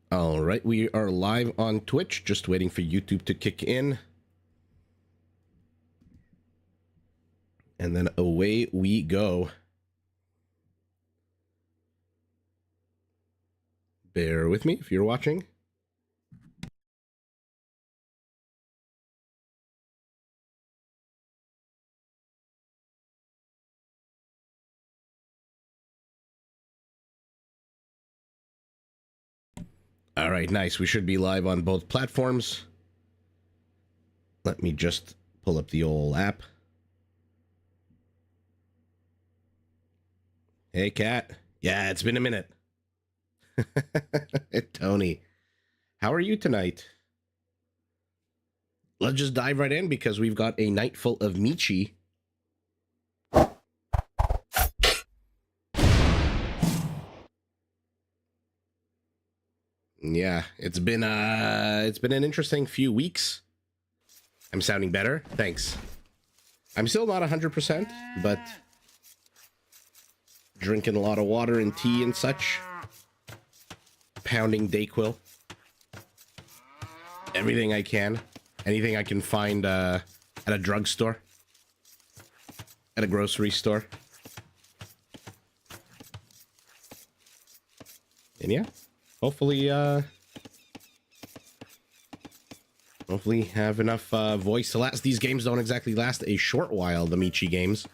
All right, we are live on Twitch, just waiting for YouTube to kick in. And then away we go. Bear with me if you're watching. All right, nice. We should be live on both platforms. Let me just pull up the old app. Hey, Kat. Yeah, it's been a minute. Tony, how are you tonight? Let's just dive right in because we've got a night full of Michi. Yeah, it's been an interesting few weeks. I'm sounding better. Thanks. I'm still not 100%, but drinking a lot of water and tea and such. Pounding Dayquil. Everything I can. Anything I can find at a drugstore. At a grocery store. And yeah, hopefully have enough voice to last. These games don't exactly last a short while, the Michi games.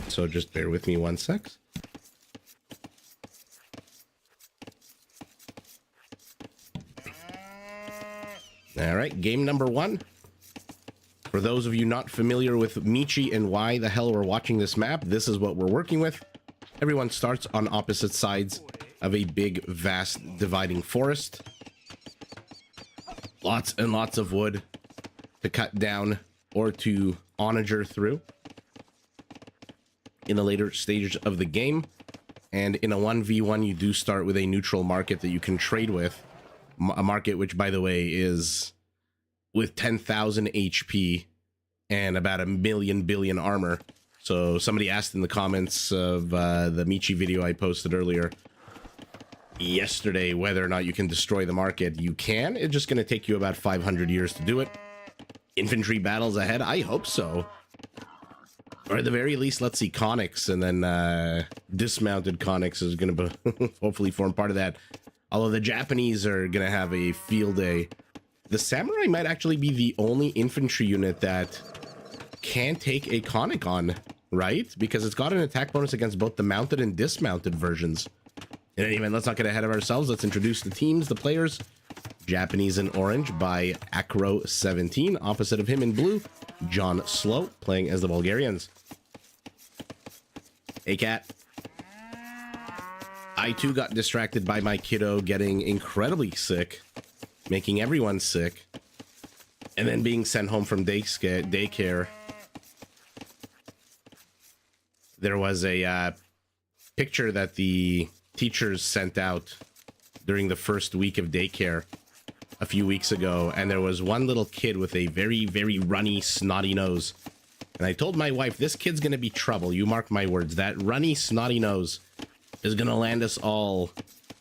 So just bear with me one sec. All right, game number 1. For those of you not familiar with Michi and why the hell we're watching this map, this is what we're working with. Everyone starts on opposite sides of a big, vast, dividing forest. Lots and lots of wood to cut down or to onager through in the later stages of the game. And in a 1v1, you do start with a neutral market that you can trade with. A market which, by the way, is with 10,000 HP and about 1 billion armor. So somebody asked in the comments of the Michi video I posted earlier yesterday whether or not you can destroy the market. You can. It's just going to take you about 500 years to do it. Infantry battles ahead? I hope so. Or at the very least, let's see conics, and then dismounted conics is going to hopefully form part of that. Although the Japanese are going to have a field day. The samurai might actually be the only infantry unit that can take a conic on, right? Because it's got an attack bonus against both the mounted and dismounted versions. In any event, let's not get ahead of ourselves. Let's introduce the teams, the players. Japanese in orange by Acro17. Opposite of him in blue, John Slow, playing as the Bulgarians. Hey, Cat. I too got distracted by my kiddo getting incredibly sick, making everyone sick, and then being sent home from daycare. There was a picture that the teachers sent out during the first week of daycare a few weeks ago, and there was one little kid with a very, very runny, snotty nose. And I told my wife, this kid's going to be trouble. You mark my words. That runny, snotty nose is going to land us all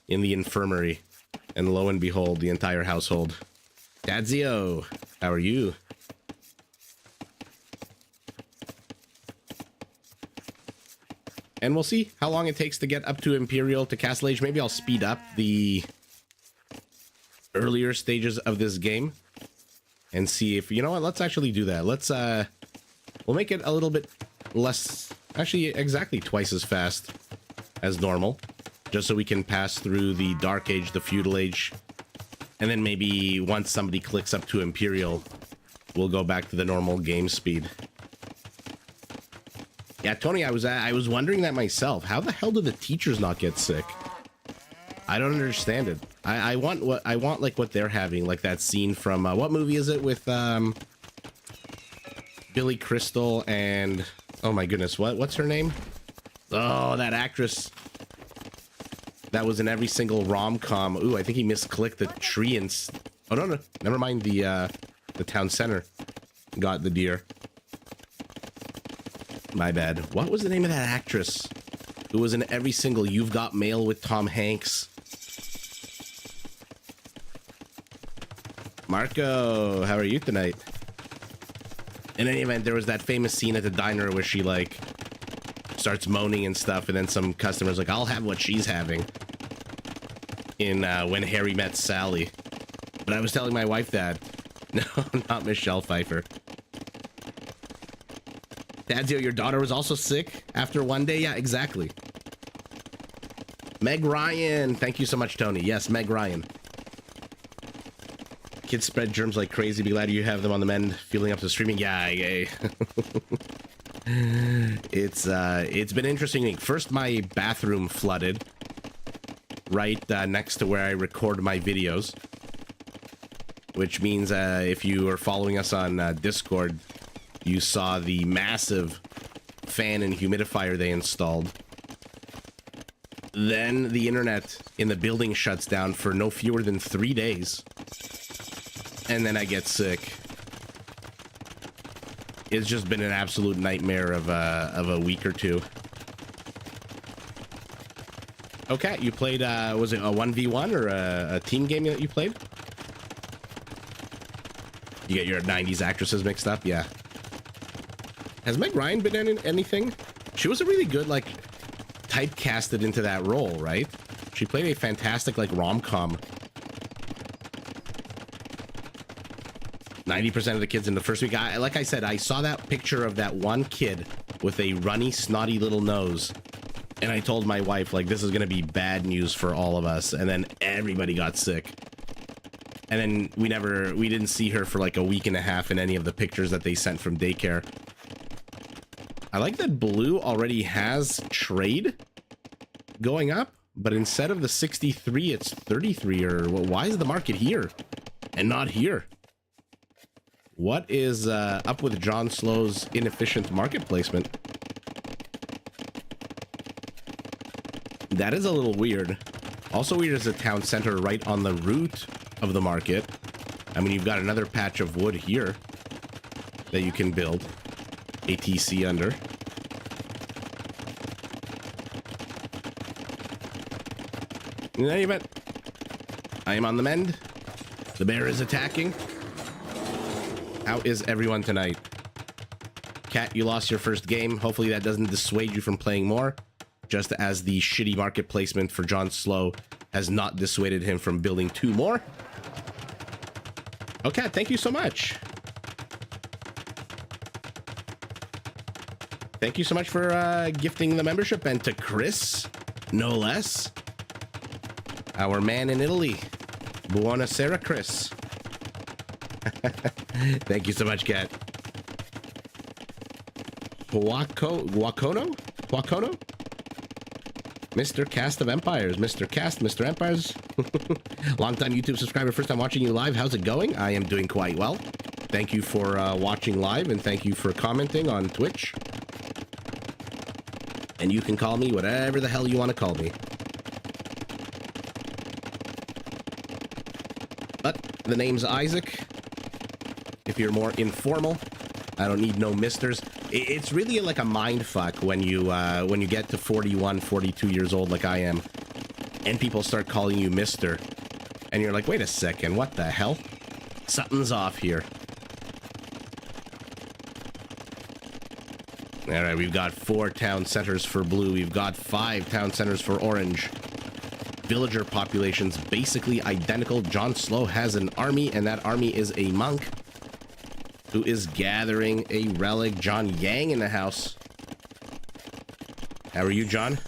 in the infirmary. And lo and behold, the entire household. Dadzio, how are you? And we'll see how long it takes to get up to Imperial to Castle Age. Maybe I'll speed up the earlier stages of this game and see if, you know what, let's actually do that. Let's, we'll make it a little bit less, actually exactly twice as fast as normal, just so we can pass through the Dark Age, the Feudal Age, and then maybe once somebody clicks up to Imperial, we'll go back to the normal game speed. Yeah, Tony, I was wondering that myself. How the hell do the teachers not get sick? I don't understand it. I want like what they're having, like that scene from what movie is it with Billy Crystal and, oh my goodness, what's her name? Oh, that actress that was in every single rom-com. Ooh, I think he misclicked the tree and oh no, never mind, the town center got the deer. My bad. What was the name of that actress? who was in every single You've Got Mail with Tom Hanks. Marco, how are you tonight? In any event, there was that famous scene at the diner where she, like, starts moaning and stuff, and then some customer's like, I'll have what she's having. In When Harry Met Sally. But I was telling my wife that. No, not Michelle Pfeiffer. Tadzio, your daughter was also sick after one day? Yeah, exactly. Meg Ryan. Thank you so much, Tony. Yes, Meg Ryan. Kids spread germs like crazy. Be glad you have them on the mend. Feeling up to streaming. Yeah, yeah. It's been interesting. First, my bathroom flooded right next to where I record my videos, which means if you are following us on Discord, you saw the massive fan and humidifier they installed. Then the internet in the building shuts down for no fewer than 3 days. And then I get sick. It's just been an absolute nightmare of a week or two. Okay, you played, was it a 1v1 or a team game that you played? You get your 90s actresses mixed up? Yeah. Has Meg Ryan been in anything? She was a really good, like, typecasted into that role, right? She played a fantastic, like, rom-com. 90% of the kids in the first week. Like I said, I saw that picture of that one kid with a runny, snotty little nose. And I told my wife, like, this is going to be bad news for all of us. And then everybody got sick. And then we didn't see her for like a week and a half in any of the pictures that they sent from daycare. I like that Blue already has trade going up, but instead of the 63, it's 33. Or well, why is the market here and not here? What is up with John Slow's inefficient market placement? That is a little weird. Also weird is a town center right on the route of the market. I mean, you've got another patch of wood here that you can build ATC under. In any event, I am on the mend. The bear is attacking. How is everyone tonight? Cat, you lost your first game. Hopefully that doesn't dissuade you from playing more, just as the shitty market placement for John Slow has not dissuaded him from building 2 more. Okay, thank you so much. Thank you so much for gifting the membership, and to Chris, no less. Our man in Italy. Buonasera, Chris. Thank you so much, Kat. Wakono? Mr. Cast of Empires. Mr. Cast, Mr. Empires. Long-time YouTube subscriber, first time watching you live. How's it going? I am doing quite well. Thank you for watching live, and thank you for commenting on Twitch. And you can call me whatever the hell you want to call me. But the name's Isaac. If you're more informal, I don't need no misters. It's really like a mind fuck when you get to 41, 42 years old like I am, and people start calling you Mister, and you're like, wait a second, what the hell? Something's off here. All right, we've got 4 town centers for Blue. We've got 5 town centers for Orange. Villager populations basically identical. John Slow has an army, and that army is a monk who is gathering a relic. John Yang in the house. How are you, John?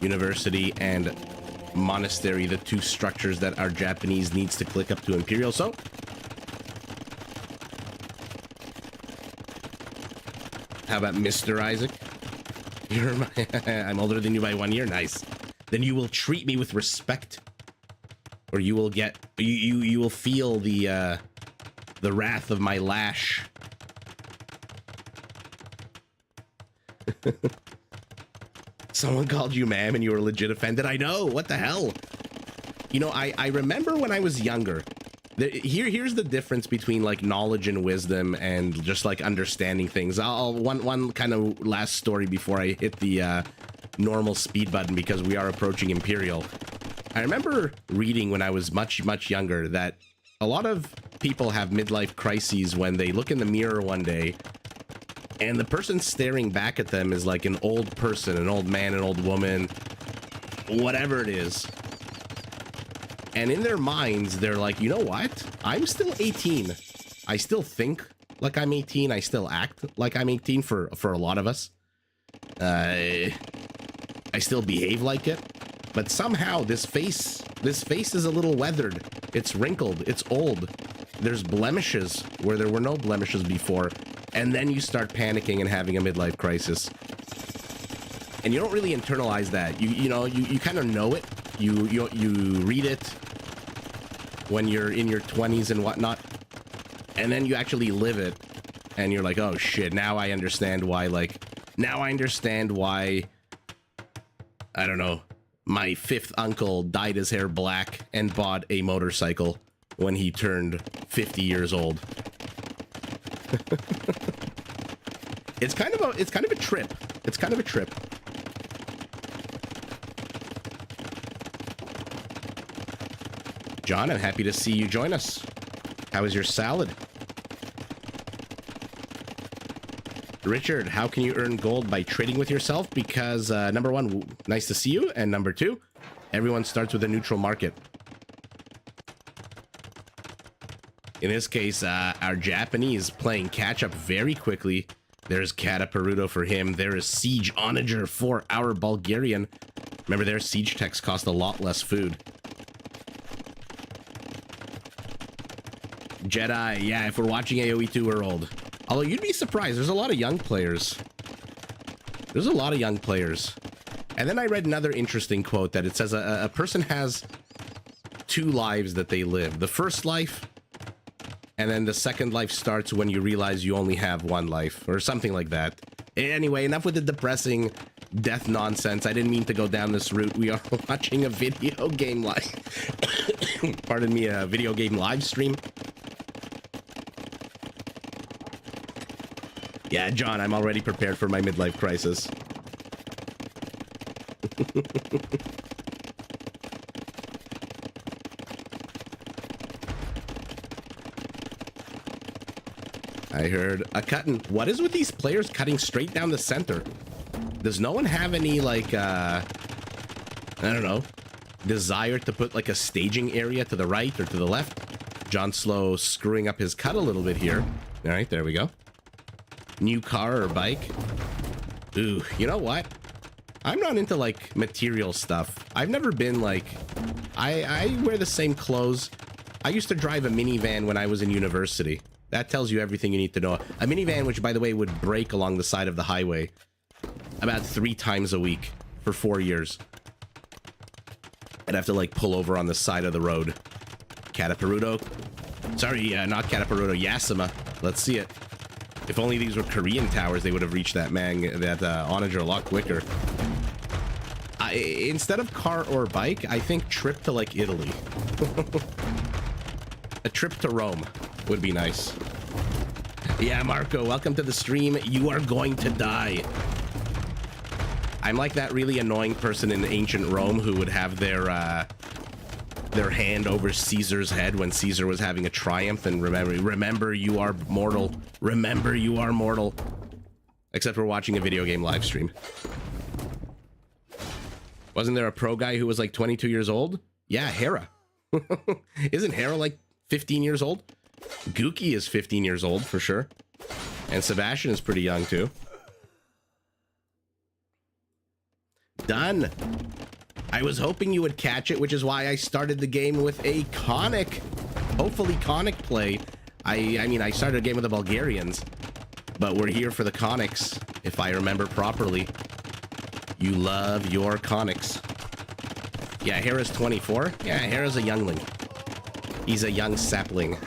University and monastery, the 2 structures that our Japanese needs to click up to Imperial. So, how about Mr. Isaac? You're I'm older than you by 1 year. Nice. Then you will treat me with respect, or you will get you will feel the wrath of my lash. Someone called you ma'am and you were legit offended. I know, what the hell? You know, I remember when I was younger, Here's the difference between like knowledge and wisdom and just like understanding things. One kind of last story before I hit the normal speed button, because we are approaching Imperial. I remember reading when I was much younger that a lot of people have midlife crises when they look in the mirror one day and the person staring back at them is like an old person, an old man, an old woman, whatever it is. And in their minds, they're like, you know what? I'm still 18. I still think like I'm 18. I still act like I'm 18 for a lot of us. I still behave like it. But somehow this face is a little weathered. It's wrinkled. It's old. There's blemishes where there were no blemishes before. And then you start panicking and having a midlife crisis. And you don't really internalize that. You kind of know it. You read it when you're in your 20s and whatnot, and then you actually live it, and you're like, oh shit, now I understand why, I don't know, my fifth uncle dyed his hair black and bought a motorcycle when he turned 50 years old. It's kind of a trip. It's kind of a trip. John, I'm happy to see you join us. How is your salad? Richard, how can you earn gold? By trading with yourself? Because number one, nice to see you. And number two, everyone starts with a neutral market. In this case, our Japanese playing catch up very quickly. There's Cataperuto for him. There is Siege Onager for our Bulgarian. Remember, their siege techs cost a lot less food. Jedi, yeah, if we're watching AoE 2, we're old. Although you'd be surprised, there's a lot of young players. There's a lot of young players. And then I read another interesting quote that it says a person has two lives that they live. The first life, and then the second life starts when you realize you only have one life, or something like that. Anyway, enough with the depressing death nonsense. I didn't mean to go down this route. We are watching a video game live. Pardon me, a video game live stream. Yeah, John, I'm already prepared for my midlife crisis. I heard a cutting. What is with these players cutting straight down the center? Does no one have any, like, I don't know, desire to put, like, a staging area to the right or to the left? John Slow screwing up his cut a little bit here. All right, there we go. New car or bike? Ooh, you know what? I'm not into like material stuff. I've never been like, I wear the same clothes. I used to drive a minivan when I was in university. That tells you everything you need to know. A minivan, which by the way would brake along the side of the highway about 3 times a week for 4 years. I'd have to like pull over on the side of the road. Cataperuto. Sorry, not Cataperuto, Yasima. Let's see it. If only these were Korean towers, they would have reached that onager a lot quicker. Instead of car or bike, I think trip to like Italy. A trip to Rome would be nice. Yeah, Marco, welcome to the stream. You are going to die. I'm like that really annoying person in ancient Rome who would have their hand over Caesar's head when Caesar was having a triumph, and remember you are mortal. Remember you are mortal. Except we're watching a video game live stream. Wasn't there a pro guy who was like 22 years old? Yeah, Hera. Isn't Hera like 15 years old? Gookie is 15 years old for sure. And Sebastian is pretty young too. Done. I was hoping you would catch it, which is why I started the game with a conic. Hopefully conic play. I mean, I started a game with the Bulgarians, but we're here for the conics, if I remember properly. You love your conics. Yeah, Hera's 24. Yeah, Hera's a youngling. He's a young sapling.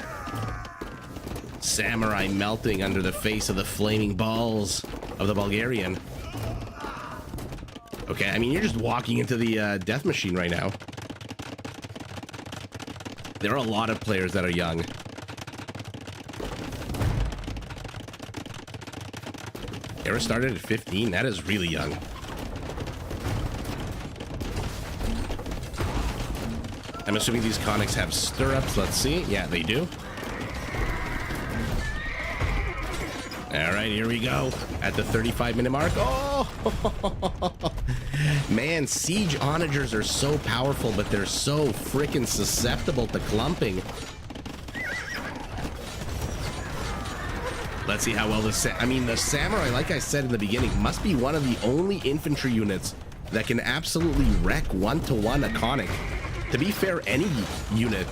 Samurai melting under the face of the flaming balls of the Bulgarian. Okay, I mean, you're just walking into the death machine right now. There are a lot of players that are young. Era started at 15. That is really young. I'm assuming these conics have stirrups. Let's see. Yeah, they do. All right, here we go. At the 35-minute mark. Oh! Man, siege onagers are so powerful, but they're so freaking susceptible to clumping. Let's see how well the samurai, like I said in the beginning, must be one of the only infantry units that can absolutely wreck one-to-one a conic. To be fair, any unit.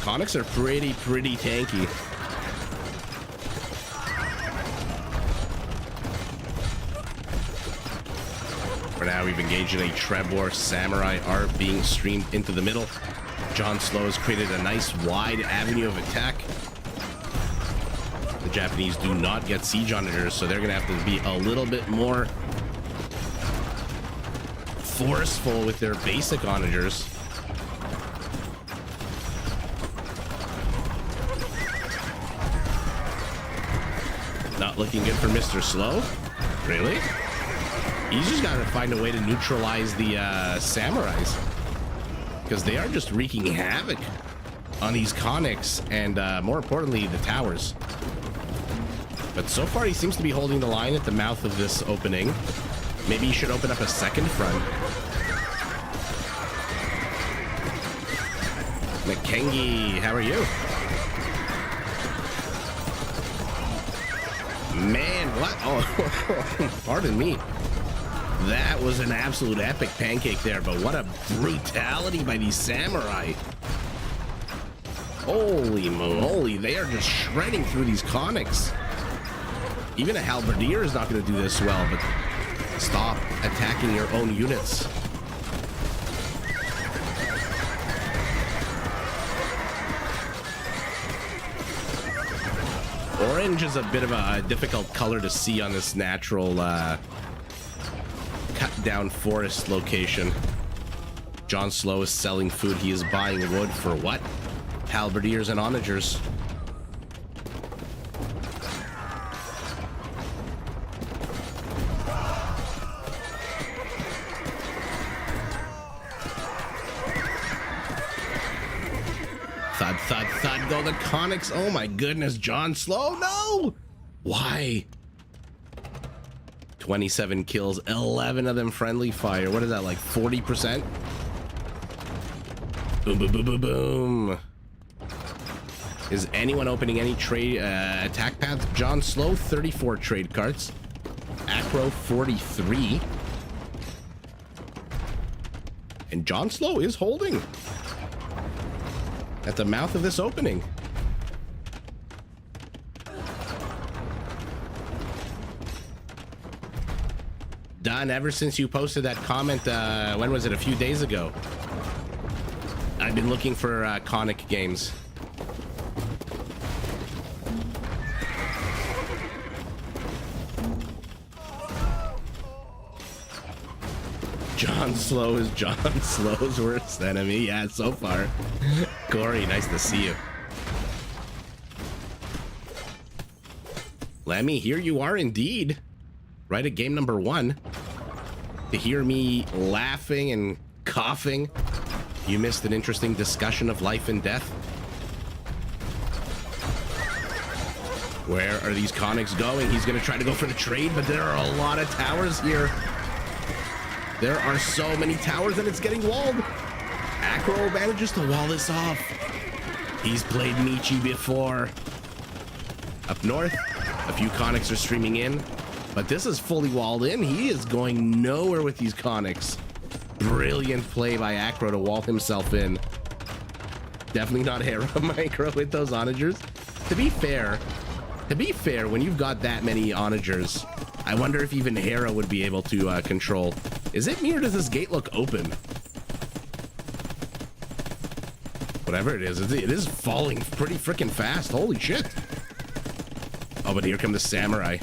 Conics are pretty tanky. For now, we've engaged in a Trebor Samurai art being streamed into the middle. John Slow has created a nice wide avenue of attack. The Japanese do not get siege onagers, so they're going to have to be a little bit more forceful with their basic onagers. Not looking good for Mr. Slow. Really? He's just got to find a way to neutralize the samurais, because they are just wreaking havoc on these conics and more importantly the towers. But so far he seems to be holding the line at the mouth of this opening. Maybe he should open up a second front. Makengi, how are you? Man, what? Oh, pardon me. That was an absolute epic pancake there, but what a brutality by these samurai. Holy moly, they are just shredding through these conics. Even a halberdier is not going to do this well, but stop attacking your own units. Orange is a bit of a difficult color to see on this natural cut down forest location. John Slow is selling food. He is buying wood for what? Halberdiers and onagers. Thud, thud, thud, go the conics. Oh my goodness, John Slow, no! Why? 27 kills, 11 of them friendly fire. What is that, like 40%? Boom, boom, boom, boom, boom. Is anyone opening any trade attack paths? John Slow, 34 trade carts. Acro, 43. And John Slow is holding at the mouth of this opening. Done ever since you posted that comment, when was it? A few days ago. I've been looking for conic games. John Slow is John Slow's worst enemy. Yeah, so far. Corey, nice to see you. Lemmy, here you are indeed. Right at game number 1. To hear me laughing and coughing, you missed an interesting discussion of life and death. Where are these conics going? He's going to try to go for the trade, but there are a lot of towers here. There are so many towers and it's getting walled. Acro manages to wall this off. He's played Michi before. Up north, a few conics are streaming in, but this is fully walled in. He is going nowhere with these conics. Brilliant play by Acro to wall himself in. Definitely not Hera micro with those onagers. To be fair, when you've got that many onagers, I wonder if even Hera would be able to control. Is it me or does this gate look open? Whatever it is falling pretty freaking fast. Holy shit. Oh, but here come the samurai.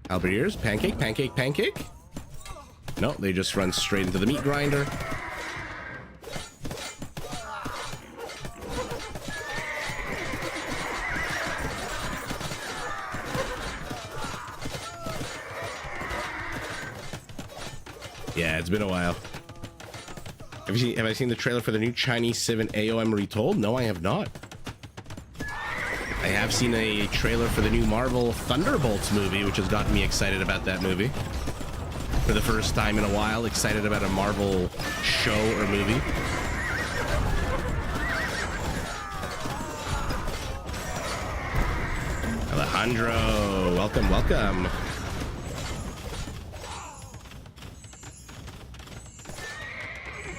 Halberdiers, pancake, pancake, pancake. No, they just run straight into the meat grinder. Yeah, it's been a while. Have I seen the trailer for the new Chinese Civ and AOM Retold? No, I have not. I have seen a trailer for the new Marvel Thunderbolts movie, which has gotten me excited about that movie. For the first time in a while, excited about a Marvel show or movie. Alejandro, welcome, welcome.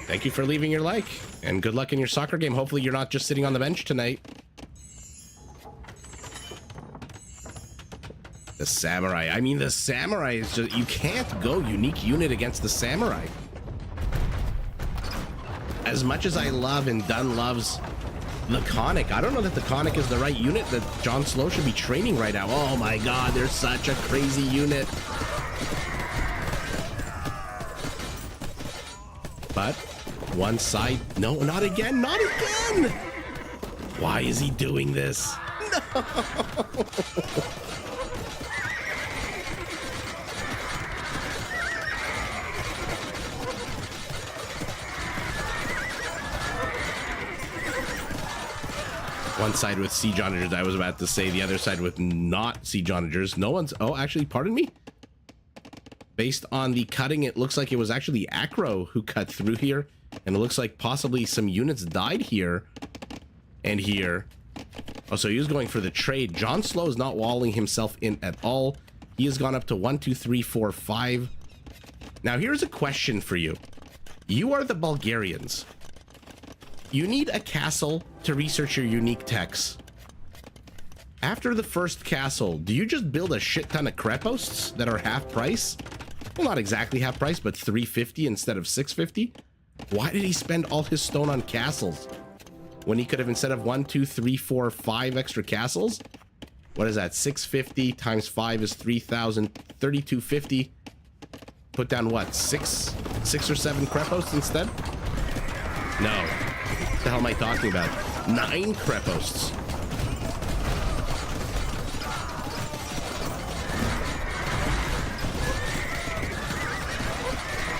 Thank you for leaving your like, and good luck in your soccer game. Hopefully you're not just sitting on the bench tonight. The samurai. I mean, the samurai is just... You can't go unique unit against the samurai. As much as I love and Dunn loves the Conic, I don't know that the Conic is the right unit that John Slow should be training right now. Oh my god, they're such a crazy unit. But... one side. No, not again. Not again. Why is he doing this? No. One side with siege onagers, I was about to say. The other side with not siege onagers. No one's... Oh, actually, pardon me. Based on the cutting, it looks like it was actually Acro who cut through here. And it looks like possibly some units died here and here. Oh, so he was going for the trade. John Slow is not walling himself in at all. He has gone up to 1, 2, 3, 4, 5. Now, here's a question for you. You are the Bulgarians. You need a castle to research your unique techs. After the first castle, do you just build a shit ton of creposts that are half price? Well, not exactly half price, but 350 instead of 650. Why did he spend all his stone on castles when he could have, instead of 1, 2, 3, 4, 5 extra castles? What is that? 650 times 5 is 3,000, 3,250. Put down what? 6 or 7 creposts instead? No. What the hell am I talking about? 9 creposts.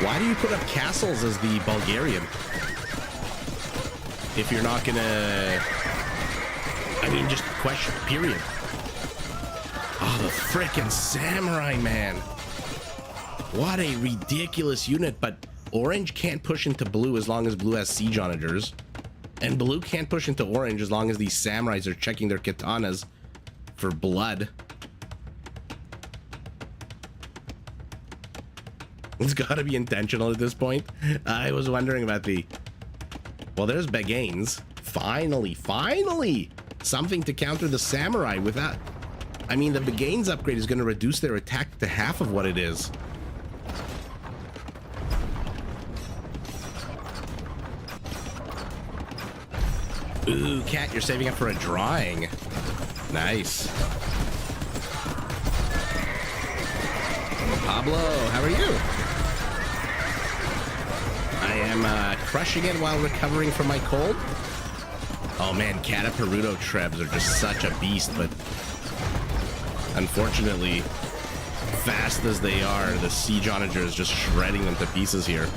Why do you put up castles as the Bulgarian? If you're not gonna... I mean, just question, period. Oh, the frickin' samurai, man. What a ridiculous unit, but orange can't push into blue as long as blue has siege onagers. And blue can't push into orange as long as these samurais are checking their katanas for blood. It's gotta be intentional at this point. I was wondering about the... Well, there's Begains. Finally! Something to counter the samurai without... I mean, the Begains upgrade is gonna reduce their attack to half of what it is. Ooh, Cat, you're saving up for a drawing. Nice. Pablo, how are you? I am crushing it while recovering from my cold. Oh man, Cataperuto Trebs are just such a beast, but unfortunately, fast as they are, the Siege Onager is just shredding them to pieces here.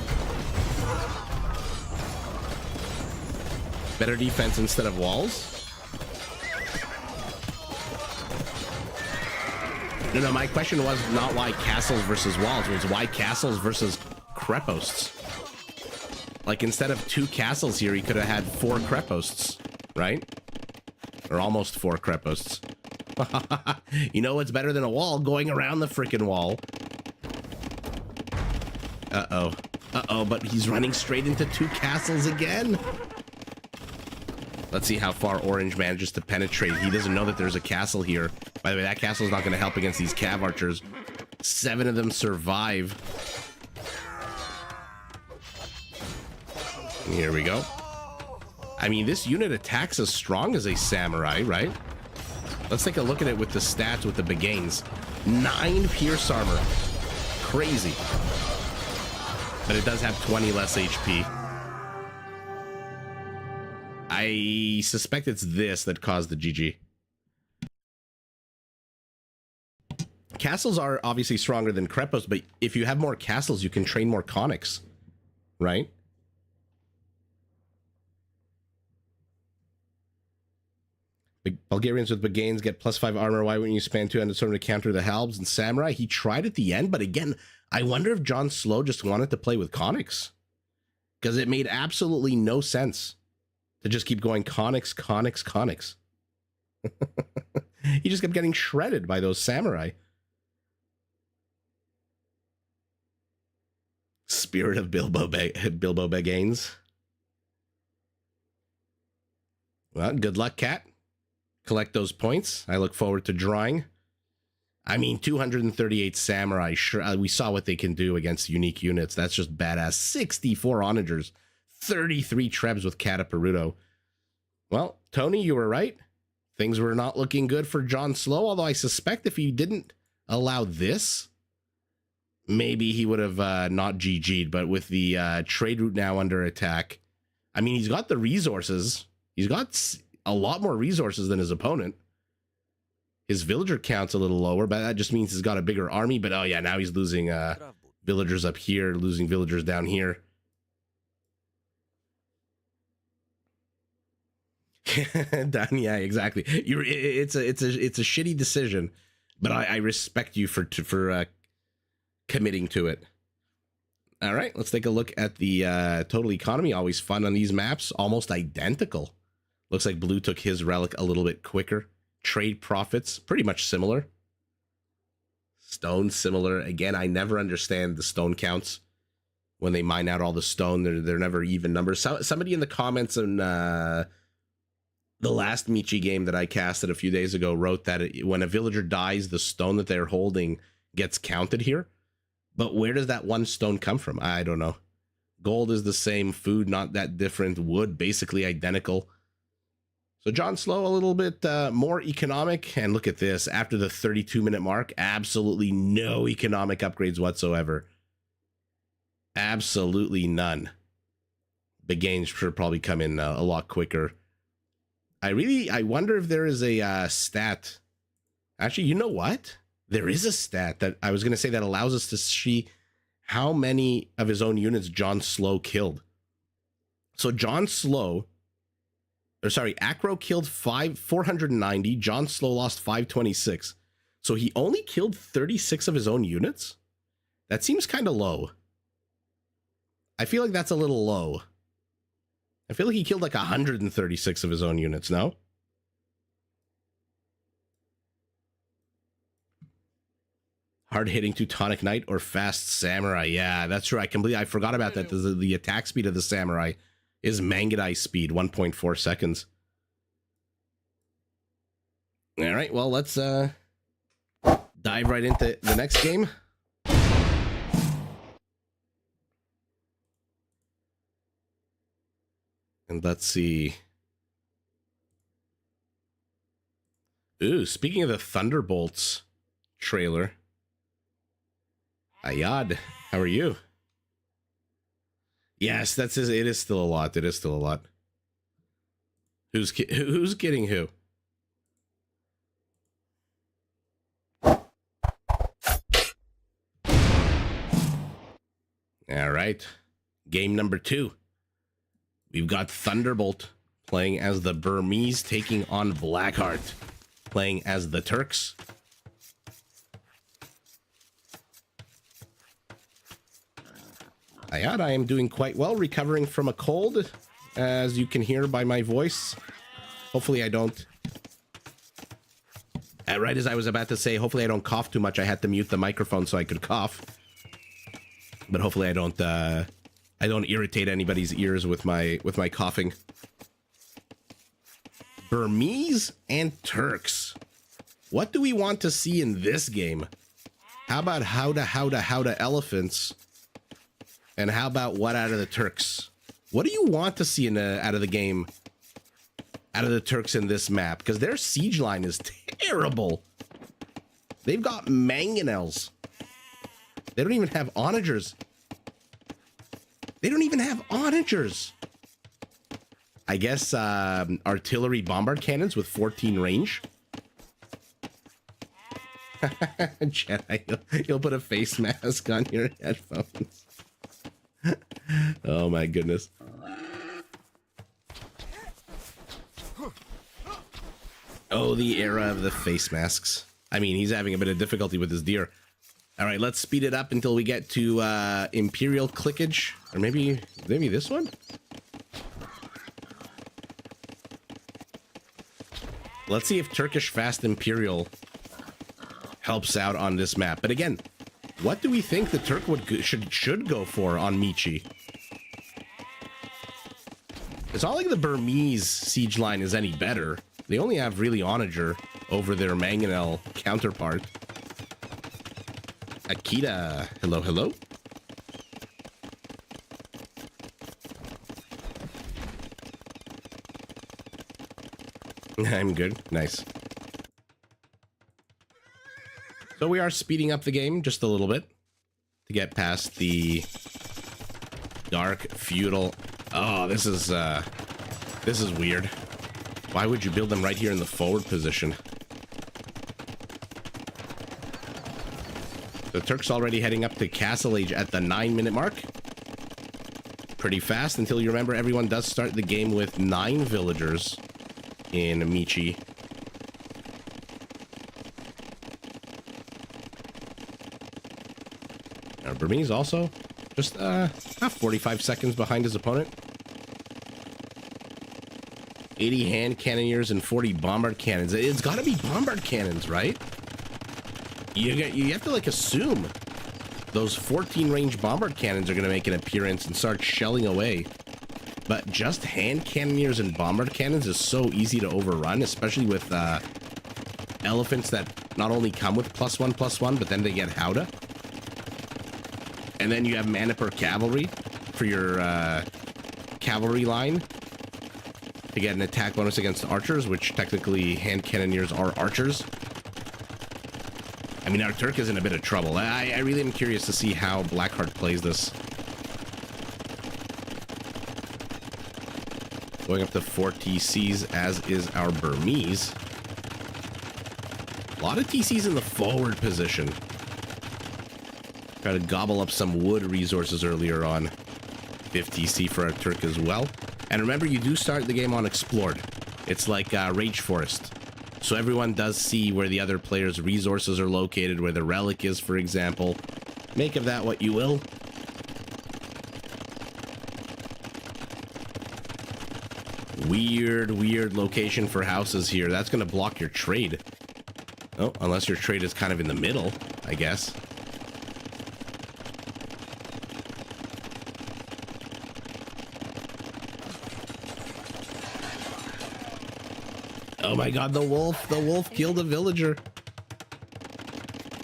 Better defense instead of walls? No, my question was not why castles versus walls, it was why castles versus creposts. Like, instead of 2 castles here, he could have had 4 creposts, right? Or almost 4 creposts. You know what's better than a wall? Going around the frickin' wall. Uh-oh, but he's running straight into 2 castles again. Let's see how far Orange manages to penetrate. He doesn't know that there's a castle here. By the way, that castle is not going to help against these cav archers. 7 of them survive. Here we go. I mean, this unit attacks as strong as a samurai, right? Let's take a look at it with the stats with the Begains. 9 pierce armor. Crazy. but it does have 20 less HP. I suspect it's this that caused the GG. Castles are obviously stronger than Krepos, but if you have more castles, you can train more conics, right? Bulgarians with Baganes get +5 armor. Why wouldn't you span 200 sword to counter the halbs and samurai? He tried at the end, but again, I wonder if John Slow just wanted to play with conics, because it made absolutely no sense to just keep going conics, conics, conics. He just kept getting shredded by those samurai. Spirit of Bilbo Baggins. Well, good luck, Cat. Collect those points. I look forward to drawing. I mean, 238 samurai. Sure, we saw what they can do against unique units. That's just badass. 64 onagers, 33 trebs with Cataperuto. Well, Tony, you were right. Things were not looking good for John Slow, although I suspect if he didn't allow this, maybe he would have not GG'd. But with the trade route now under attack, I mean, he's got the resources. He's got a lot more resources than his opponent. His villager count's a little lower, but that just means he's got a bigger army. But oh yeah, now he's losing villagers up here, losing villagers down here. Yeah, exactly. It's a shitty decision, but I respect you for committing to it. All right, let's take a look at the total economy. Always fun on these maps. Almost identical. Looks like blue took his relic a little bit quicker. Trade profits, pretty much similar. Stone, similar. Again, I never understand the stone counts. When they mine out all the stone, they're never even numbers. So, somebody in the comments on the last Michi game that I casted a few days ago wrote that when a villager dies, the stone that they're holding gets counted here. But where does that one stone come from? I don't know. Gold is the same. Food, not that different. Wood, basically identical. So John Slow, a little bit more economic. And look at this. After the 32-minute mark, absolutely no economic upgrades whatsoever. Absolutely none. Big gains should probably come in a lot quicker. I wonder if there is a stat. Actually, you know what? There is a stat that I was going to say that allows us to see how many of his own units John Slow killed. So John Slow, or sorry, Acro killed 490. John Slow lost 526. So he only killed 36 of his own units? That seems kind of low. I feel like that's a little low. I feel like he killed like 136 of his own units, no? Hard-hitting Teutonic Knight or fast Samurai. Yeah, that's true. I forgot about that. The attack speed of the Samurai is Mangudai speed, 1.4 seconds. All right, well, let's dive right into the next game. And let's see. Ooh, speaking of the Thunderbolts trailer. Ayad, how are you? Yes, it is still a lot. It is still a lot. Who's kidding who? All right. Game number 2. We've got Thunderbolt playing as the Burmese, taking on Blackheart playing as the Turks. Ayad, I am doing quite well, recovering from a cold, as you can hear by my voice. Hopefully I don't. Right as I was about to say, hopefully I don't cough too much. I had to mute the microphone so I could cough. But hopefully I don't irritate anybody's ears with my coughing. Burmese and Turks. What do we want to see in this game? How about howda elephants? And how about what out of the Turks? What do you want to see out of the game? Out of the Turks in this map? Because their siege line is terrible. They've got mangonels. They don't even have onagers. They don't even have onagers. I guess artillery bombard cannons with 14 range. Jedi, you'll put a face mask on your headphones. Oh my goodness. Oh, the era of the face masks. I mean, he's having a bit of difficulty with his deer. All right, let's speed it up until we get to Imperial clickage. Or maybe this one? Let's see if Turkish Fast Imperial helps out on this map. But again, what do we think the Turk should go for on Michi? It's not like the Burmese siege line is any better. They only have really onager over their mangonel counterpart. Akita, hello, hello. I'm good. Nice. So we are speeding up the game just a little bit to get past the dark feudal. Oh, this is weird. Why would you build them right here in the forward position? The Turks already heading up to Castle Age at the 9-minute mark. Pretty fast until you remember everyone does start the game with 9 villagers in Michi. Burmese also just about 45 seconds behind his opponent. 80 hand cannoneers and 40 bombard cannons. It's got to be bombard cannons, right? You have to like assume those 14 range bombard cannons are going to make an appearance and start shelling away. But just hand cannoneers and bombard cannons is so easy to overrun, especially with elephants that not only come with +1/+1, but then they get Howdah. And then you have mana per cavalry for your cavalry line to get an attack bonus against archers, which technically hand cannoneers are archers. I mean, our Turk is in a bit of trouble. I really am curious to see how Blackheart plays this. Going up to 4 TCs, as is our Burmese. A lot of TCs in the forward position. Try to gobble up some wood resources earlier on. 5 TC for our Turk as well. And remember, you do start the game on Explored. It's like Rage Forest. So everyone does see where the other player's resources are located, where the relic is, for example. Make of that what you will. Weird location for houses here. That's going to block your trade. Oh, unless your trade is kind of in the middle, I guess. Oh my god, the wolf killed a villager.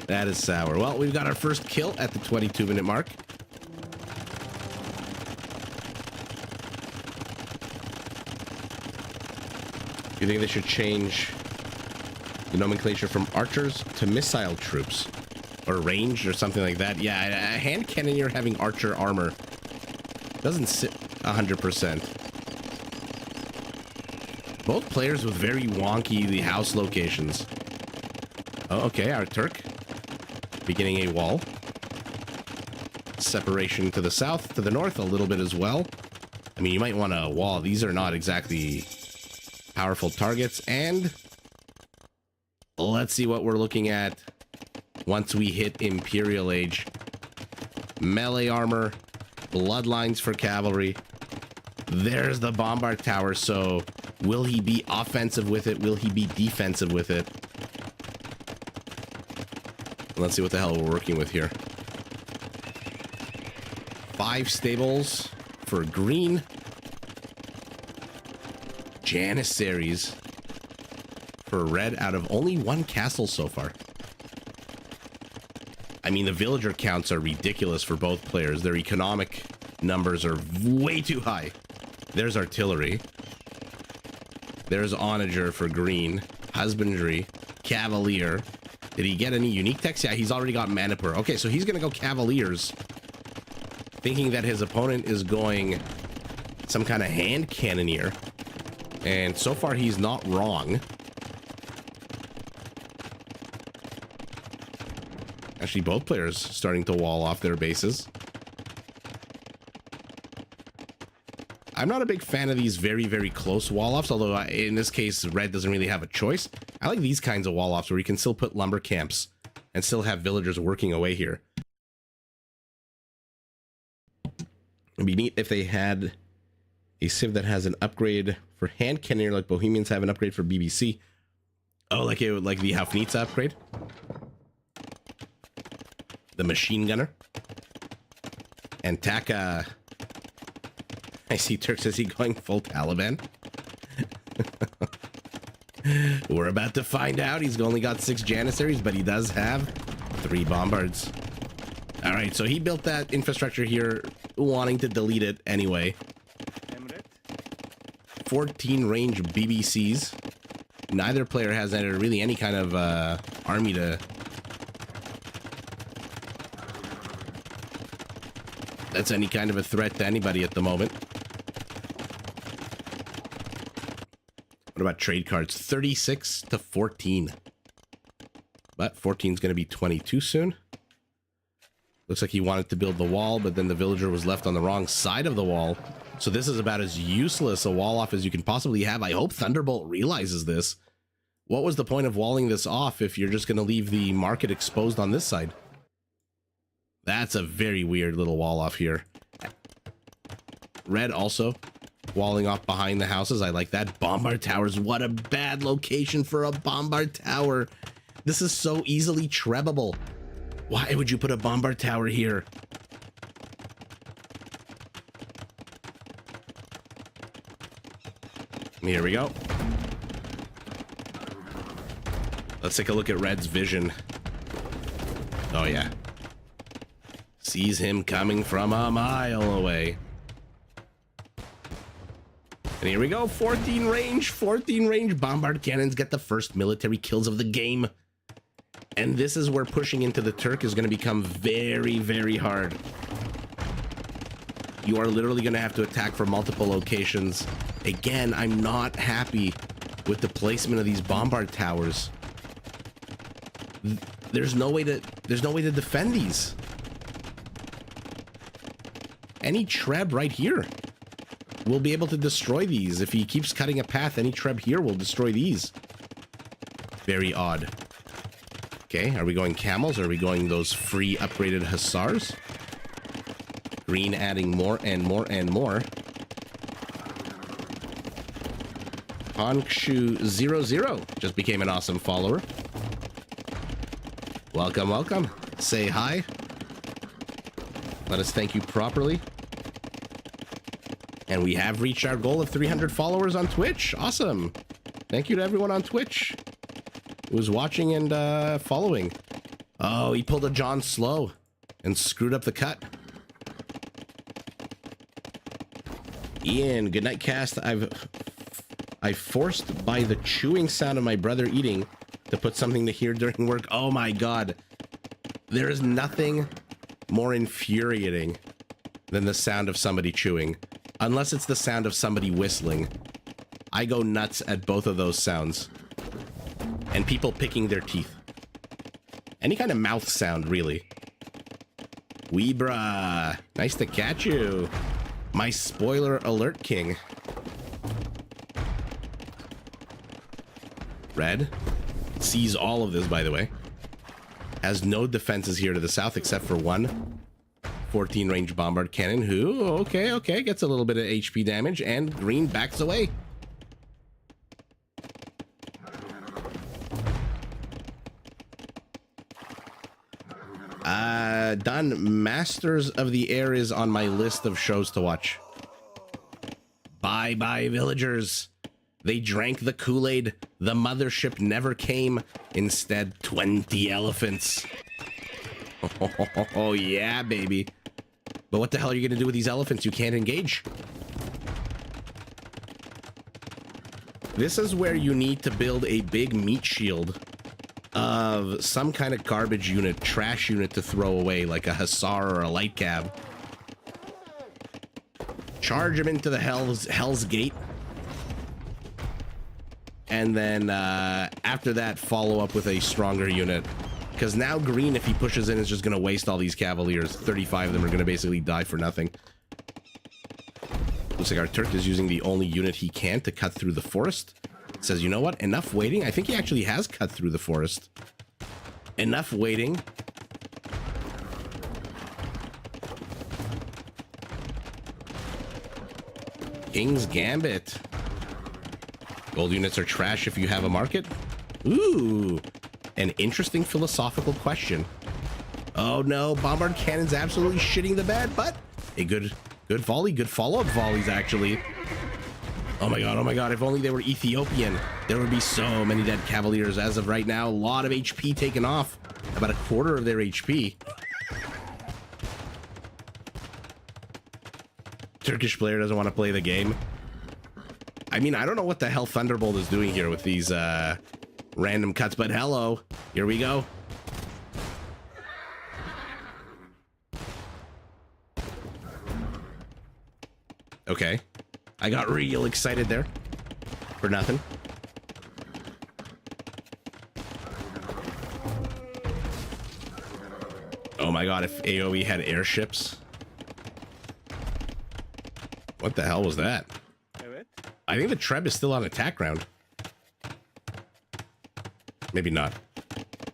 That is sour. Well, we've got our first kill at the 22-minute mark. You think they should change the nomenclature from archers to missile troops? Or ranged or something like that? Yeah, a hand cannoneer having archer armor doesn't sit 100%. Both players with very wonky house locations. Oh, okay, our Turk beginning a wall. Separation to the south, to the north, a little bit as well. I mean, you might want a wall. These are not exactly powerful targets. And let's see what we're looking at once we hit Imperial Age. Melee armor, bloodlines for cavalry. There's the bombard tower, so will he be offensive with it? Will he be defensive with it? Let's see what the hell we're working with here. 5 stables for green. Janissaries for red out of only 1 castle so far. I mean, the villager counts are ridiculous for both players. Their economic numbers are way too high. There's artillery. There's onager for green. Husbandry. Cavalier. Did he get any unique text? Yeah, he's already got mana per. Okay, so he's gonna go cavaliers. thinking that his opponent is going some kind of hand cannoneer. And so far, he's not wrong. Actually, both players starting to wall off their bases. I'm not a big fan of these very, very close wall-offs, although in this case, red doesn't really have a choice. I like these kinds of wall-offs where you can still put lumber camps and still have villagers working away here. It'd be neat if they had a civ that has an upgrade for hand cannoneer, like Bohemians have an upgrade for BBC. Oh, like the Hafnitsa upgrade? The machine gunner? And Taka... I see Turks, is he going full Taliban? We're about to find out. He's only got 6 Janissaries, but he does have 3 bombards. All right, so he built that infrastructure here, wanting to delete it anyway. 14 range BBCs. Neither player has really any kind of army to... that's any kind of a threat to anybody at the moment. What about trade cards? 36 to 14. But 14 is going to be 22 soon. Looks like he wanted to build the wall, but then the villager was left on the wrong side of the wall. So this is about as useless a wall off as you can possibly have. I hope Thunderbolt realizes this. What was the point of walling this off if you're just going to leave the market exposed on this side? That's a very weird little wall off here. Red also walling off behind the houses. I like that. Bombard towers. What a bad location for a bombard tower. This is so easily trebable. Why would you put a bombard tower here? Here we go. Let's take a look at Red's vision. Oh, yeah. Sees him coming from a mile away. And here we go, 14 range bombard cannons get the first military kills of the game. And this is where pushing into the Turk is going to become very, very hard. You are literally going to have to attack from multiple locations. Again, I'm not happy with the placement of these bombard towers. There's no way to defend these. Any Treb right here will be able to destroy these. If he keeps cutting a path, any Treb here will destroy these. Very odd. Okay, are we going camels? Or are we going those free upgraded hussars? Green adding more and more and more. Honkshu00 just became an awesome follower. Welcome, welcome. Say hi. Let us thank you properly. And we have reached our goal of 300 followers on Twitch. Awesome. Thank you to everyone on Twitch who was watching and following. Oh, he pulled a John Slow and screwed up the cut. Ian, good night, cast. I forced by the chewing sound of my brother eating to put something to hear during work. Oh my god. There is nothing more infuriating than the sound of somebody chewing. Unless it's the sound of somebody whistling. I go nuts at both of those sounds. And people picking their teeth. Any kind of mouth sound, really. Weebra, nice to catch you. My spoiler alert king. Red sees all of this, by the way. Has no defenses here to the south except for one 14 range bombard cannon who, okay, gets a little bit of HP damage, and green backs away. Done. Masters of the Air is on my list of shows to watch. Bye bye, villagers. They drank the Kool-Aid. The mothership never came. Instead, 20 elephants. Oh, yeah, baby. But what the hell are you going to do with these elephants? You can't engage. This is where you need to build a big meat shield of some kind of garbage unit, trash unit to throw away, like a hussar or a light cab. charge him into the Hell's Gate. And then after that, follow up with a stronger unit. Because now green, if he pushes in, is just going to waste all these Cavaliers. 35 of them are going to basically die for nothing. Looks like our Turk is using the only unit he can to cut through the forest. Says, you know what? Enough waiting. I think he actually has cut through the forest. Enough waiting. King's Gambit. Gold units are trash if you have a market. Ooh, an interesting philosophical question. Oh no, bombard cannon's absolutely shitting the bed, but a good volley, good follow-up volleys actually. Oh my god, if only they were Ethiopian, there would be so many dead Cavaliers. As of right now, a lot of HP taken off, about a quarter of their HP. Turkish player doesn't want to play the game. I mean, I don't know what the hell Thunderbolt is doing here with these random cuts, but hello, here we go. Okay, I got real excited there for nothing. Oh my god, if AoE had airships. What the hell was that? I think the Treb is still on attack ground. Maybe not.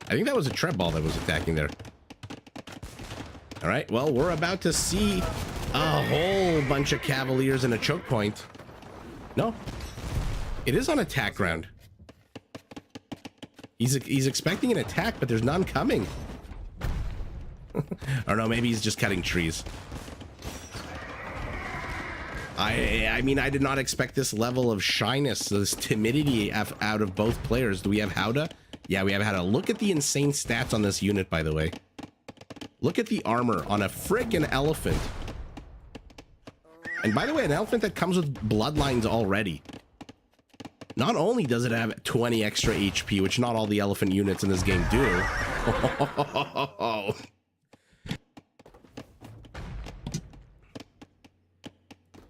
I think that was a Treb ball that was attacking there. All right, well, we're about to see a whole bunch of Cavaliers in a choke point. No, it is on attack ground. He's expecting an attack, but there's none coming. Or no, maybe he's just cutting trees. I mean, I did not expect this level of shyness, this timidity out of both players. Do we have Howda? Yeah, we have Howda. Look at the insane stats on this unit, by the way. Look at the armor on a freaking elephant. And by the way, an elephant that comes with bloodlines already. Not only does it have 20 extra HP, which not all the elephant units in this game do.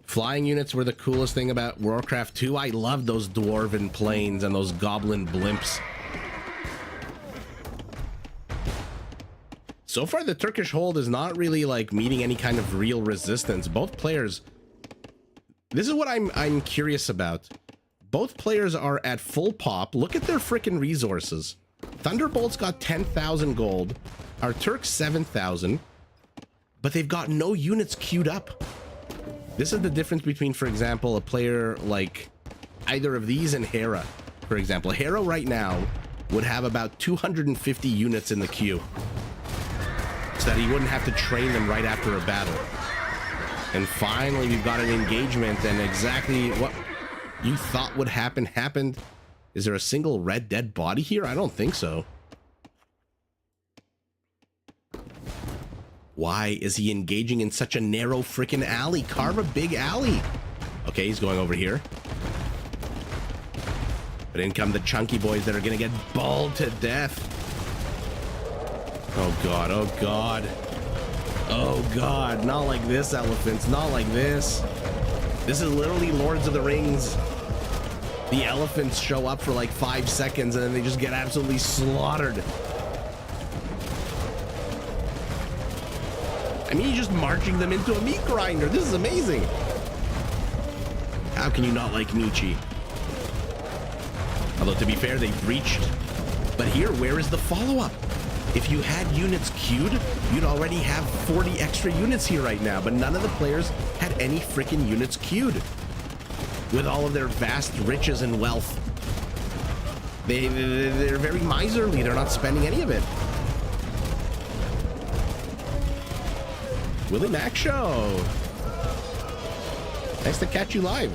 Flying units were the coolest thing about Warcraft 2. I loved those dwarven planes and those goblin blimps. So far, the Turkish hold is not really like meeting any kind of real resistance. Both players, this is what I'm curious about. Both players are at full pop. Look at their freaking resources. Thunderbolt's got 10,000 gold. Our Turks 7,000, but they've got no units queued up. This is the difference between, for example, a player like either of these and Hera. For example, Hera right now would have about 250 units in the queue, so that he wouldn't have to train them right after a battle. And finally, we've got an engagement, and exactly what you thought would happen happened. Is there a single red dead body here? I don't think so. Why is he engaging in such a narrow freaking alley? Carve a big alley. Okay, he's going over here. But in come the chunky boys that are gonna get balled to death. Oh god, oh god. Oh god, not like this, elephants, not like this. This is literally Lords of the Rings. The elephants show up for like 5 seconds and then they just get absolutely slaughtered. I mean, you're just marching them into a meat grinder. This is amazing. How can you not like Michi? Although, to be fair, they breached. But here, where is the follow-up? If you had units queued, you'd already have 40 extra units here right now. But none of the players had any freaking units queued. With all of their vast riches and wealth. They're very miserly. They're not spending any of it. Willie Mac Show. Nice to catch you live.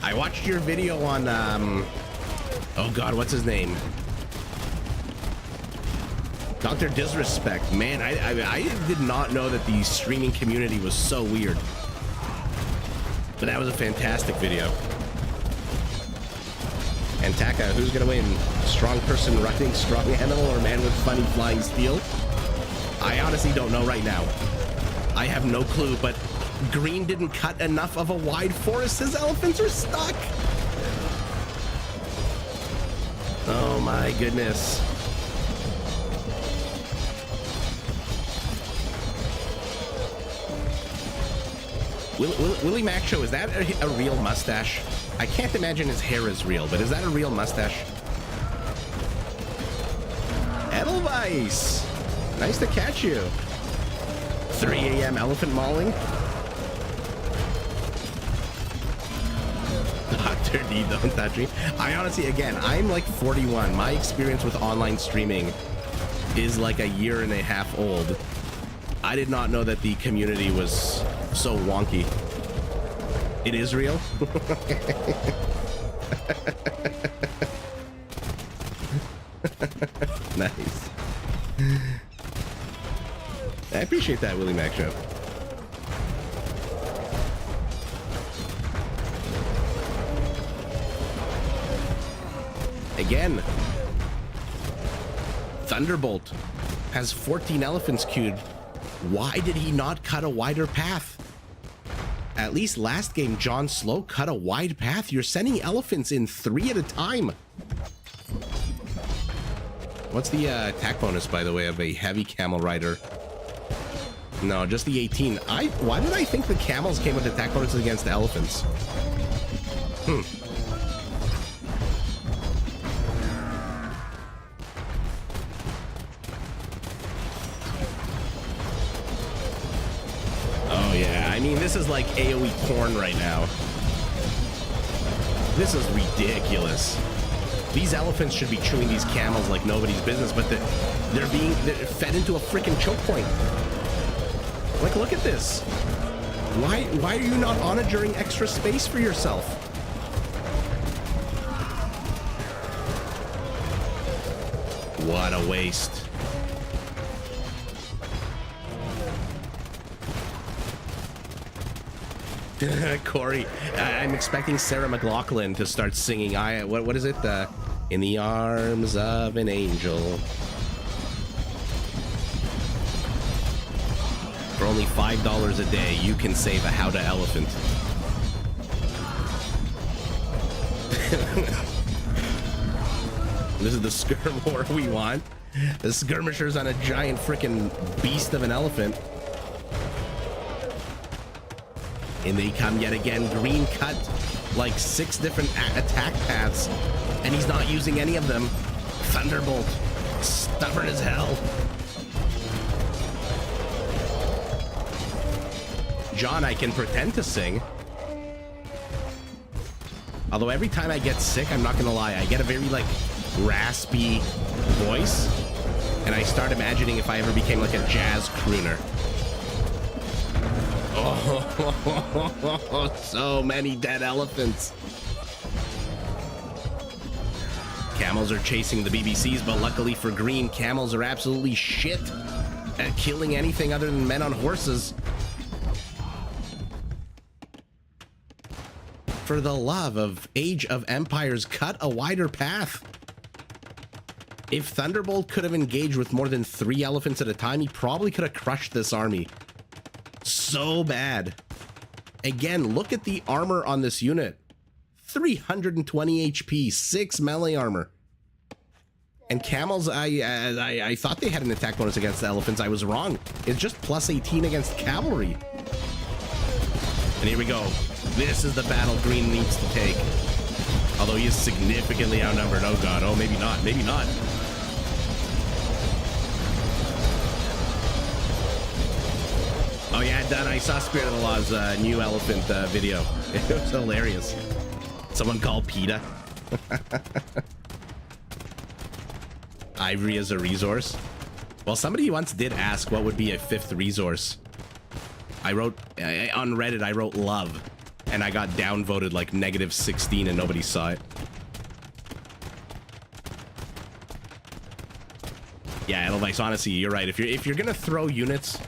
I watched your video on, oh god, what's his name? Dr. Disrespect. Man, I did not know that the streaming community was so weird. But that was a fantastic video. And Taka, who's gonna win? Strong person running, strong animal, or man with funny flying steel? I honestly don't know right now. I have no clue, but green didn't cut enough of a wide forest. His elephants are stuck. Oh my goodness. Willie Mac Show, is that a real mustache? I can't imagine his hair is real, but is that a real mustache? Edelweiss, nice to catch you. 3 a.m. elephant mauling. Dr. D, don't touch me. I honestly, again, I'm like 41. My experience with online streaming is like a year and a half old. I did not know that the community was so wonky. It is real? Nice. I appreciate that, Willie Mac Show. Again, Thunderbolt has 14 elephants queued. Why did he not cut a wider path? At least last game, John Slow cut a wide path. You're sending elephants in 3 at a time. What's the attack bonus, by the way, of a heavy camel rider? No, just the 18. Why did I think the camels came with attack bonuses against the elephants? Oh yeah, I mean, this is like AoE porn right now. This is ridiculous. These elephants should be chewing these camels like nobody's business, but they're fed into a freaking choke point. Like, look at this. Why are you not onagering extra space for yourself? What a waste. Corey, I'm expecting Sarah McLachlan to start singing. What is it? In the arms of an angel. For only $5 a day, you can save a Howdah elephant. This is the skirm war we want. The skirmishers on a giant freaking beast of an elephant. And they come yet again. Green cut like 6 different attack paths, and he's not using any of them. Thunderbolt, stubborn as hell. John, I can pretend to sing. Although every time I get sick, I'm not gonna lie, I get a very like raspy voice, and I start imagining if I ever became like a jazz crooner. Oh, so many dead elephants. Camels are chasing the BBCs, but luckily for green, camels are absolutely shit at killing anything other than men on horses. For the love of Age of Empires, cut a wider path. If Thunderbolt could have engaged with more than 3 elephants at a time, he probably could have crushed this army. So bad. Again, look at the armor on this unit. 320 HP, 6 melee armor. And camels, I thought they had an attack bonus against the elephants. I was wrong. It's just plus 18 against cavalry. And here we go. This is the battle green needs to take. Although he is significantly outnumbered. Oh god, oh maybe not, maybe not. Oh yeah, Dan, I saw Spirit of the Law's new elephant video. It was hilarious. Someone called PETA. Ivory as a resource. Well, somebody once did ask what would be a 5th resource. I wrote, on Reddit, I wrote love. And I got downvoted like -16 and nobody saw it. Yeah, Edelweiss, honestly, you're right. If you're gonna throw units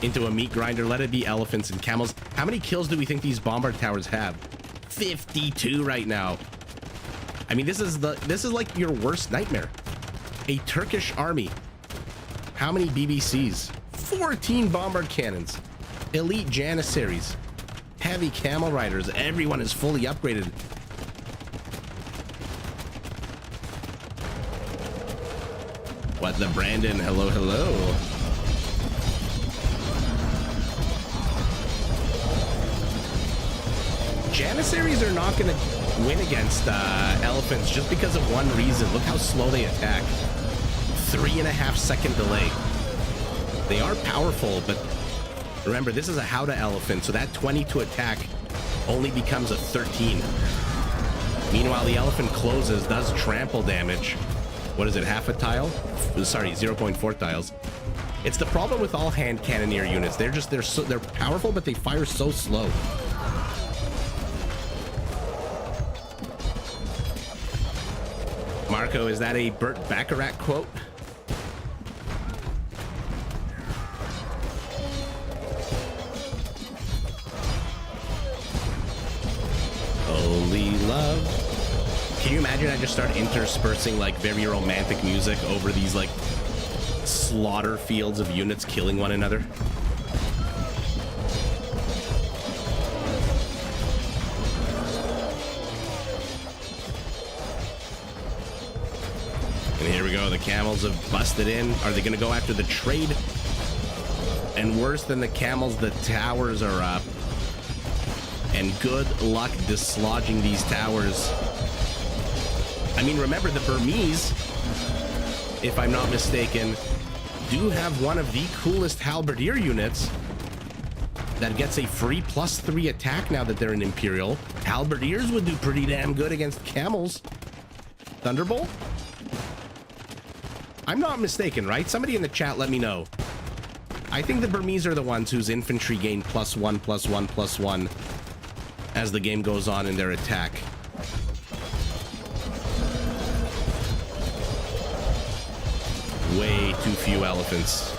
into a meat grinder, let it be elephants and camels. How many kills do we think these bombard towers have? 52 right now. I mean, this is like your worst nightmare. A Turkish army How many BBCs? 14 bombard cannons. Elite Janissaries. Heavy camel riders. Everyone is fully upgraded. What the Brandon? Hello, hello. Janissaries are not going to win against elephants just because of one reason. Look how slow they attack. 3.5 second delay. They are powerful, but remember, this is a Howdah elephant, so that 20 to attack only becomes a 13. Meanwhile, the elephant closes, does trample damage. What is it, half a tile? Sorry, 0.4 tiles. It's the problem with all hand cannoneer units. They're powerful, but they fire so slow. Marco, is that a Burt Bacharach quote? Only love. Can you imagine I just start interspersing like very romantic music over these like slaughter fields of units killing one another? And here we go. The camels have busted in. Are they going to go after the trade? And worse than the camels, the towers are up. And good luck dislodging these towers. I mean, remember, the Burmese, if I'm not mistaken, do have one of the coolest halberdier units that gets a free +3 attack now that they're an Imperial. Halberdiers would do pretty damn good against camels. Thunderbolt? I'm not mistaken, right? Somebody in the chat let me know. I think the Burmese are the ones whose infantry gain +1/+1/+1 as the game goes on in their attack. Way too few elephants.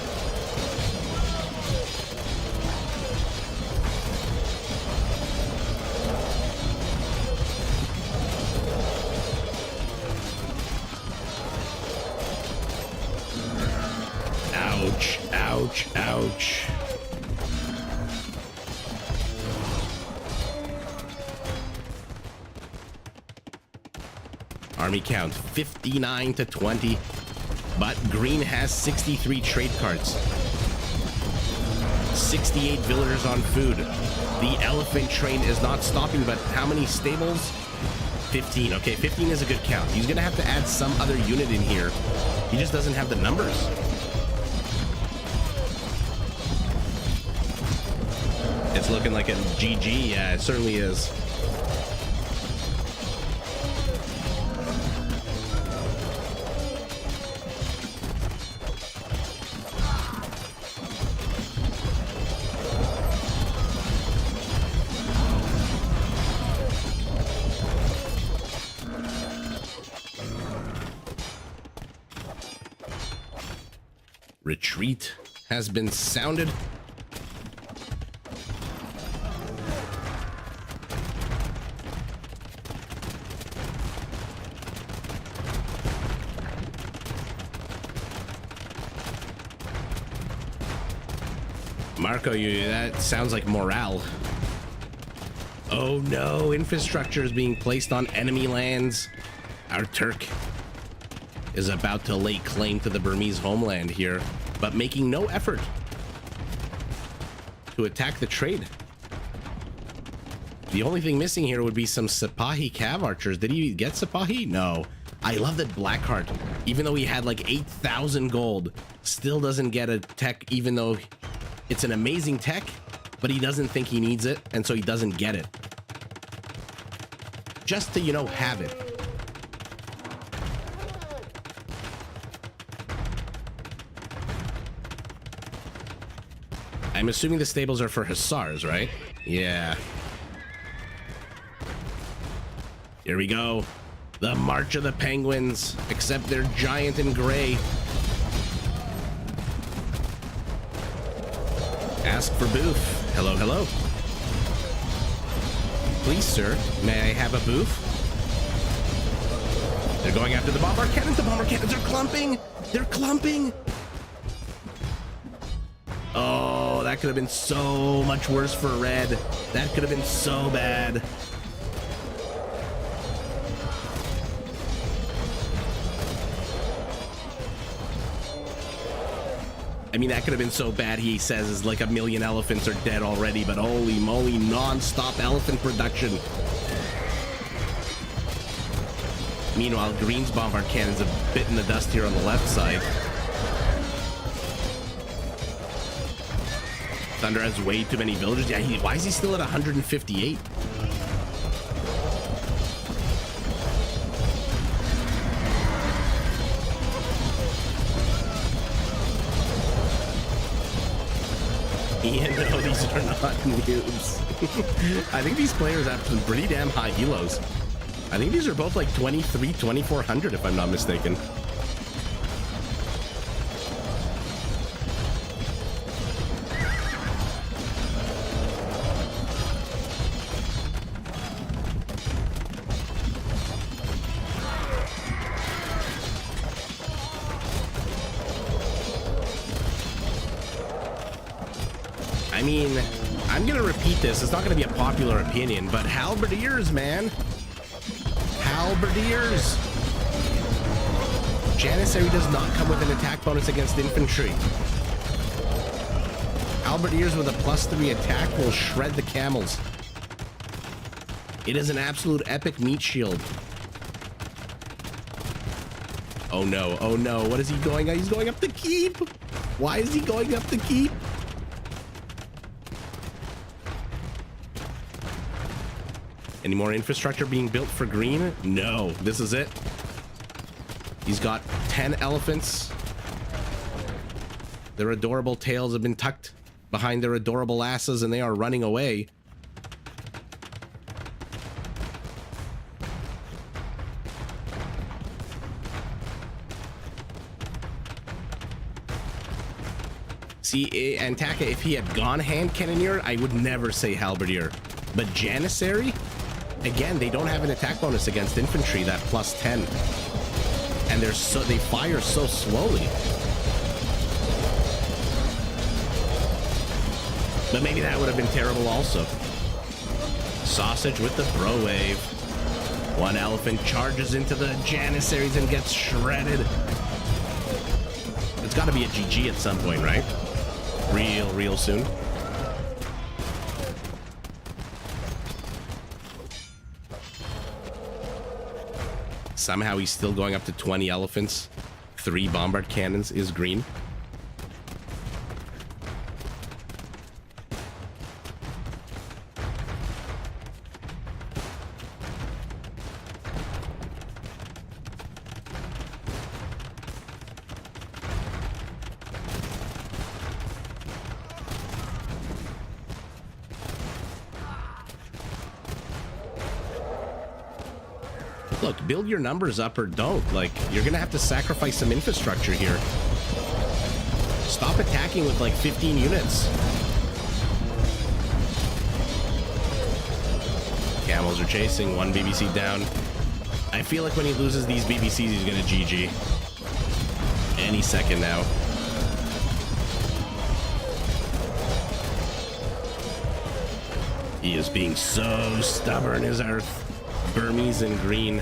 Ouch, ouch, ouch. Army count 59 to 20, but green has 63 trade cards, 68 villagers on food. The elephant train is not stopping, but how many stables? 15. Okay, 15 is a good count. He's gonna have to add some other unit in here. He just doesn't have the numbers. It's looking like a GG. Yeah, it certainly is. Retreat has been sounded. Marco, that sounds like morale. Oh no, infrastructure is being placed on enemy lands. Our Turk is about to lay claim to the Burmese homeland here, but making no effort to attack the trade. The only thing missing here would be some Sipahi cav archers. Did he get Sipahi? No. I love that Blackheart, even though he had like 8,000 gold, still doesn't get a tech, even though it's an amazing tech, but he doesn't think he needs it, and so he doesn't get it. Just to, you know, have it. I'm assuming the stables are for Hussars, right? Yeah. Here we go. The March of the Penguins, except they're giant and gray. Ask for booth. Hello, hello. Please, sir, may I have a booth? They're going after the bombard cannons. The bombard cannons are clumping. They're clumping. that could have been so much worse for red. That could have been so bad. I mean, that could have been so bad, he says, is like 1 million elephants are dead already, but holy moly, non-stop elephant production. Meanwhile, Green's bombard cannon's a bit in the dust here on the left side. Thunder has way too many villagers. Yeah, why is he still at 158? Yeah, no, these are not noobs. I think these players have some pretty damn high elos. I think these are both like 23, 2400 if I'm not mistaken. I mean, I'm gonna repeat this. It's not gonna be a popular opinion, but halberdiers, man. Halberdiers. Janissary does not come with an attack bonus against infantry. Halberdiers with a +3 attack will shred the camels. It is an absolute epic meat shield. Oh no, oh no. What is he going? He's going up the keep. Why is he going up the keep? Any more infrastructure being built for green? No, this is it. He's got 10 elephants. Their adorable tails have been tucked behind their adorable asses and they are running away. See, Antaka, if he had gone hand cannoneer, I would never say halberdier. But Janissary? Again, they don't have an attack bonus against infantry, that +10. And they fire so slowly. But maybe that would have been terrible also. Sausage with the throw wave. One elephant charges into the Janissaries and gets shredded. It's got to be a GG at some point, right? Real soon. Somehow he's still going up to 20 elephants. 3 bombard cannons is green. Look, build your numbers up or don't. Like, you're gonna have to sacrifice some infrastructure here. Stop attacking with like 15 units. Camels are chasing, 1 BBC down. I feel like when he loses these BBCs, he's gonna GG. Any second now. He is being so stubborn as earth. Burmese and green.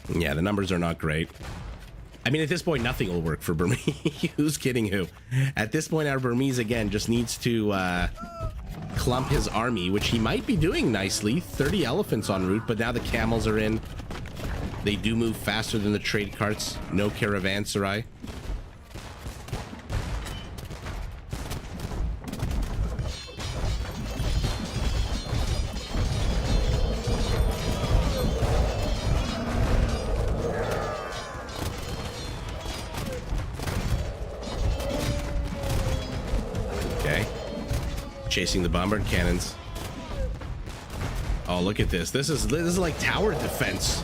Yeah, the numbers are not great. I mean, at this point, nothing will work for Burmese. Who's kidding who? At this point, our Burmese, again, just needs to clump his army, which he might be doing nicely. 30 elephants en route, but now the camels are in. They do move faster than the trade carts. No caravanserai. Chasing the bombard cannons. Oh, look at this. This is like tower defense.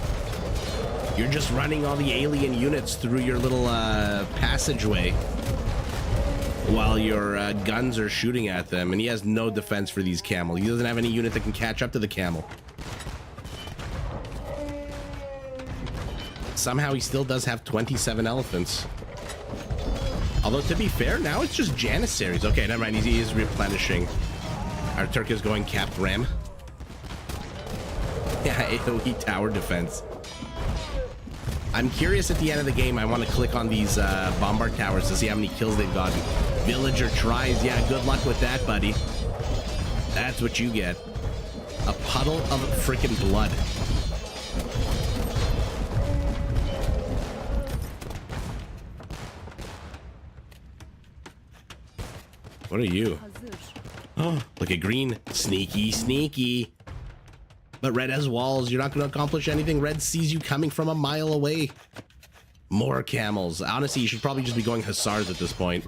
You're just running all the alien units through your little passageway while your guns are shooting at them, and he has no defense for these camel. He doesn't have any unit that can catch up to the camel. Somehow he still does have 27 elephants. Although, to be fair, now it's just Janissaries. Okay, never mind. He is replenishing. Our Turk is going capped ram. Yeah, AoE tower defense. I'm curious at the end of the game. I want to click on these bombard towers to see how many kills they've gotten. Villager tries. Yeah, good luck with that, buddy. That's what you get. A puddle of freaking blood. What are you? Oh, look at green. Sneaky, sneaky. But red has walls. You're not going to accomplish anything. Red sees you coming from a mile away. More camels. Honestly, you should probably just be going hussars at this point.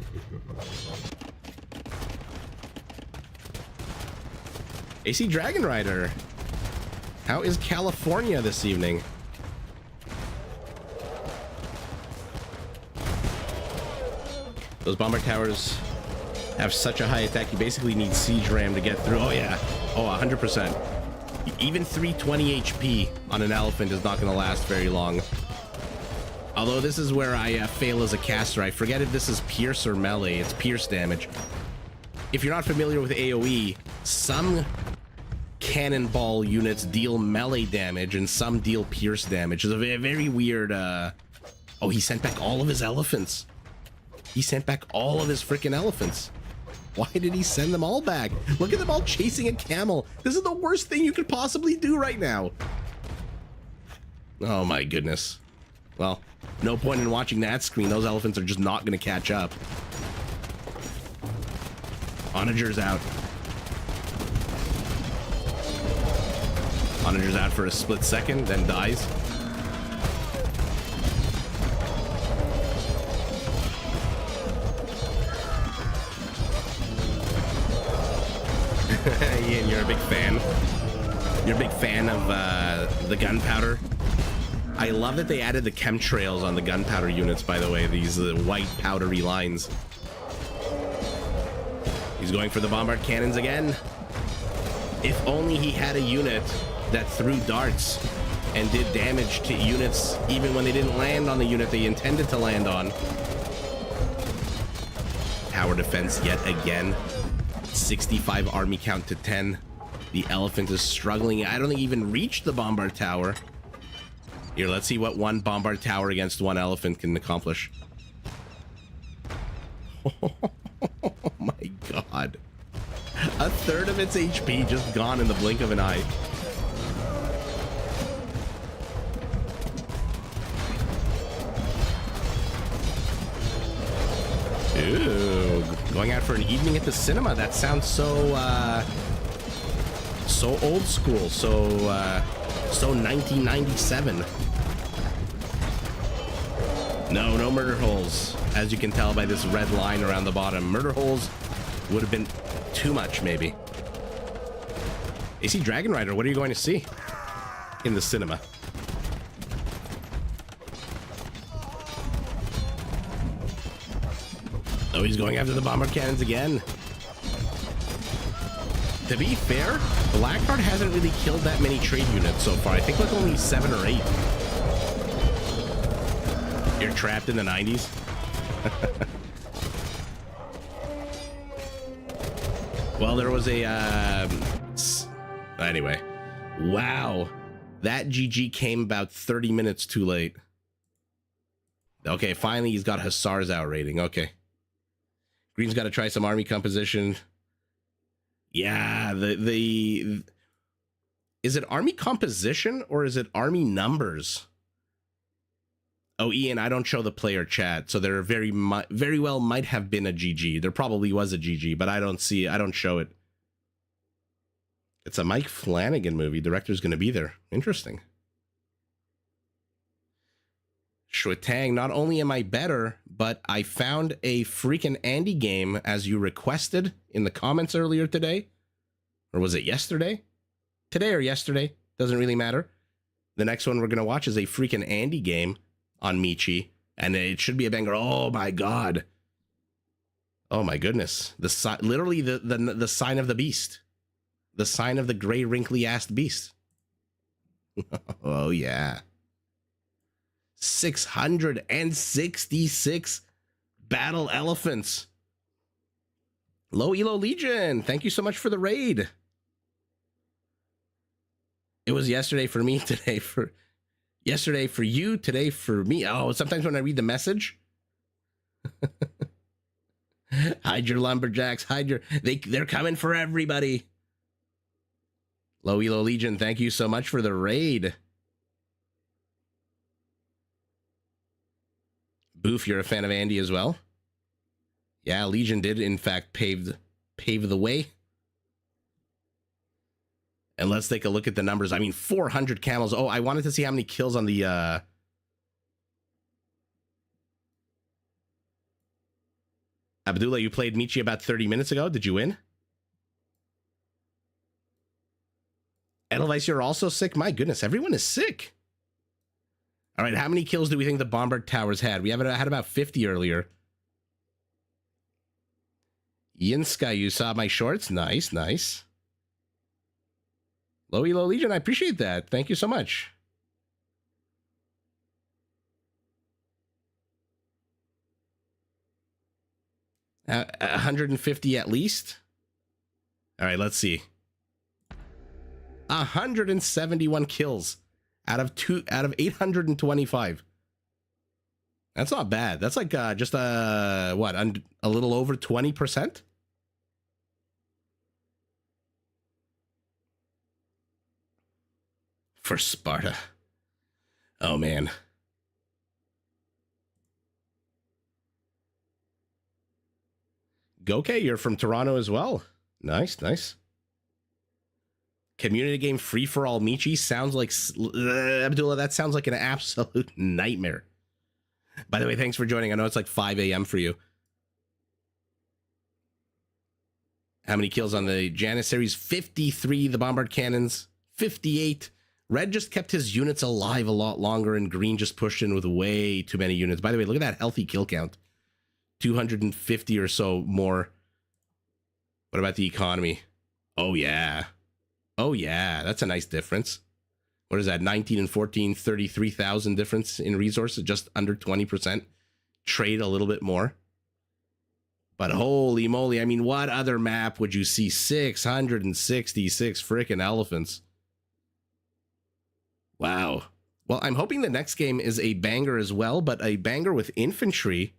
AC Dragon Rider. How is California this evening? Those bomber towers have such a high attack, you basically need siege ram to get through. Oh yeah, oh 100%. Even 320 HP on an elephant is not going to last very long. Although this is where I fail as a caster. I forget if this is pierce or melee. It's pierce damage. If you're not familiar with AoE, some cannonball units deal melee damage and some deal pierce damage. It's a very weird... Oh, he sent back all of his elephants. He sent back all of his freaking elephants. Why did he send them all back? Look at them all chasing a camel. This is the worst thing you could possibly do right now. Oh my goodness. Well, no point in watching that screen. Those elephants are just not going to catch up. Onager's out. Onager's out for a split second, then dies. Ian, you're a big fan. You're a big fan of the gunpowder. I love that they added the chemtrails on the gunpowder units, by the way. These white powdery lines. He's going for the bombard cannons again. If only he had a unit that threw darts and did damage to units even when they didn't land on the unit they intended to land on. Tower defense yet again. 65 army count to 10. The elephant is struggling. I don't think he even reached the bombard tower. Here, let's see what one bombard tower against one elephant can accomplish. Oh my god. A third of its HP just gone in the blink of an eye. Ooh, going out for an evening at the cinema. That sounds so so old school, so 1997. No murder holes, as you can tell by this red line around the bottom. Murder holes would have been too much, maybe. AC Dragon Rider, what are you going to see in the cinema? Oh, he's going after the bomber cannons again. To be fair, Blackheart hasn't really killed that many trade units so far. I think like only 7 or 8. You're trapped in the 90s. Well, there was a anyway. Wow, that GG came about 30 minutes too late. Okay, finally he's got Hussars out rating. Okay, Green's got to try some army composition. Yeah, the is it army composition or is it army numbers? Oh, Ian, I don't show the player chat, so there very well might have been a GG. There probably was a GG, but I don't see it. I don't show it. It's a Mike Flanagan movie. Director's going to be there. Interesting. Shuetang, not only am I better, but I found a freaking Andy game as you requested in the comments earlier today. Or was it yesterday? Today or yesterday? Doesn't really matter. The next one we're going to watch is a freaking Andy game on Michi, and it should be a banger. Oh my god. Oh my goodness. Literally the sign of the beast. The sign of the gray wrinkly-assed beast. Oh yeah. 666 battle elephants. Low Elo Legion, thank you so much for the raid. It was yesterday for me, today for you, today for me. Oh, sometimes when I read the message, hide your lumberjacks, they're coming for everybody. Low Elo Legion, thank you so much for the raid. Boof, you're a fan of Andy as well? Yeah, Legion did, in fact, pave the way. And let's take a look at the numbers. I mean, 400 camels. Oh, I wanted to see how many kills on the... Abdullah, you played Michi about 30 minutes ago. Did you win? Edelweiss, you're also sick? My goodness, everyone is sick. All right, how many kills do we think the Bombard Towers had? We had about 50 earlier. Yinska, you saw my shorts? Nice, nice. Low Elo Legion, I appreciate that. Thank you so much. Uh, 150 at least. All right, let's see. 171 kills out of 825. That's not bad. That's like just what, a little over 20%. For Sparta. Oh man. Goke, you're from Toronto as well. Nice, nice. Community game free for all Michi sounds like Abdullah. That sounds like an absolute nightmare. By the way, thanks for joining. I know it's like 5 a.m. for you. How many kills on the Janissaries? 53. The Bombard Cannons, 58. Red just kept his units alive a lot longer, and green just pushed in with way too many units. By the way, look at that healthy kill count. 250 or so more. What about the economy? Oh, yeah. Oh, yeah. That's a nice difference. What is that? 19 and 14, 33,000 difference in resources, just under 20%. Trade a little bit more. But holy moly, I mean, what other map would you see 666 freaking elephants? Wow. Well, I'm hoping the next game is a banger as well, but a banger with infantry.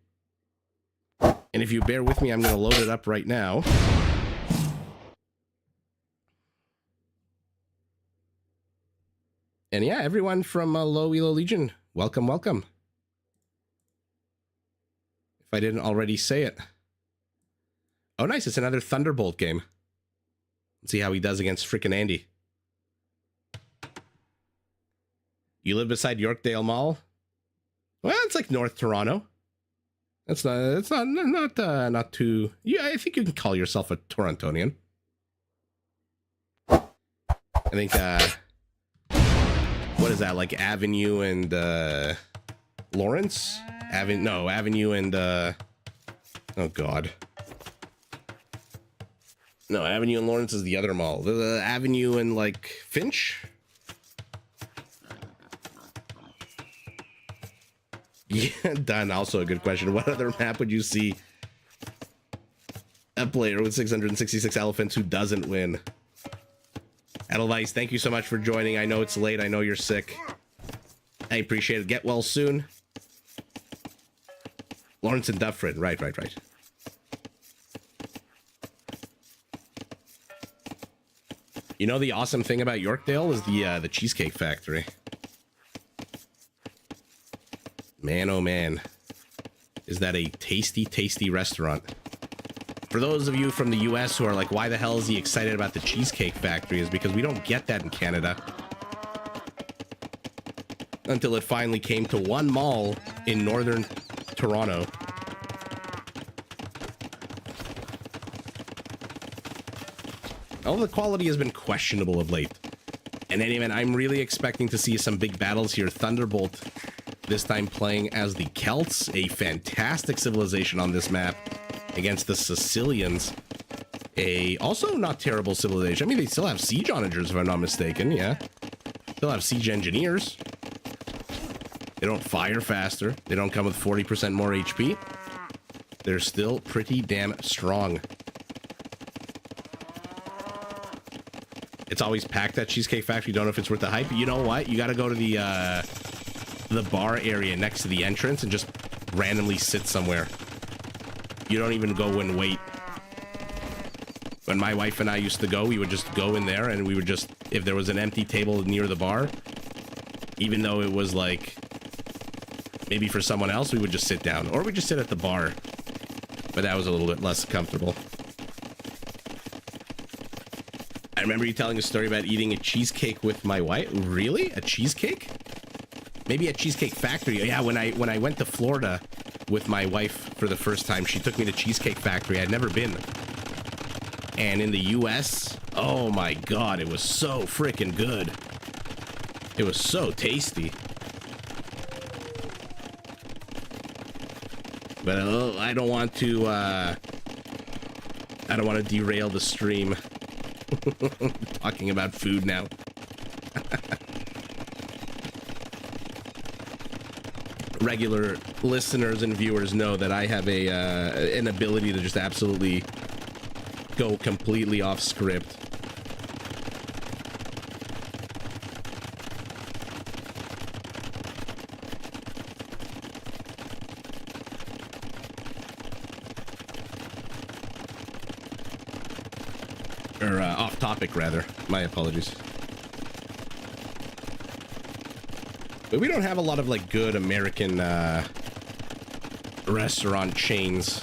And if you bear with me, I'm going to load it up right now. And yeah, everyone from Low Elo Legion, welcome, welcome. If I didn't already say it. Oh, nice. It's another Thunderbolt game. Let's see how he does against frickin' Andy. You live beside Yorkdale Mall? Well, it's like North Toronto. It's not too... Yeah, I think you can call yourself a Torontonian. I think, what is that, like Avenue and, Lawrence? Avenue and, oh God. No, Avenue and Lawrence is the other mall. The Avenue and, like, Finch? Yeah, done. Also a good question. What other map would you see a player with 666 elephants who doesn't win? Edelweiss, thank you so much for joining. I know it's late. I know you're sick. I appreciate it. Get well soon. Lawrence and Dufferin. Right. You know, the awesome thing about Yorkdale is the Cheesecake Factory. Man, oh man, is that a tasty, tasty restaurant. For those of you from the US who are like, why the hell is he excited about the Cheesecake Factory, is because we don't get that in Canada. Until it finally came to one mall in northern Toronto. All the quality has been questionable of late. In any event, I'm really expecting to see some big battles here. Thunderbolt, this time playing as the Celts, a fantastic civilization on this map, against the Sicilians, a also not terrible civilization. I mean, they still have siege onagers, if I'm not mistaken, yeah. Still have siege engineers. They don't fire faster. They don't come with 40% more HP. They're still pretty damn strong. It's always packed at Cheesecake Factory. Don't know if it's worth the hype. You know what? You got to go to the bar area next to the entrance and just randomly sit somewhere. You don't even go and wait. When my wife and I used to go, we would just go in there and we would just, if there was an empty table near the bar, even though it was like maybe for someone else, we would just sit down, or we just sit at the bar. But that was a little bit less comfortable. I remember you telling a story about eating a cheesecake with my wife. Really? A cheesecake? Maybe at Cheesecake Factory. Yeah, when I went to Florida with my wife for the first time, she took me to Cheesecake Factory. I'd never been. And in the US, oh my god, it was so freaking good. It was so tasty. But I don't want to derail the stream. Talking about food now. Regular listeners and viewers know that I have an ability to just absolutely go completely off script. Or off topic, rather. My apologies. But we don't have a lot of like good American restaurant chains.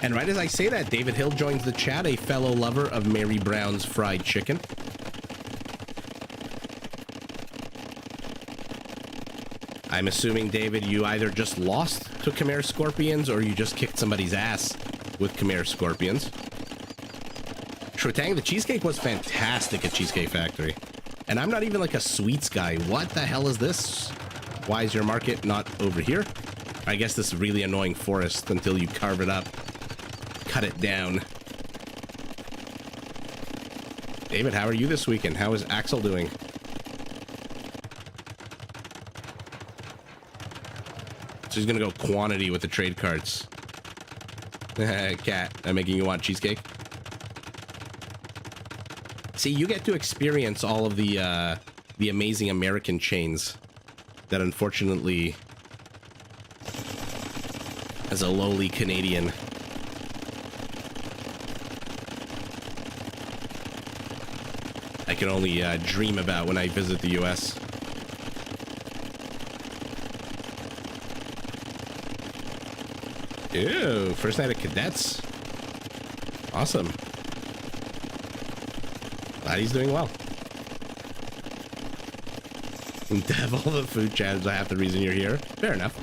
And right as I say that, David Hill joins the chat, a fellow lover of Mary Brown's fried chicken. I'm assuming, David, you either just lost to Khmer Scorpions or you just kicked somebody's ass with Khmer Scorpions. Shrotang, the cheesecake was fantastic at Cheesecake Factory. And I'm not even like a sweets guy. What the hell is this? Why is your market not over here? I guess this really annoying forest until you carve it up. Cut it down. David, how are you this weekend? How is Axel doing? So he's gonna go quantity with the trade cards. Cat, I'm making you want cheesecake. See, you get to experience all of the amazing American chains that unfortunately, as a lowly Canadian, I can only dream about when I visit the US. Ew, first night of cadets. Awesome. Glad he's doing well. To have all the food chats, I have the reason you're here. Fair enough.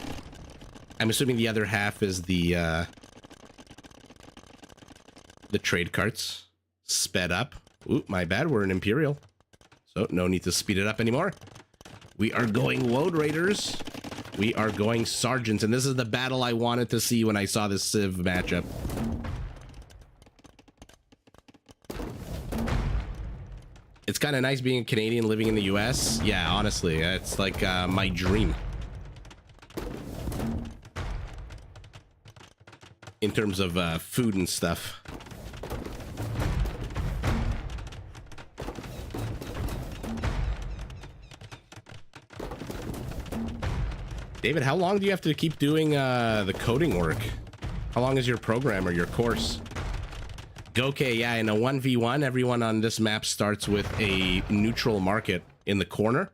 I'm assuming the other half is the trade carts sped up. Ooh, my bad. We're an Imperial, so no need to speed it up anymore. We are going Woad Raiders. We are going Sergeants, and this is the battle I wanted to see when I saw this Civ matchup. It's kind of nice being a Canadian living in the US. Yeah, honestly, it's like my dream. In terms of food and stuff. David, how long do you have to keep doing the coding work? How long is your program or your course? Goke, yeah, in a 1v1, everyone on this map starts with a neutral market in the corner.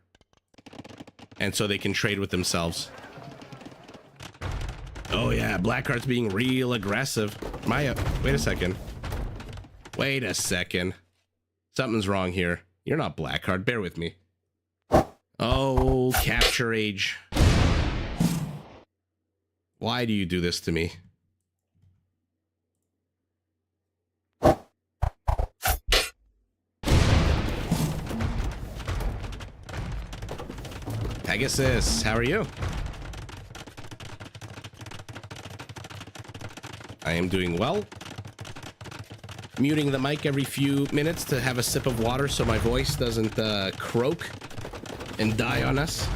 And so they can trade with themselves. Oh yeah, Blackheart's being real aggressive. Maya, wait a second. Wait a second. Something's wrong here. You're not Blackheart, bear with me. Oh, capture age. Why do you do this to me? Pegasus, how are you? I am doing well. Muting the mic every few minutes to have a sip of water so my voice doesn't croak and die on us.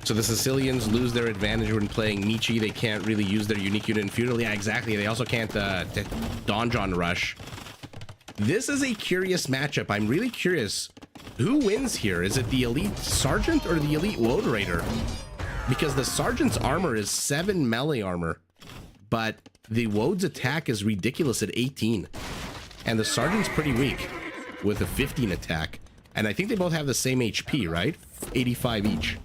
So the Sicilians lose their advantage when playing Michi. They can't really use their unique unit in feudal. Yeah, exactly. They also can't Donjon rush. This is a curious matchup. I'm really curious. Who wins here? Is it the elite sergeant or the elite woad raider? Because the sergeant's armor is 7 melee armor, but the woad's attack is ridiculous at 18. And the sergeant's pretty weak with a 15 attack. And I think they both have the same HP, right? 85 each.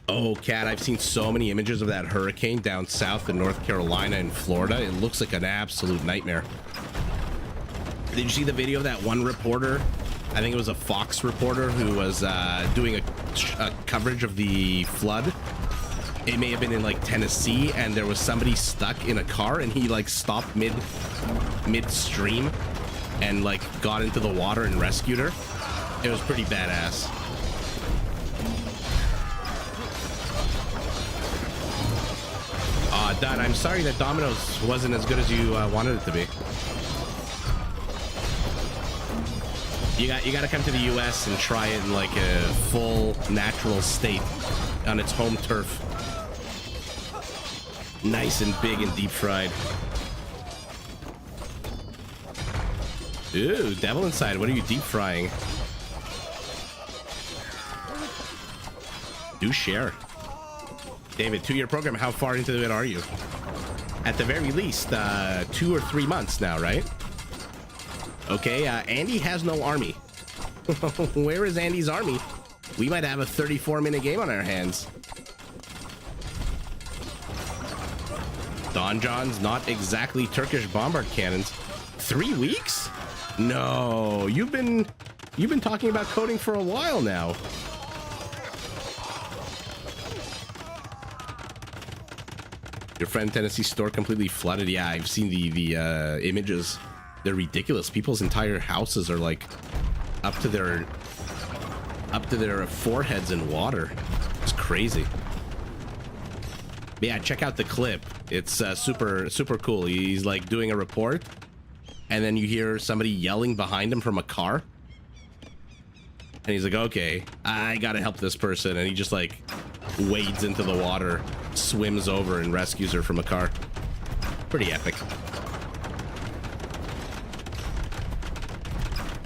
Oh, Cat, I've seen so many images of that hurricane down south in North Carolina and Florida. It looks like an absolute nightmare. Did you see the video of that one reporter? I think it was a Fox reporter who was doing a coverage of the flood. It may have been in like Tennessee, and there was somebody stuck in a car, and he like stopped midstream and like got into the water and rescued her. It was pretty badass. Done. I'm sorry that Domino's wasn't as good as you wanted it to be. You got to come to the U.S. and try it in like a full natural state on its home turf. Nice and big and deep fried. Ooh, Devil Inside. What are you deep frying? Do share. David, 2-year program, how far into it are you? At the very least, 2 or 3 months now, right? Okay, Andy has no army. Where is Andy's army? We might have a 34-minute game on our hands. Donjons, not exactly Turkish bombard cannons. 3 weeks? No, you've been talking about coding for a while now. Your friend Tennessee store completely flooded. Yeah, I've seen the images. They're ridiculous. People's entire houses are like up to their foreheads in water. It's crazy. But yeah, check out the clip. It's super cool. He's like doing a report, and then you hear somebody yelling behind him from a car, and he's like, okay, I gotta help this person, and he just like wades into the water, swims over, and rescues her from a car. Pretty epic.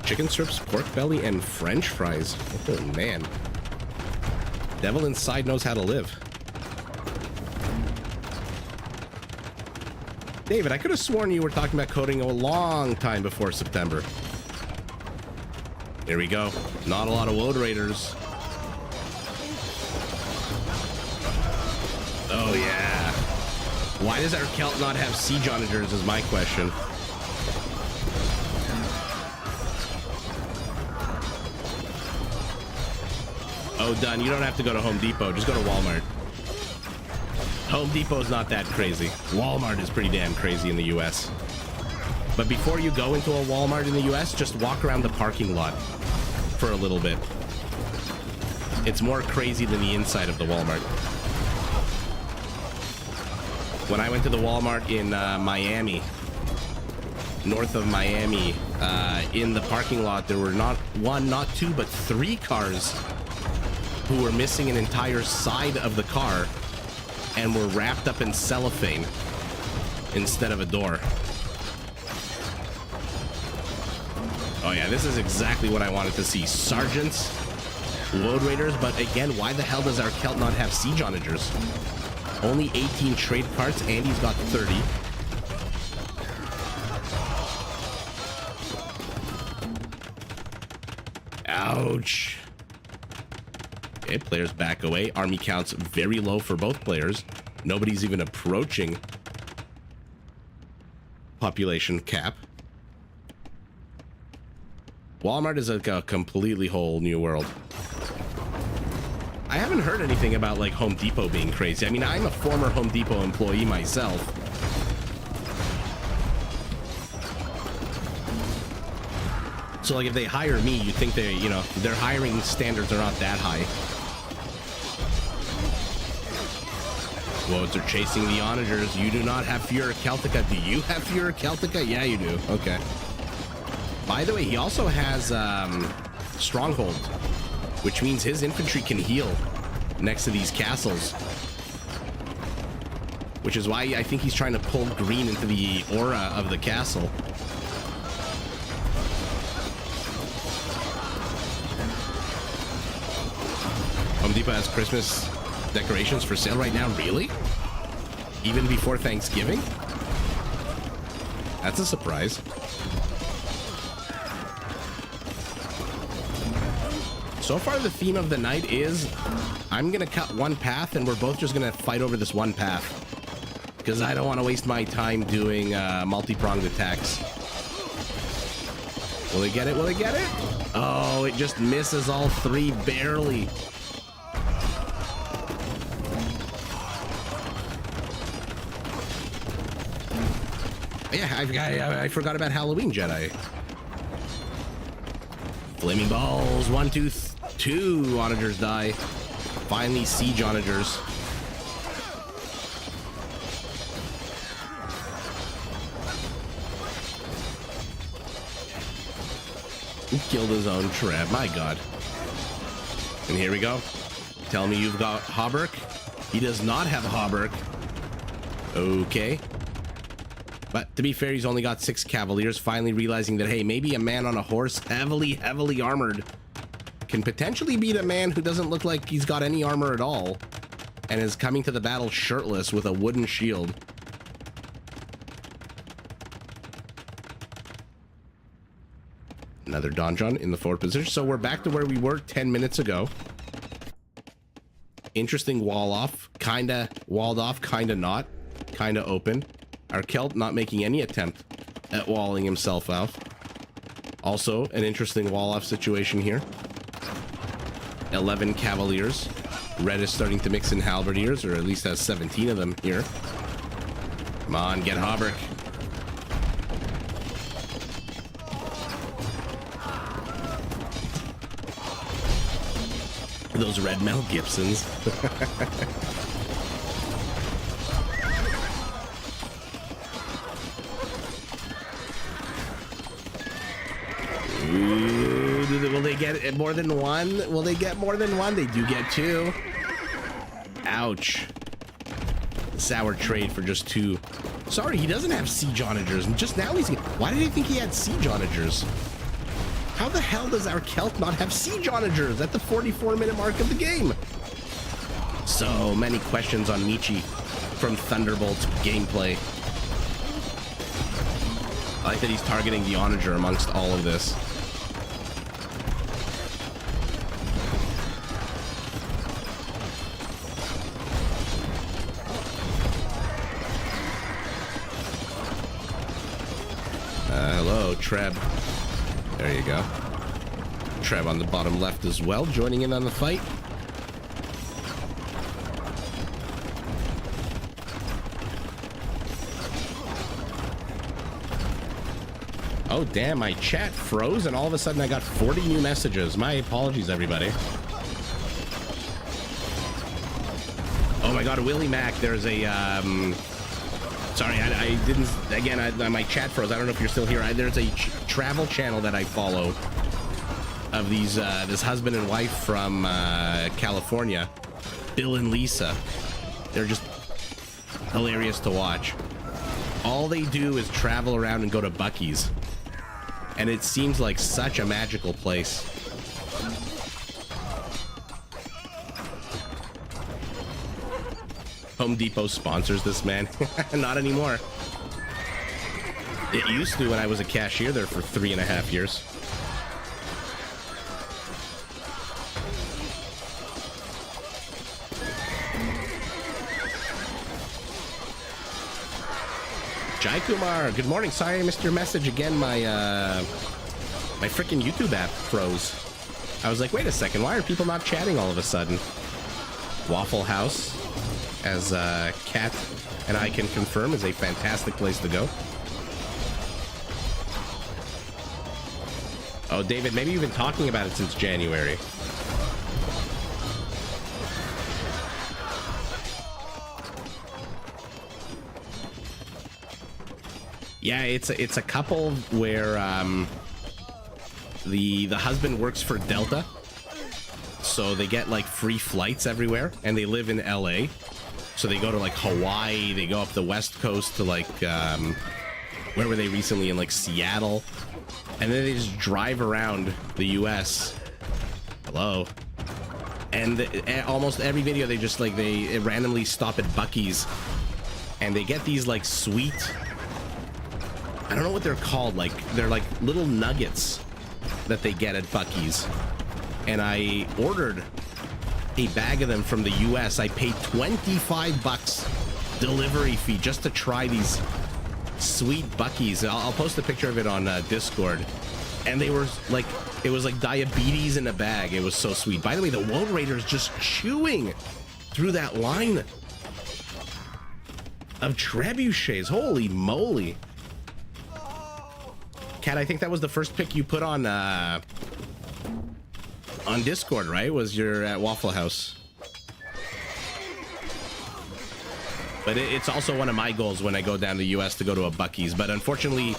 Chicken strips, pork belly, and French fries. Oh man. Devil Inside knows how to live. David, I could have sworn you were talking about coding a long time before September. Here we go. Not a lot of woad raiders. Oh yeah. Why does our Celt not have siege onagers is my question. Oh, done. You don't have to go to Home Depot. Just go to Walmart. Home Depot's not that crazy. Walmart is pretty damn crazy in the US. But before you go into a Walmart in the US, just walk around the parking lot for a little bit. It's more crazy than the inside of the Walmart. When I went to the Walmart in Miami, north of Miami, in the parking lot, there were not one, not two, but 3 cars who were missing an entire side of the car and were wrapped up in cellophane instead of a door. Oh yeah, this is exactly what I wanted to see. Sergeants, woad raiders, but again, why the hell does our Celt not have siege onagers? Only 18 trade carts. Andy's got 30. Ouch. Okay, players back away. Army counts very low for both players. Nobody's even approaching population cap. Walmart is like a completely whole new world. I haven't heard anything about like Home Depot being crazy. I mean, I'm a former Home Depot employee myself. So like if they hire me, you'd think they, you know, their hiring standards are not that high. Well, they're chasing the onagers. You do not have Fura Celtica. Do you have Fura Celtica? Yeah, you do. Okay. By the way, he also has Stronghold, which means his infantry can heal next to these castles. Which is why I think he's trying to pull green into the aura of the castle. Home Depot has Christmas decorations for sale right now. Really? Even before Thanksgiving? That's a surprise. So far, the theme of the night is I'm going to cut one path and we're both just going to fight over this one path. Because I don't want to waste my time doing multi-pronged attacks. Will they get it? Will they get it? Oh, it just misses all three barely. Yeah, I forgot about Halloween Jedi. Flaming balls. 1, 2, 2 onagers die. Finally, siege onagers. He killed his own trap. My God. And here we go. Tell me you've got Hauberk. He does not have Hauberk. Okay. But to be fair, he's only got 6 cavaliers, finally realizing that, hey, maybe a man on a horse, heavily armored, can potentially beat a man who doesn't look like he's got any armor at all, and is coming to the battle shirtless with a wooden shield. Another donjon in the forward position. So we're back to where we were 10 minutes ago. Interesting wall off. Kinda walled off, kinda not. Kinda open. Our Celt not making any attempt at walling himself out. Also, an interesting wall-off situation here. 11 Cavaliers. Red is starting to mix in Halberdiers, or at least has 17 of them here. Come on, get Hauberk. Those red Mel Gibsons. Ooh, will they get more than one? Will they get more than one? They do get 2. Ouch. Sour trade for just 2. Sorry, he doesn't have siege onagers. And just now he's... Why did he think he had siege onagers? How the hell does our Celt not have siege onagers at the 44-minute mark of the game? So many questions on Michi from Thunderbolt's gameplay. I like that he's targeting the onager amongst all of this. Hello, Treb. There you go. Treb on the bottom left as well, joining in on the fight. Oh, damn, my chat froze and all of a sudden I got 40 new messages. My apologies, everybody. Oh my God, Willie Mac, there's a, sorry, I didn't, again, my chat froze. I don't know if you're still here. There's a travel channel that I follow of these, this husband and wife from California, Bill and Lisa. They're just hilarious to watch. All they do is travel around and go to Buc-ee's. And it seems like such a magical place. Home Depot sponsors this, man. Not anymore. It used to when I was a cashier there for 3.5 years. Jai Kumar, good morning. Sorry I missed your message again. My freaking YouTube app froze. I was like, wait a second, why are people not chatting all of a sudden? Waffle House, as Kat and I can confirm, is a fantastic place to go. Oh, David, maybe you've been talking about it since January. Yeah, it's a couple where the husband works for Delta, so they get like free flights everywhere, and they live in LA, so they go to like Hawaii, they go up the West Coast to like where were they recently, in like Seattle, and then they just drive around the US. Hello. And almost every video they just like they randomly stop at Buc-ee's, and they get these like sweet, I don't know what they're called, like they're like little nuggets that they get at Buc-ee's. And I ordered a bag of them from the US. I paid 25 bucks delivery fee just to try these sweet Buc-ee's. I'll post a picture of it on Discord. And they were like, it was like diabetes in a bag. It was so sweet. By the way, the World Raider is just chewing through that line of trebuchets. Holy moly. Kat, I think that was the first pic you put on Discord, right? Was you're at Waffle House. But it's also one of my goals when I go down to the US to go to a Buc-ee's. But unfortunately,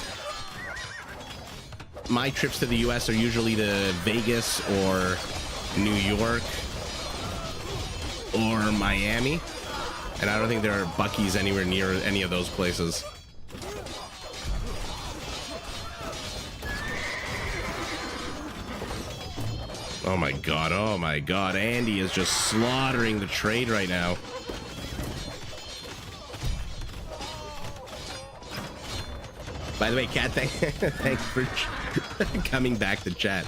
my trips to the US are usually to Vegas or New York or Miami. And I don't think there are Buc-ee's anywhere near any of those places. Oh my god, oh my god. Andy is just slaughtering the trade right now. By the way, Kat, thanks for coming back to chat.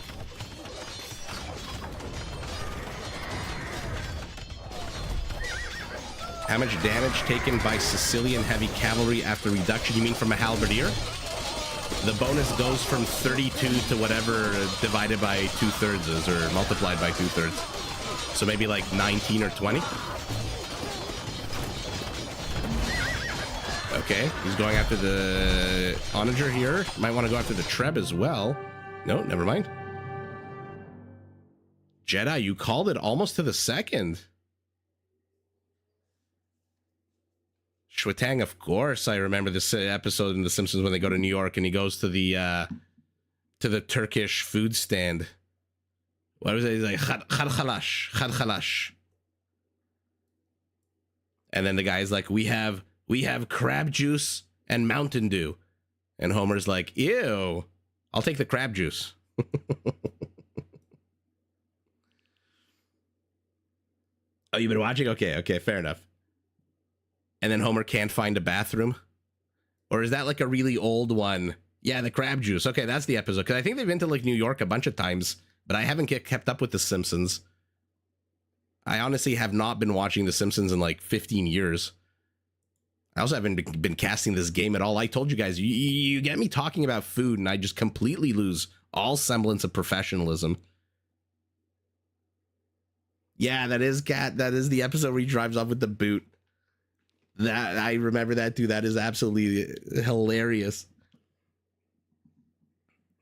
How much damage taken by Sicilian heavy cavalry after reduction? You mean from a halberdier? The bonus goes from 32 to whatever divided by 2/3 is, or multiplied by 2/3. So maybe like 19 or 20. Okay, he's going after the onager here. Might want to go after the Treb as well. No, never mind. Jedi, you called it almost to the second. Schwatang, of course. I remember this episode in The Simpsons when they go to New York and he goes to the Turkish food stand. What was it? He's like, khad khalash. And then the guy's like, we have crab juice and Mountain Dew. And Homer's like, ew, I'll take the crab juice. Oh, you've been watching? Okay, fair enough. And then Homer can't find a bathroom? Or is that like a really old one? Yeah, the crab juice. Okay, that's the episode. Because I think they've been to like New York a bunch of times, but I haven't kept up with The Simpsons. I honestly have not been watching The Simpsons in like 15 years. I also haven't been casting this game at all. I told you guys, you get me talking about food and I just completely lose all semblance of professionalism. Yeah, that is Kat. That is the episode where he drives off with the boot. That I remember that too. That is absolutely hilarious.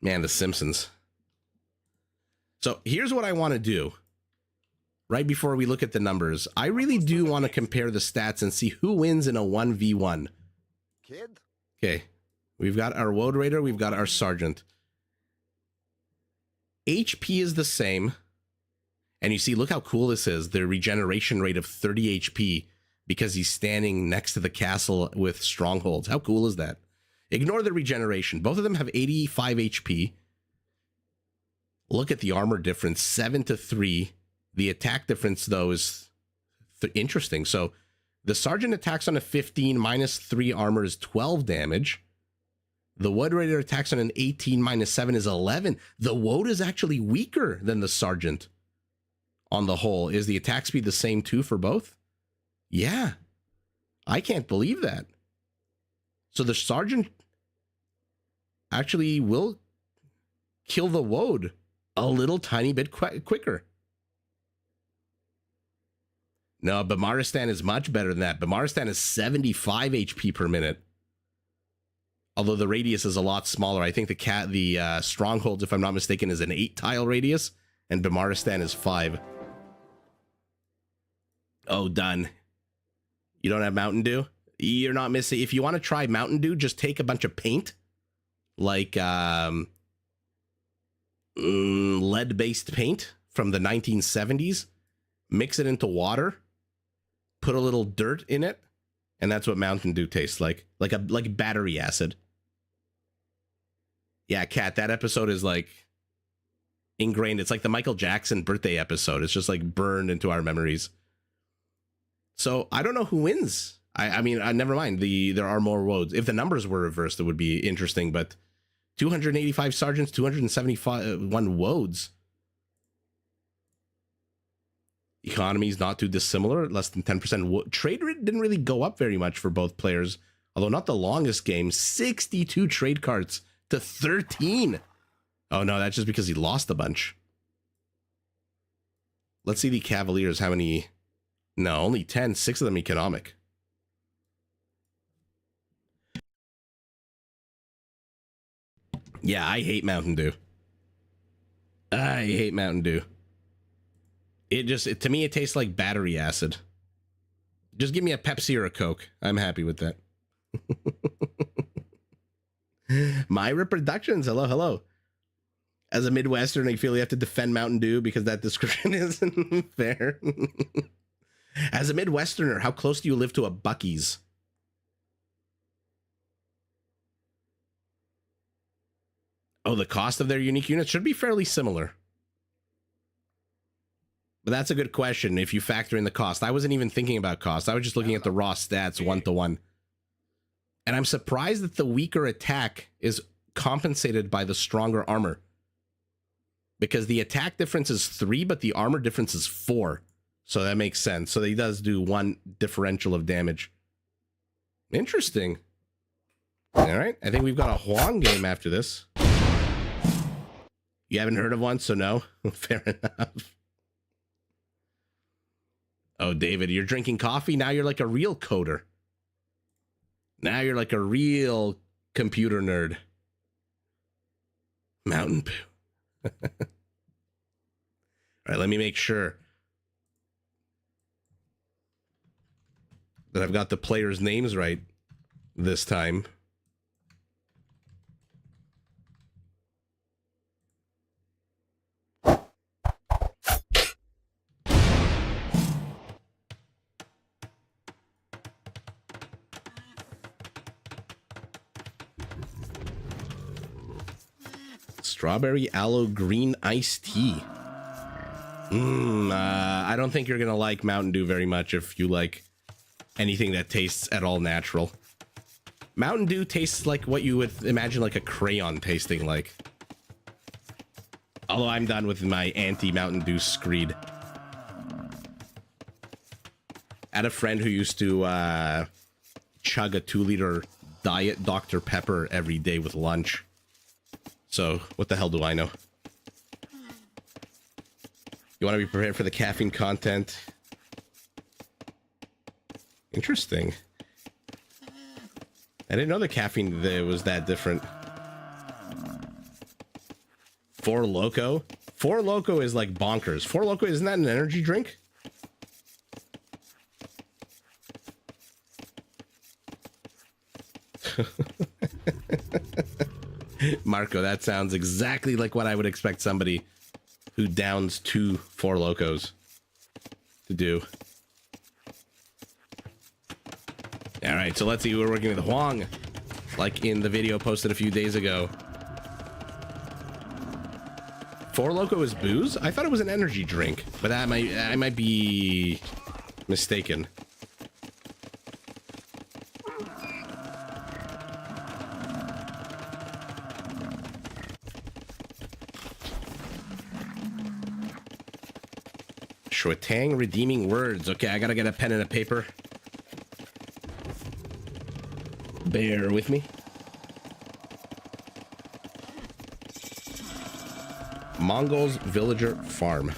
Man, The Simpsons. So here's what I want to do. Right before we look at the numbers, I really do want to compare the stats and see who wins in a 1v1. Kid? Okay. We've got our Woad Raider. We've got our Sergeant. HP is the same. And you see, look how cool this is. The regeneration rate of 30 HP because he's standing next to the castle with strongholds. How cool is that? Ignore the regeneration. Both of them have 85 HP. Look at the armor difference, 7 to 3. The attack difference, though, is interesting. So the Sergeant attacks on a 15, minus 3 armor is 12 damage. The Woad Raider attacks on an 18, minus 7 is 11. The Woad is actually weaker than the Sergeant on the whole. Is the attack speed the same too for both? Yeah. I can't believe that. So the Sergeant actually will kill the Woad a little tiny bit quicker. No, Bamaristan is much better than that. Bamaristan is 75 HP per minute. Although the radius is a lot smaller. I think the Strongholds, if I'm not mistaken, is an 8-tile radius, and Bamaristan is 5. Oh, done. You don't have Mountain Dew? You're not missing. If you want to try Mountain Dew, just take a bunch of paint, like lead-based paint from the 1970s, mix it into water, put a little dirt in it, and that's what Mountain Dew tastes like battery acid. Yeah, Kat, that episode is like ingrained. It's like the Michael Jackson birthday episode. It's just like burned into our memories. So I don't know who wins. I mean, never mind. There are more woads. If the numbers were reversed, it would be interesting. But 285 sergeants, 271 woads. Economy is not too dissimilar. Less than 10%. Trade rate didn't really go up very much for both players. Although not the longest game. 62 trade carts to 13. Oh no, that's just because he lost a bunch. Let's see the Cavaliers. How many? No, only 10. 6 of them economic. Yeah, I hate Mountain Dew. I hate Mountain Dew. To me, it tastes like battery acid. Just give me a Pepsi or a Coke. I'm happy with that. Myra Productions. Hello, hello. As a Midwestern, I feel you have to defend Mountain Dew because that description isn't fair. As a Midwesterner, how close do you live to a Buc-ee's? Oh, the cost of their unique units should be fairly similar. But that's a good question if you factor in the cost. I wasn't even thinking about cost. I was just looking at the raw stats 1-to-1. And I'm surprised that the weaker attack is compensated by the stronger armor. Because the attack difference is 3, but the armor difference is 4. So that makes sense. So he does do 1 differential of damage. Interesting. All right. I think we've got a Huang game after this. You haven't heard of one, so no. Fair enough. Oh, David, you're drinking coffee? Now you're like a real coder. Now you're like a real computer nerd. Mountain Dew. All right, let me make sure that I've got the players' names right this time. Strawberry aloe green iced tea. I don't think you're gonna like Mountain Dew very much if you like anything that tastes at all natural. Mountain Dew tastes like what you would imagine like a crayon tasting like. Although I'm done with my anti-Mountain Dew screed. I had a friend who used to chug a 2-liter Diet Dr. Pepper every day with lunch. So, what the hell do I know? You want to be prepared for the caffeine content? Interesting. I didn't know the caffeine was that different. Four Loko? Four Loko is like bonkers. Four Loko, isn't that an energy drink? Marco, that sounds exactly like what I would expect somebody who downs 2 Four Lokos to do. All right, so let's see. We're working with Huang, like in the video posted a few days ago. Four Loko is booze? I thought it was an energy drink, but I might be mistaken. Shuatang redeeming words. Okay, I gotta get a pen and a paper. Bear with me. Mongols villager farm.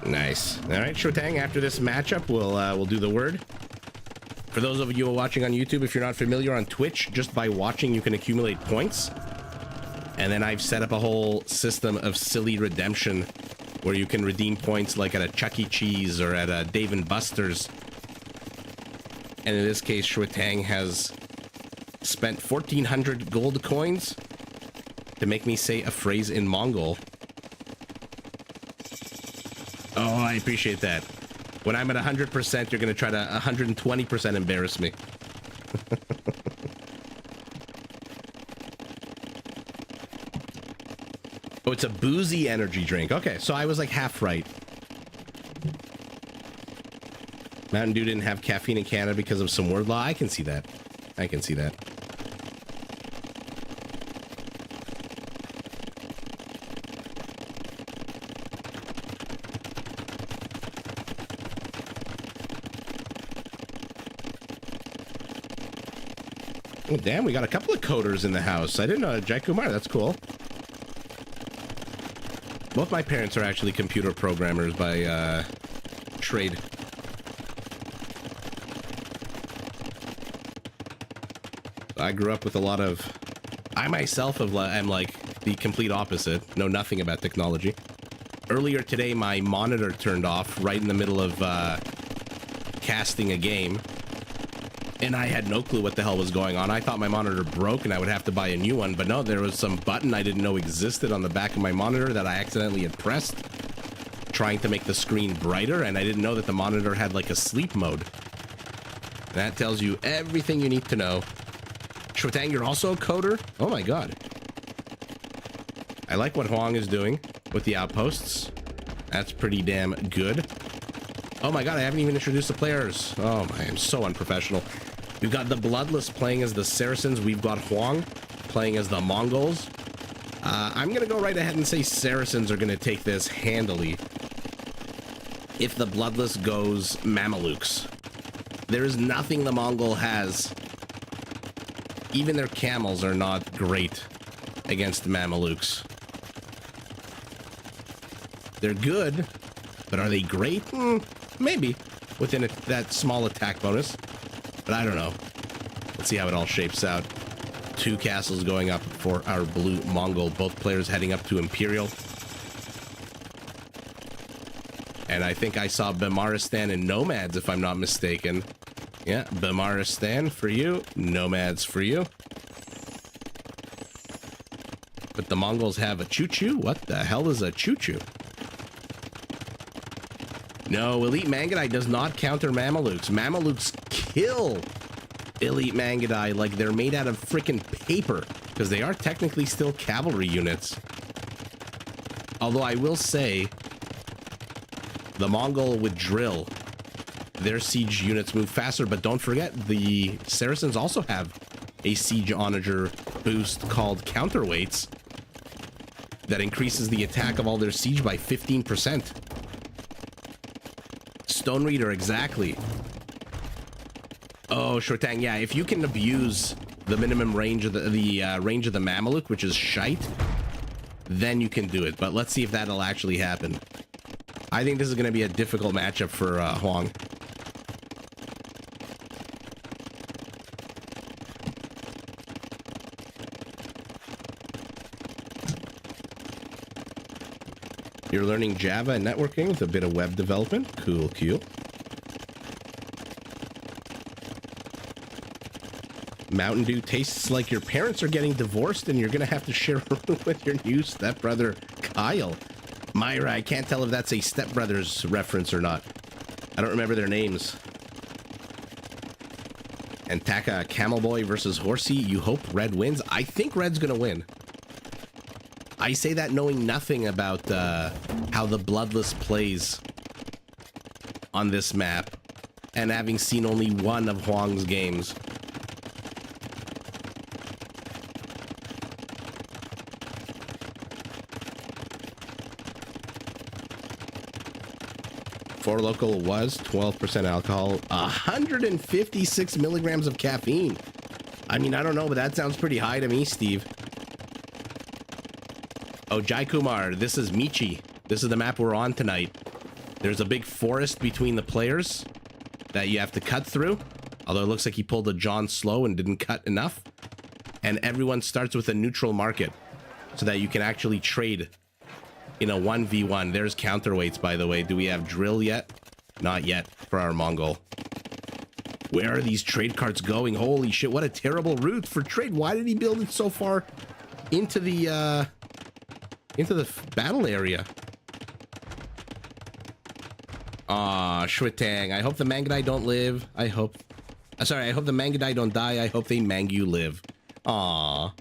Nice. All right, Shotang, after this matchup, we'll do the word. For those of you watching on YouTube, if you're not familiar, on Twitch, just by watching, you can accumulate points. And then I've set up a whole system of silly redemption where you can redeem points like at a Chuck E. Cheese or at a Dave & Buster's. And in this case, Shotang has spent 1,400 gold coins to make me say a phrase in Mongol. Oh, I appreciate that. When I'm at 100%, you're going to try to 120% embarrass me. Oh, it's a boozy energy drink. Okay, so I was like half right. Mountain Dew didn't have caffeine in Canada because of some word law. I can see that. I can see that. Oh, damn, we got a couple of coders in the house. I didn't know. Jai Kumar, that's cool. Both my parents are actually computer programmers by trade. I grew up with a lot of... I myself am like the complete opposite. Know nothing about technology. Earlier today, my monitor turned off right in the middle of casting a game. And I had no clue what the hell was going on. I thought my monitor broke and I would have to buy a new one. But no, there was some button I didn't know existed on the back of my monitor that I accidentally had pressed, trying to make the screen brighter. And I didn't know that the monitor had like a sleep mode. That tells you everything you need to know. Shotang, you're also a coder? Oh my god. I like what Huang is doing with the outposts. That's pretty damn good. Oh my god, I haven't even introduced the players. Oh my, I'm so unprofessional. We've got the Bloodless playing as the Saracens. We've got Huang playing as the Mongols. I'm going to go right ahead and say Saracens are going to take this handily. If the Bloodless goes Mamelukes. There is nothing the Mongol has. Even their camels are not great against Mamelukes. They're good, but are they great? Maybe, within that small attack bonus. But I don't know. Let's see how it all shapes out. 2 castles going up for our blue Mongol. Both players heading up to Imperial. And I think I saw Bemaristan and Nomads, if I'm not mistaken. Yeah, Bemaristan for you. Nomads for you. But the Mongols have a choo-choo? What the hell is a choo-choo? No, Elite Mangudai does not counter Mamelukes. Mamelukes kill Elite Mangudai like they're made out of freaking paper, because they are technically still cavalry units. Although I will say, the Mongol with drill, their siege units move faster, but don't forget, the Saracens also have a siege onager boost called counterweights that increases the attack of all their siege by 15%. Stone Reader, exactly. Oh, Shortang, yeah, if you can abuse the minimum range of the range of the Mameluke, which is shite, then you can do it. But let's see if that'll actually happen. I think this is going to be a difficult matchup for Huang. You're learning Java and networking with a bit of web development. Cool, cool. Mountain Dew tastes like your parents are getting divorced and you're going to have to share a room with your new stepbrother, Kyle. Myra, I can't tell if that's a stepbrothers reference or not. I don't remember their names. And Taka, Camel Boy versus Horsey. You hope Red wins? I think Red's going to win. I say that knowing nothing about how the Bloodless plays on this map and having seen only one of Huang's games. Four Local was 12% alcohol, 156 milligrams of caffeine. I mean, I don't know, but that sounds pretty high to me, Steve. Oh, Jai Kumar, this is Michi. This is the map we're on tonight. There's a big forest between the players that you have to cut through. Although it looks like he pulled a John Slow and didn't cut enough. And everyone starts with a neutral market so that you can actually trade in a 1v1. There's counterweights, by the way. Do we have drill yet? Not yet for our Mongol. Where are these trade carts going? Holy shit, what a terrible route for trade. Why did he build it so far into the battle area? Aw, Shwitang. I hope the Mangadai don't live. I hope the Mangadai don't die. I hope they Mangu live. Aw.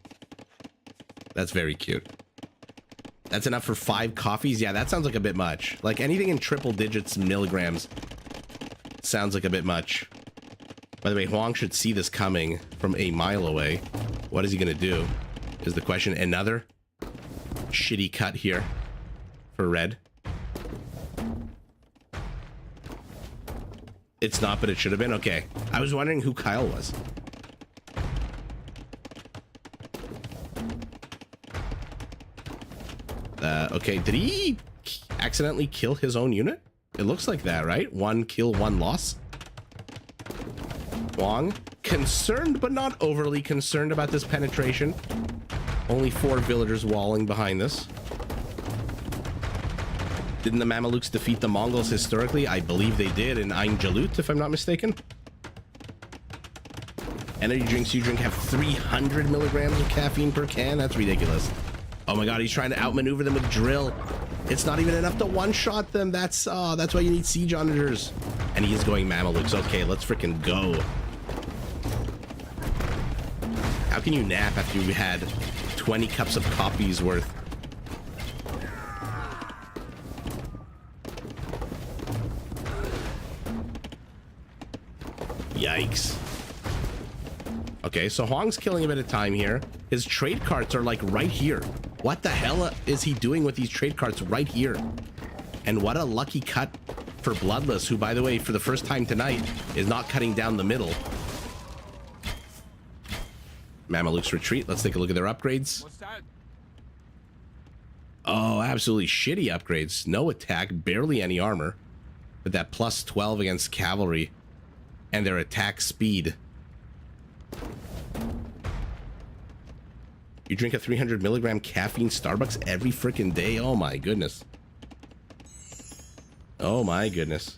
That's very cute. That's enough for 5 coffees? Yeah, that sounds like a bit much. Like anything in triple digits milligrams sounds like a bit much. By the way, Huang should see this coming from a mile away. What is he gonna do? Is the question. Another shitty cut here for red. It's not, but it should have been. Okay. I was wondering who Kyle was. Okay, did he accidentally kill his own unit? It looks like that, right? 1 kill, 1 loss. Huang, concerned but not overly concerned about this penetration. Only 4 villagers walling behind this. Didn't the Mamelukes defeat the Mongols historically? I believe they did in Ain Jalut, if I'm not mistaken. Energy drinks you drink have 300 milligrams of caffeine per can? That's ridiculous. Oh my god, he's trying to outmaneuver them with drill. It's not even enough to one-shot them. That's why you need siege onagers. And he is going Mamelukes. Okay, let's freaking go. How can you nap after you had 20 cups of coffee's worth? Yikes. Okay, so Huang's killing a bit of time here. His trade carts are like right here. What the hell is he doing with these trade carts right here? And what a lucky cut for Bloodless, who, by the way, for the first time tonight, is not cutting down the middle. Mamelukes retreat. Let's take a look at their upgrades. What's that? Oh, absolutely shitty upgrades. No attack, barely any armor. But that plus 12 against cavalry. And their attack speed. You drink a 300 milligram caffeine Starbucks every freaking day? Oh my goodness. Oh my goodness.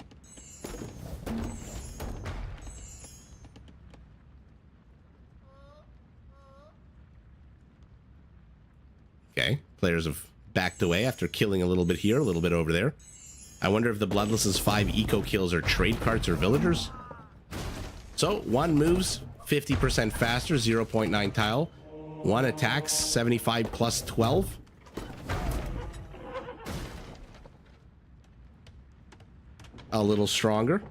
Okay, players have backed away after killing a little bit here, a little bit over there. I wonder if the Bloodless's 5 eco kills are trade carts or villagers. So, 1 moves 50% faster, 0.9 tile. 1 attacks, 75 plus 12. A little stronger.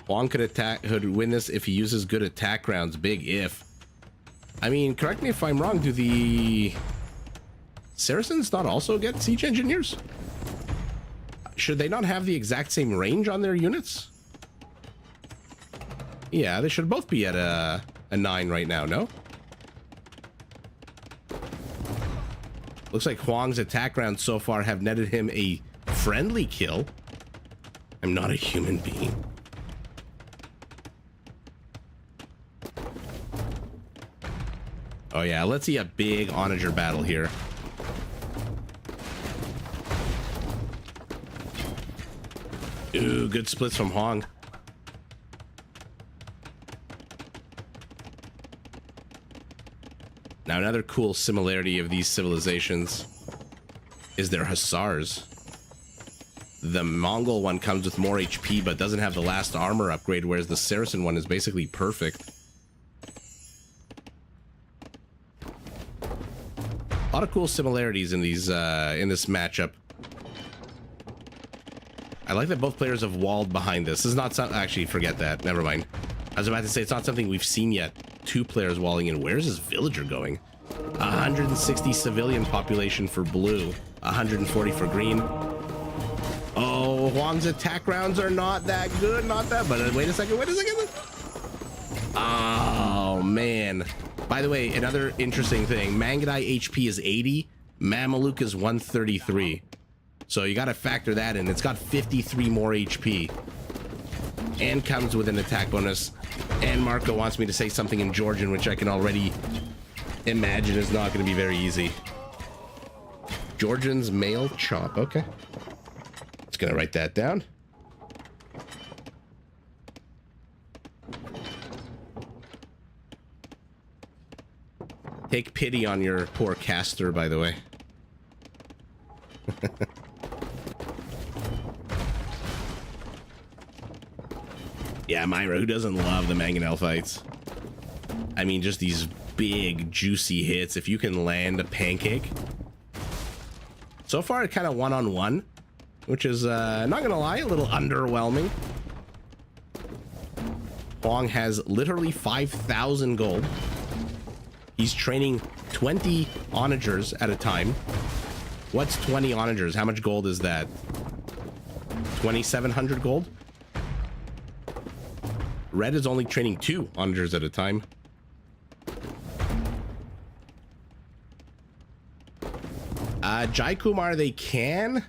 Huang could win this if he uses good attack rounds. Big if. I mean, correct me if I'm wrong, do the Saracens not also get siege engineers? Should they not have the exact same range on their units? Yeah, they should both be at a 9 right now, no? Looks like Huang's attack rounds so far have netted him a friendly kill. I'm not a human being. Oh yeah, let's see a big onager battle here. Ooh, good splits from Huang. Now, another cool similarity of these civilizations is their hussars. The Mongol one comes with more HP but doesn't have the last armor upgrade, whereas the Saracen one is basically perfect. A lot of cool similarities in these in this matchup. I like that both players have walled behind this. This is not something... Actually, forget that. Never mind. I was about to say it's not something we've seen yet. 2 players walling in. Where's this villager going? 160 civilian population for blue. 140 for green. Oh, Huang's attack rounds are not that good. Not that... But wait a second. Wait a second. Oh, man. By the way, another interesting thing. Mangadai HP is 80. Mameluke is 133. So you got to factor that in. It's got 53 more HP and comes with an attack bonus. And Marco wants me to say something in Georgian, which I can already imagine is not going to be very easy. Georgian's male chop. Okay. Just going to write that down. Take pity on your poor caster, by the way. Yeah, Myra, who doesn't love the mangonel fights? I mean, just these big, juicy hits. If you can land a pancake. So far, kind of one-on-one, which is, not gonna lie, a little underwhelming. Huang has literally 5,000 gold. He's training 20 onagers at a time. What's 20 onagers? How much gold is that? 2,700 gold? Red is only training 2 onagers at a time. Jai Kumar, they can,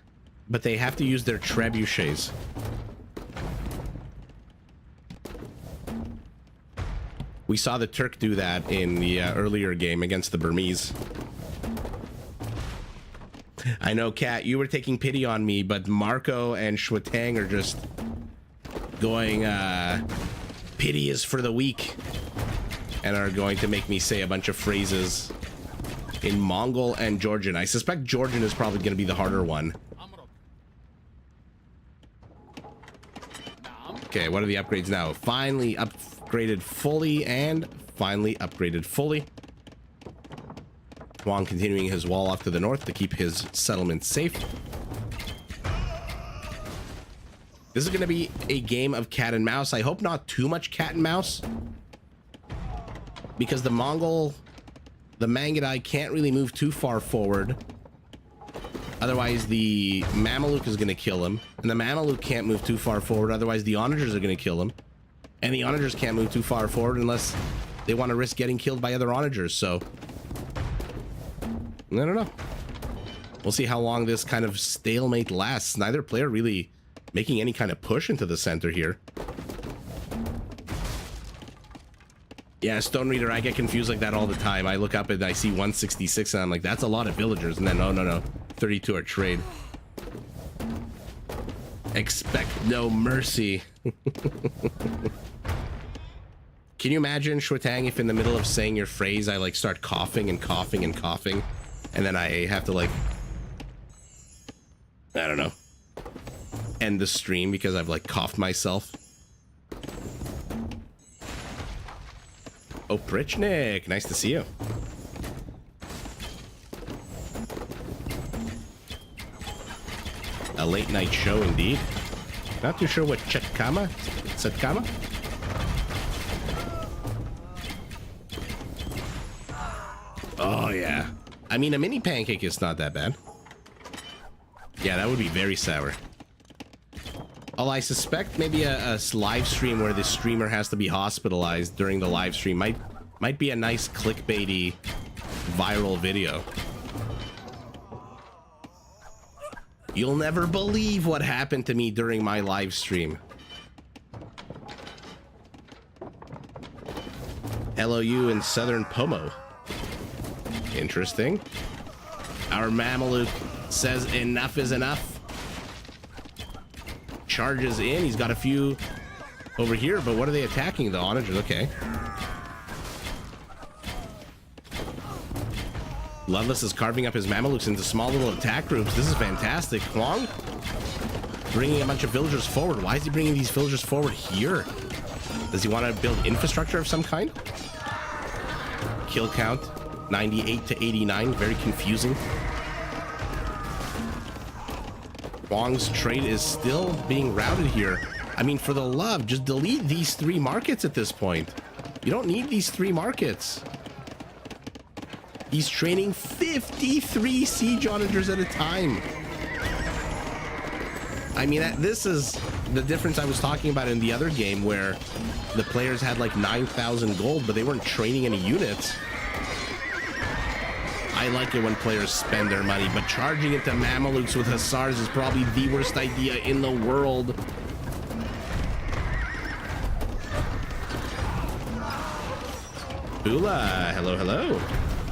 but they have to use their trebuchets. We saw the Turk do that in the earlier game against the Burmese. I know, Kat, you were taking pity on me, but Marco and Shwatang are just going, pity is for the weak, and are going to make me say a bunch of phrases in Mongol and Georgian. I suspect Georgian is probably going to be the harder one. Okay, what are the upgrades now? Finally upgraded fully and finally upgraded fully. Huang continuing his wall off to the north to keep his settlement safe. This is going to be a game of cat and mouse. I hope not too much cat and mouse, because the Mangudai can't really move too far forward. Otherwise, the Mameluke is going to kill him. And the Mameluke can't move too far forward. Otherwise, the Onagers are going to kill him. And the Onagers can't move too far forward unless they want to risk getting killed by other Onagers. So, I don't know. We'll see how long this kind of stalemate lasts. Neither player really making any kind of push into the center here. Yeah, Stone Reader, I get confused like that all the time. I look up and I see 166 and I'm like, that's a lot of villagers. And then, no. 32 are trade. Expect no mercy. Can you imagine, Shwatang, if in the middle of saying your phrase, I like start coughing and coughing and coughing, and then I have to like, I don't know, end the stream because I've like coughed myself. Oh, Prichnik, nice to see you. A late night show indeed. Not too sure what Setkama? Oh yeah. I mean, a mini pancake is not that bad. Yeah, that would be very sour. Although I suspect maybe a live stream where the streamer has to be hospitalized during the live stream might be a nice clickbaity viral video. You'll never believe what happened to me during my live stream. LOU in Southern Pomo. Interesting. Our Mameluke says enough is enough. Charges in. He's got a few over here, but what are they attacking? The Onagers. Okay. Loveless is carving up his Mamelukes into small little attack groups. This is fantastic. Huang bringing a bunch of villagers forward. Why is he bringing these villagers forward here? Does he want to build infrastructure of some kind? Kill count 98 to 89. Very confusing. Huang's trade is still being routed here. I mean, for the love, just delete these 3 markets at this point. You don't need these 3 markets. He's training 53 siege onagers at a time. I mean, this is the difference I was talking about in the other game where the players had like 9,000 gold, but they weren't training any units. I like it when players spend their money, but charging into Mamelukes with Hussars is probably the worst idea in the world. Ula, hello, hello.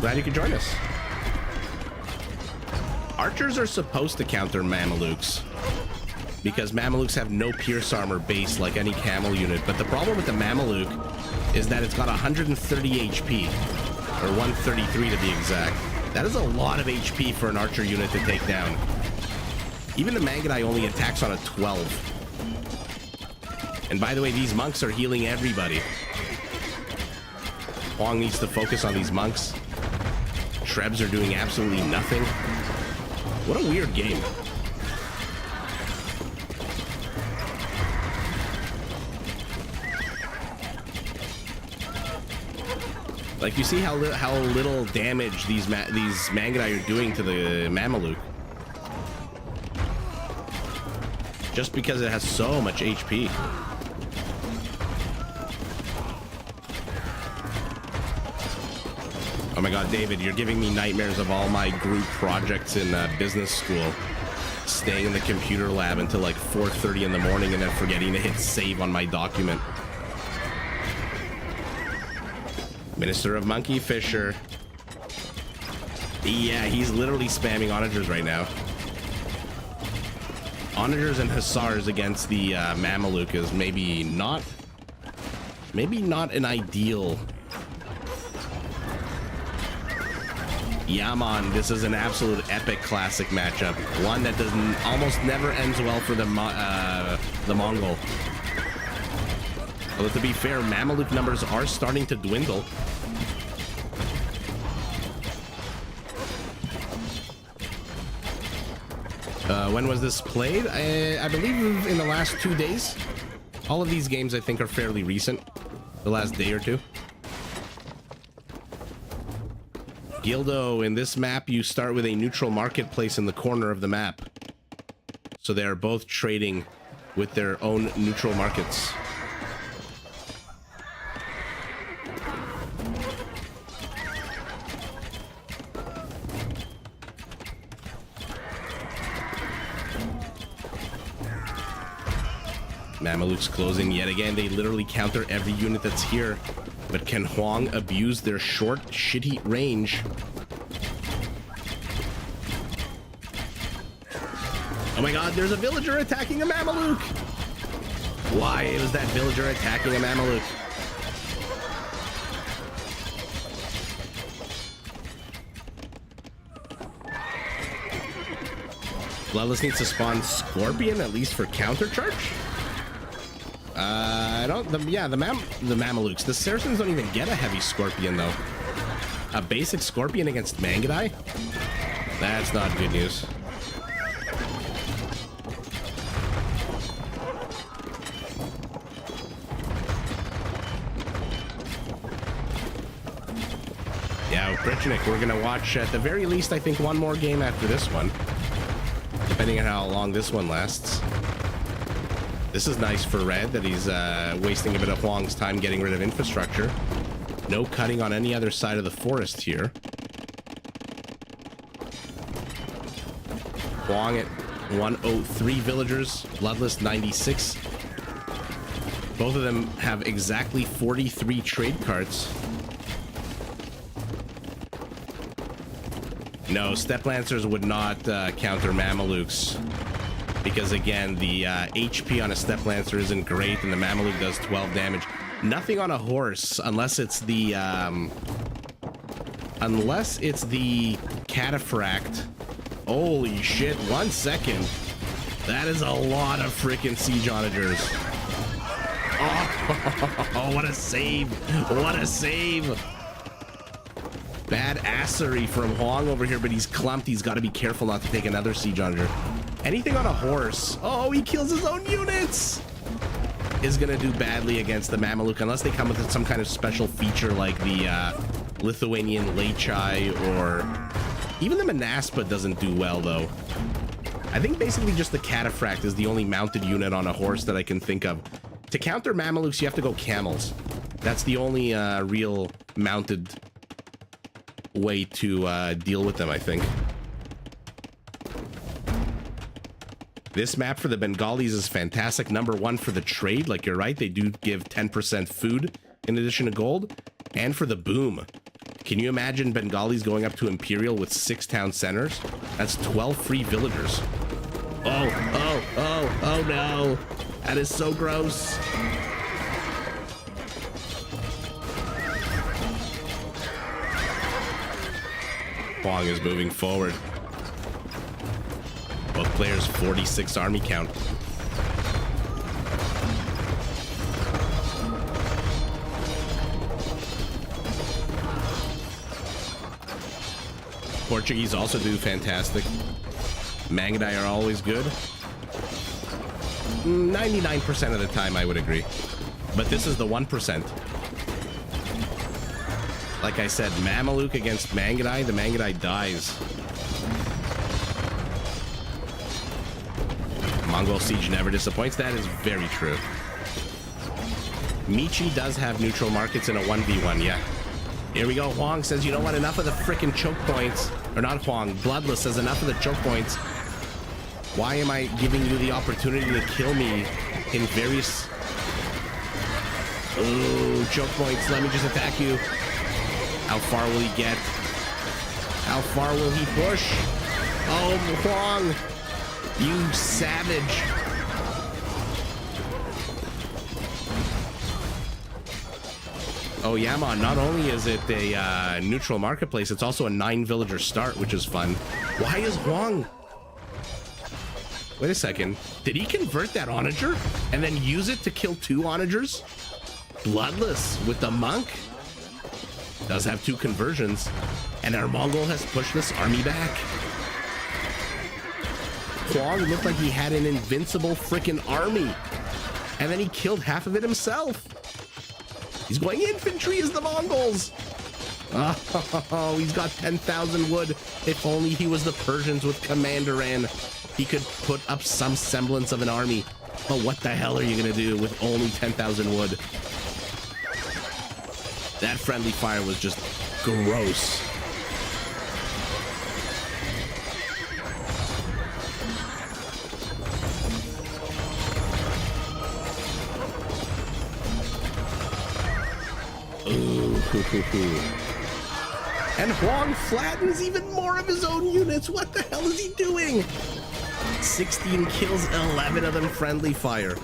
Glad you could join us. Archers are supposed to counter Mamelukes because Mamelukes have no pierce armor base like any camel unit, but the problem with the Mameluke is that it's got 130 HP, or 133 to be exact. That is a lot of HP for an archer unit to take down. Even the Mangudai only attacks on a 12. And by the way, these monks are healing everybody. Huang needs to focus on these monks. Trebs are doing absolutely nothing. What a weird game. Like, you see how little damage these Mangudai are doing to the Mameluke. Just because it has so much HP. Oh my god, David, you're giving me nightmares of all my group projects in business school. Staying in the computer lab until like 4:30 in the morning and then forgetting to hit save on my document. Minister of Monkey Fisher. Yeah, he's literally spamming onagers right now. Onagers and Hussars against the Mameluke is maybe not an ideal. Yeah, man, this is an absolute epic classic matchup. One that almost never ends well for the Mongol. Although, to be fair, Mameluke numbers are starting to dwindle. When was this played? I believe in the last 2 days. All of these games, I think, are fairly recent. The last day or two. Gildo, in this map, you start with a neutral marketplace in the corner of the map. So they are both trading with their own neutral markets. Mamelukes closing yet again. They literally counter every unit that's here. But can Huang abuse their short, shitty range? Oh my god, there's a villager attacking a Mameluke! Why was that villager attacking a Mameluke? Bloodless needs to spawn Scorpion, at least for counter charge? I don't... the Mamelukes. The Saracens don't even get a heavy Scorpion, though. A basic Scorpion against Mangudai? That's not good news. Yeah, Brichnik, we're gonna watch, at the very least, I think, one more game after this one. Depending on how long this one lasts. This is nice for Red, that he's wasting a bit of Huang's time getting rid of infrastructure. No cutting on any other side of the forest here. Huang at 103 villagers, Bloodless 96. Both of them have exactly 43 trade carts. No, Steppe Lancers would not counter Mamelukes. Because again, the HP on a Steppe Lancer isn't great, and the Mameluke does 12 damage. Nothing on a horse, unless it's the Cataphract. Holy shit! 1 second. That is a lot of freaking siege onagers. Oh, what a save! What a save! Bad assery from Huang over here, but he's clumped. He's got to be careful not to take another siege onager. Anything on a horse, oh, he kills his own units, is gonna do badly against the Mameluke, unless they come with some kind of special feature like the Lithuanian Lechai, or even the Manaspa doesn't do well, though. I think basically just the Cataphract is the only mounted unit on a horse that I can think of. To counter Mamelukes, you have to go camels. That's the only real mounted way to deal with them, I think. This map for the Bengalis is fantastic. Number one for the trade. Like, you're right, they do give 10% food in addition to gold. And for the boom. Can you imagine Bengalis going up to Imperial with 6 town centers? That's 12 free villagers. Oh no. That is so gross. Huang is moving forward. Both players 46 army count. Portuguese also do fantastic. Mangudai are always good. 99% of the time, I would agree. But this is the 1%. Like I said, Mameluke against Mangudai, the Mangudai dies. Mongol siege never disappoints. That is very true. Michi does have neutral markets in a 1v1, yeah. Here we go. Huang says, you know what? Enough of the frickin' choke points. Or not Huang. Bloodless says, enough of the choke points. Why am I giving you the opportunity to kill me in various... Ooh, choke points. Let me just attack you. How far will he get? How far will he push? Oh, Huang. You savage. Oh, Yaman, not only is it a neutral marketplace, it's also a 9-villager start, which is fun. Why is Huang... Wait a second. Did he convert that onager and then use it to kill 2 onagers? Bloodless with the monk? Does have 2 conversions. And our Mongol has pushed this army back. Huang looked like he had an invincible freaking army. And then he killed half of it himself. He's going infantry as the Mongols. Oh, he's got 10,000 wood. If only he was the Persians with Commanderan. He could put up some semblance of an army. But what the hell are you going to do with only 10,000 wood? That friendly fire was just gross. Ooh, and Huang flattens even more of his own units. What the hell is he doing? 16 kills, 11 of them friendly fire.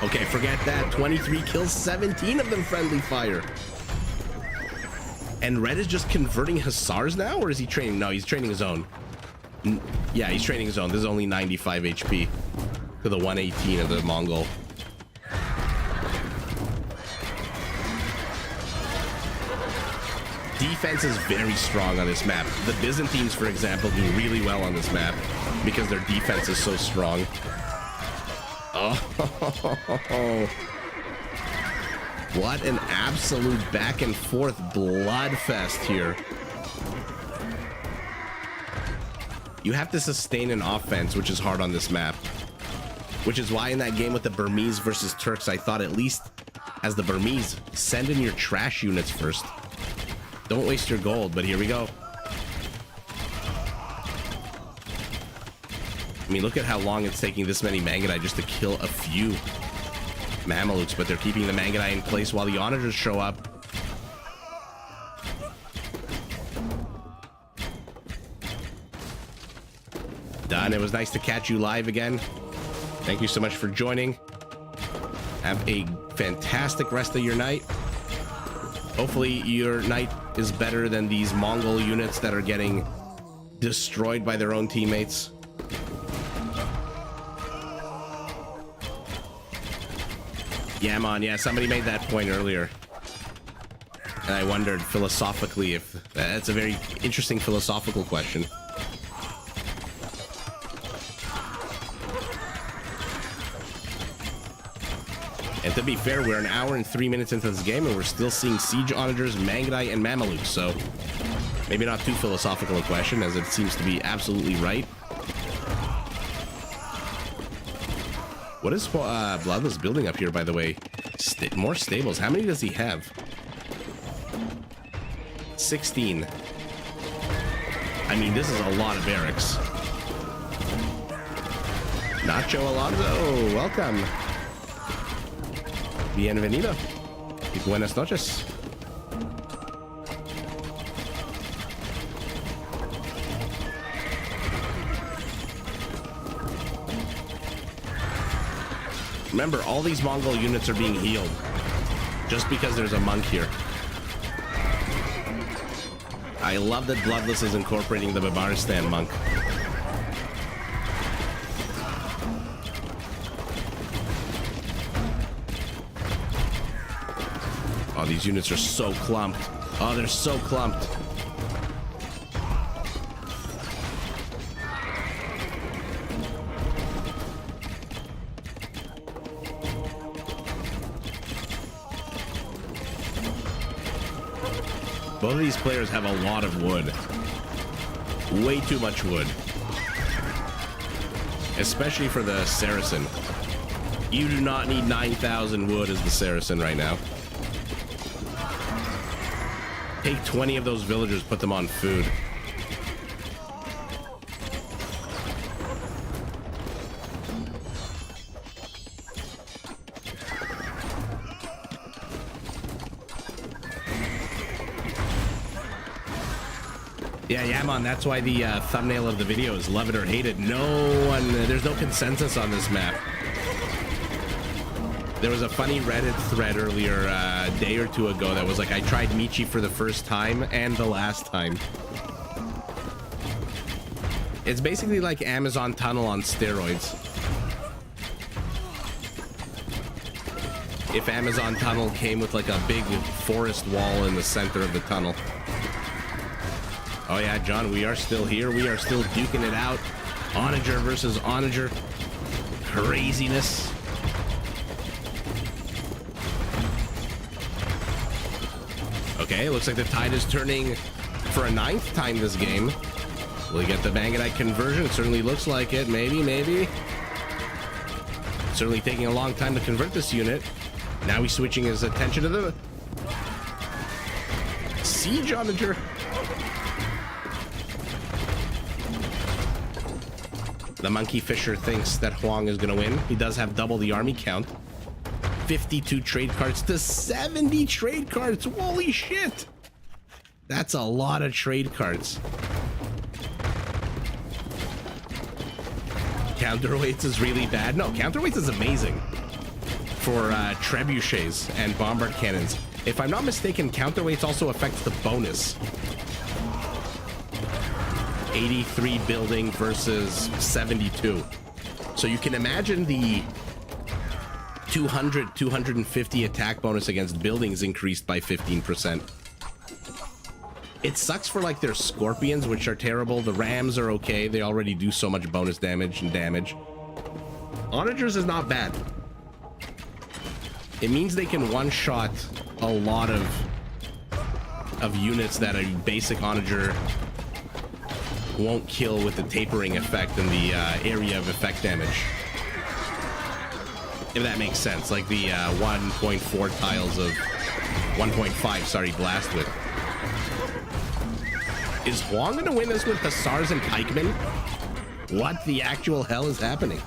Okay, forget that. 23 kills, 17 of them friendly fire. And Red is just converting Hussars now, or is he training? No, he's training his own. Yeah, he's training his own. This is only 95 HP to the 118 of the Mongol. Defense is very strong on this map. The Byzantines, for example, do really well on this map because their defense is so strong. Oh, what an absolute back and forth bloodfest here. You have to sustain an offense, which is hard on this map. Which is why in that game with the Burmese versus Turks, I thought at least as the Burmese, send in your trash units first. Don't waste your gold, but here we go. I mean, look at how long it's taking this many Mangudai just to kill a few Mamelukes, but they're keeping the Mangudai in place while the onagers show up. Done. It was nice to catch you live again. Thank you so much for joining. Have a fantastic rest of your night. Hopefully your night is better than these Mongol units that are getting destroyed by their own teammates. Yeah, man. Yeah, somebody made that point earlier. And I wondered philosophically if... That's a very interesting philosophical question. And to be fair, we're an hour and 3 minutes into this game, and we're still seeing Siege Onagers, Mangudai, and Mamelukes, so maybe not too philosophical a question, as it seems to be absolutely right. What is Bloodless building up here, by the way? More stables. How many does he have? 16. I mean, this is a lot of barracks. Nacho Alonso, welcome. Bienvenido. Y buenas noches. Remember, all these Mongol units are being healed just because there's a monk here. I love that Bloodless is incorporating the Babaristan monk. Oh, these units are so clumped. Oh, they're so clumped. Both of these players have a lot of wood. Way too much wood. Especially for the Saracen. You do not need 9,000 wood as the Saracen right now. Take 20 of those villagers, put them on food. Yeah, Yaman, that's why the thumbnail of the video is love it or hate it. There's no consensus on this map. There was a funny Reddit thread earlier, a day or two ago, that was like, I tried Michi for the first time and the last time. It's basically like Amazon Tunnel on steroids. If Amazon Tunnel came with like a big forest wall in the center of the tunnel. Oh yeah, John, we are still here. We are still duking it out. Onager versus Onager. Craziness. Okay, looks like the tide is turning for a 9th time this game. Will he get the Bangadite conversion? It certainly looks like it. Maybe. Certainly taking a long time to convert this unit. Now he's switching his attention to the Siege Onager. The Monkey Fisher thinks that Huang is going to win. He does have double the army count. 52 trade cards to 70 trade cards. Holy shit. That's a lot of trade cards. Counterweights is really bad. No, counterweights is amazing for trebuchets and bombard cannons. If I'm not mistaken, counterweights also affects the bonus. 83 building versus 72. So you can imagine the 250 attack bonus against buildings increased by 15%. It sucks for like their scorpions, which are terrible. The rams are okay. They already do so much bonus damage and damage. Onagers is not bad. It means they can one-shot a lot of units that a basic Onager won't kill with the tapering effect and the area of effect damage. If that makes sense, like the 1.4 tiles of 1.5, sorry, blast width. Is Huang gonna win this with Hussars and Pikemen? What the actual hell is happening?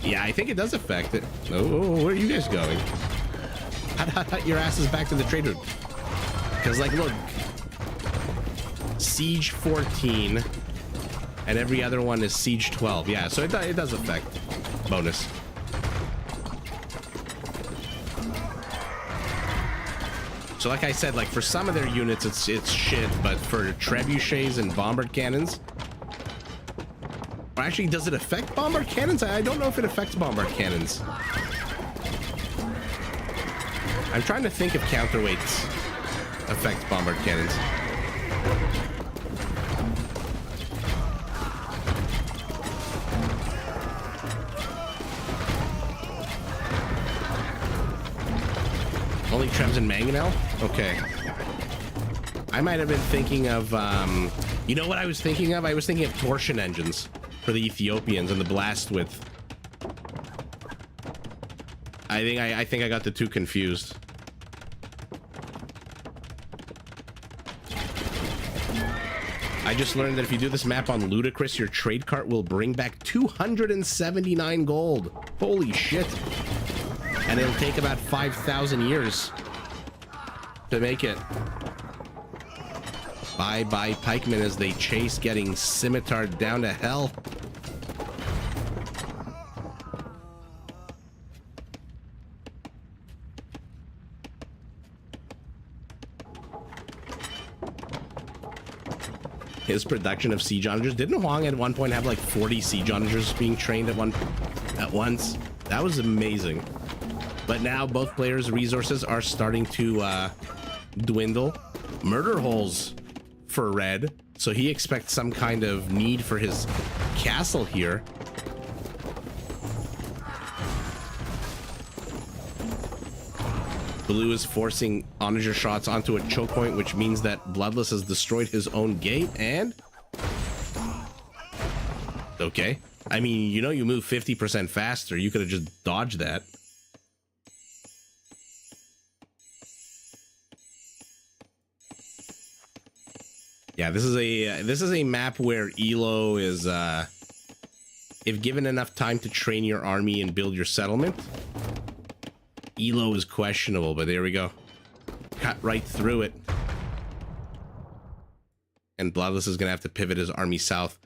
Yeah, I think it does affect it. Oh, where are you guys going? Hut your asses back to the trade route. Because, like, look. Siege 14. And every other one is Siege 12. Yeah, so it does affect bonus. So like I said, like, for some of their units, it's shit. But for trebuchets and bombard cannons... Or actually, does it affect bombard cannons? I don't know if it affects bombard cannons. I'm trying to think if counterweights affect bombard cannons. Only Trebs and Mangonel? Okay. I might have been thinking of, you know what I was thinking of? I was thinking of torsion engines for the Ethiopians and the blast width. I think I got the two confused. I just learned that if you do this map on Ludicrous, your trade cart will bring back 279 gold. Holy shit. And it'll take about 5,000 years to make it. Bye-bye pikemen as they chase, getting scimitard down to hell. His production of siege onagers. Didn't Huang at one point have like 40 siege onagers being trained at once? That was amazing. But now both players' resources are starting to dwindle. Murder holes for Red, so he expects some kind of need for his castle here. Blue is forcing onager shots onto a choke point, which means that Bloodless has destroyed his own gate, and... Okay. I mean, you know you move 50% faster. You could have just dodged that. Yeah, this is a map where Elo is, if given enough time to train your army and build your settlement, Elo is questionable, but there we go. Cut right through it. And Bloodless is gonna have to pivot his army south.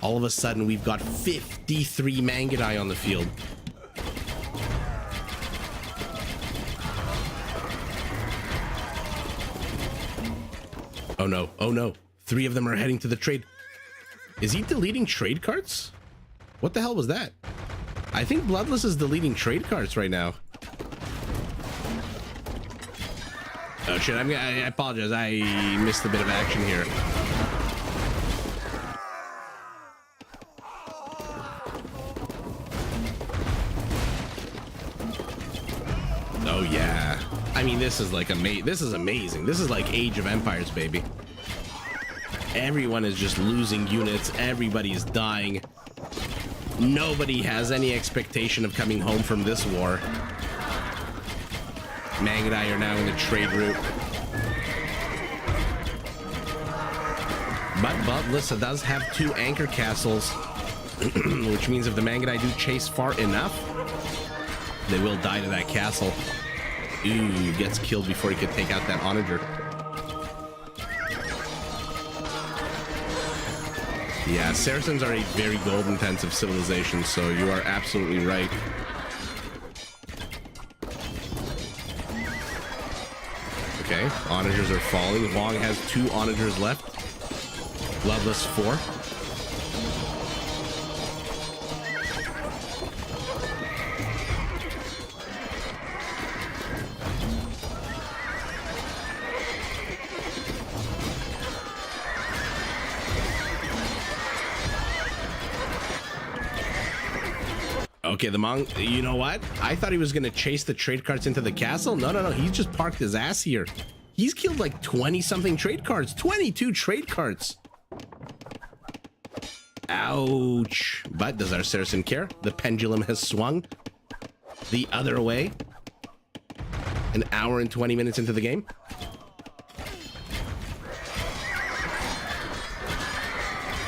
All of a sudden, we've got 53 Mangudai on the field. Oh no, oh no. 3 of them are heading to the trade. Is he deleting trade carts? What the hell was that? I think Bloodless is deleting trade carts right now. Oh shit, I apologize. I missed a bit of action here. Oh yeah. I mean, this is like this is amazing. This is like Age of Empires, baby. Everyone is just losing units. Everybody's dying. Nobody has any expectation of coming home from this war. Mangudai are now in the trade route. But Bloodless does have 2 anchor castles, which means if the Mangudai do chase far enough, they will die to that castle. Ooh, gets killed before he could take out that onager. Yeah, Saracens are a very gold-intensive civilization, so you are absolutely right. Okay, onagers are falling. Huang has 2 onagers left. Bloodless 4. Okay, you know what? I thought he was gonna chase the trade carts into the castle. No, no, no. He's just parked his ass here. He's killed like 20-something trade carts. 22 trade carts. Ouch. But does our Saracen care? The pendulum has swung the other way. An hour and 20 minutes into the game.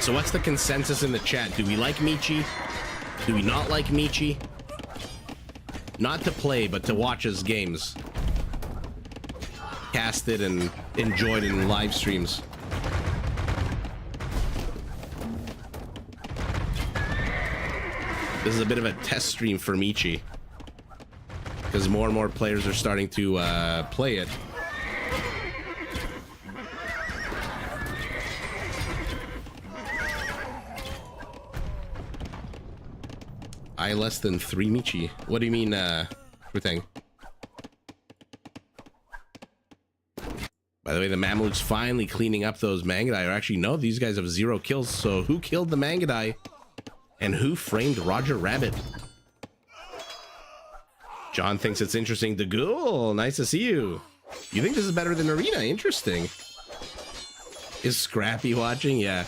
So what's the consensus in the chat? Do we like Michi? Do we not like Michi? Not to play, but to watch his games. Casted and enjoyed in live streams. This is a bit of a test stream for Michi, because more and more players are starting to play it. I less than 3 Michi. What do you mean, thing? By the way, the Mamluks finally cleaning up those Mangudai. Or actually, no, these guys have 0 kills. So who killed the Mangudai? And who framed Roger Rabbit? John thinks it's interesting. The Ghoul, nice to see you. You think this is better than Arena? Interesting. Is Scrappy watching? Yeah.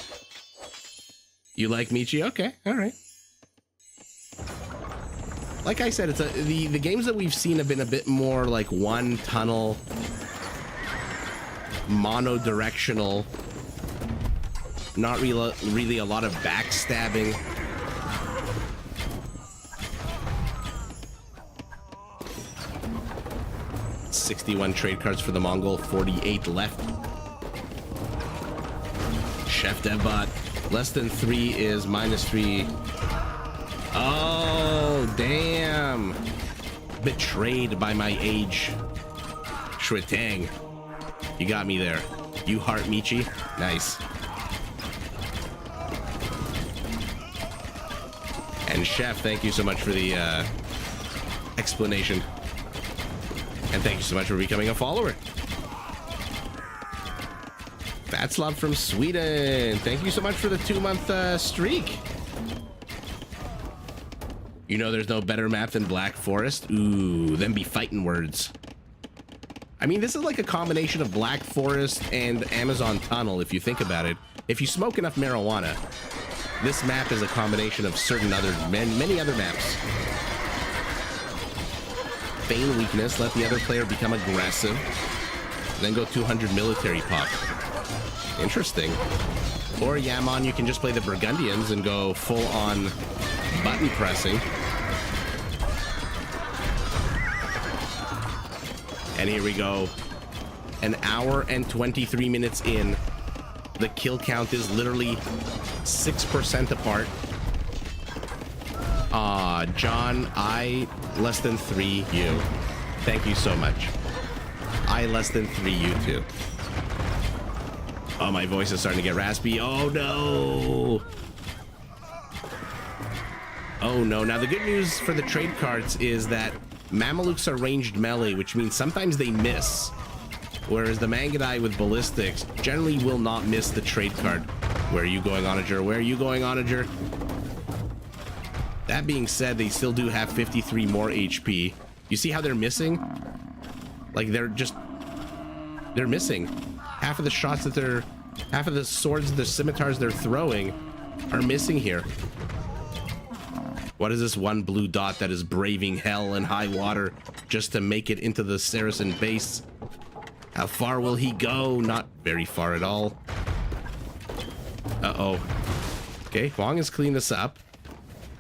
You like Michi? Okay, all right. Like I said, it's the games that we've seen have been a bit more like one tunnel, mono-directional, not really a lot of backstabbing. $61 trade cards for the Mongol, 48 left. Chef Devbot, less than 3 is -3. Oh, damn. Betrayed by my age. Shwetang. You got me there. You heart Michi. Nice. And Chef, thank you so much for the explanation. And thank you so much for becoming a follower. Fatslop from Sweden. Thank you so much for the 2-month streak. You know there's no better map than Black Forest? Ooh, them be fighting words. I mean, this is like a combination of Black Forest and Amazon Tunnel, if you think about it. If you smoke enough marijuana, this map is a combination of certain other, many other maps. Feign weakness, let the other player become aggressive, then go 200 military pop. Interesting. Or Yaman, you can just play the Burgundians and go full on button pressing. And here we go. An hour and 23 minutes in. The kill count is literally 6% apart. John, I less than 3, you. Thank you so much. I less than 3, you too. Oh, my voice is starting to get raspy. Oh no. Oh no. Now the good news for the trade cards is that Mamelukes are ranged melee, which means sometimes they miss. Whereas the Mangudai with ballistics generally will not miss the trade card. Where are you going, Onager? Where are you going, Onager? That being said, they still do have 53 more HP. You see how they're missing? Like they're missing. Half of the shots that half of the swords, the scimitars they're throwing are missing here. What is this one blue dot that is braving hell and high water just to make it into the Saracen base? How far will he go? Not very far at all. Uh-oh. Okay, Huang has cleaned this up.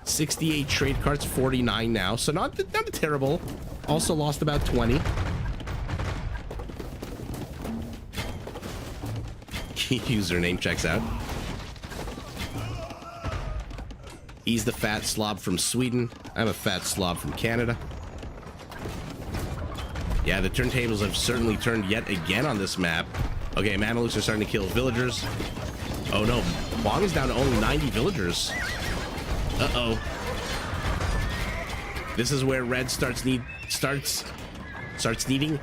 68 trade cards, 49 now. So not terrible. Also lost about 20. Username checks out. He's the fat slob from Sweden. I'm a fat slob from Canada. Yeah, the turntables have certainly turned yet again on this map. Okay, Mamelukes are starting to kill villagers. Oh no, Huang is down to only 90 villagers. Uh-oh. This is where Red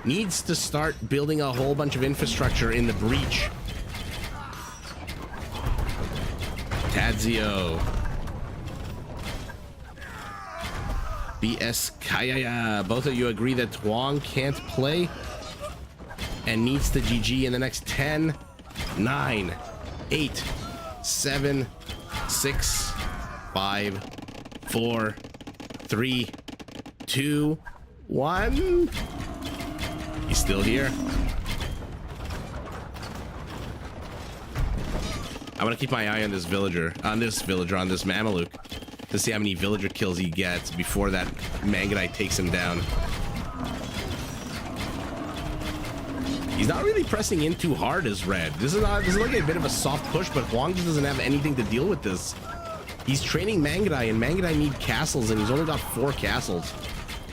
needs to start building a whole bunch of infrastructure in the breach. Tadzio. BS Kayaya. Both of you agree that Huang can't play and needs to GG in the next 10, 9, 8, 7, 6, 5, 4, 3, 2, 1. He's still here. I want to keep my eye on this Mameluke, to see how many villager kills he gets before that Mangudai takes him down. He's not really pressing in too hard as Red. This is like a bit of a soft push, but Huang just doesn't have anything to deal with this. He's training Mangudai, and Mangudai need castles, and he's only got 4 castles.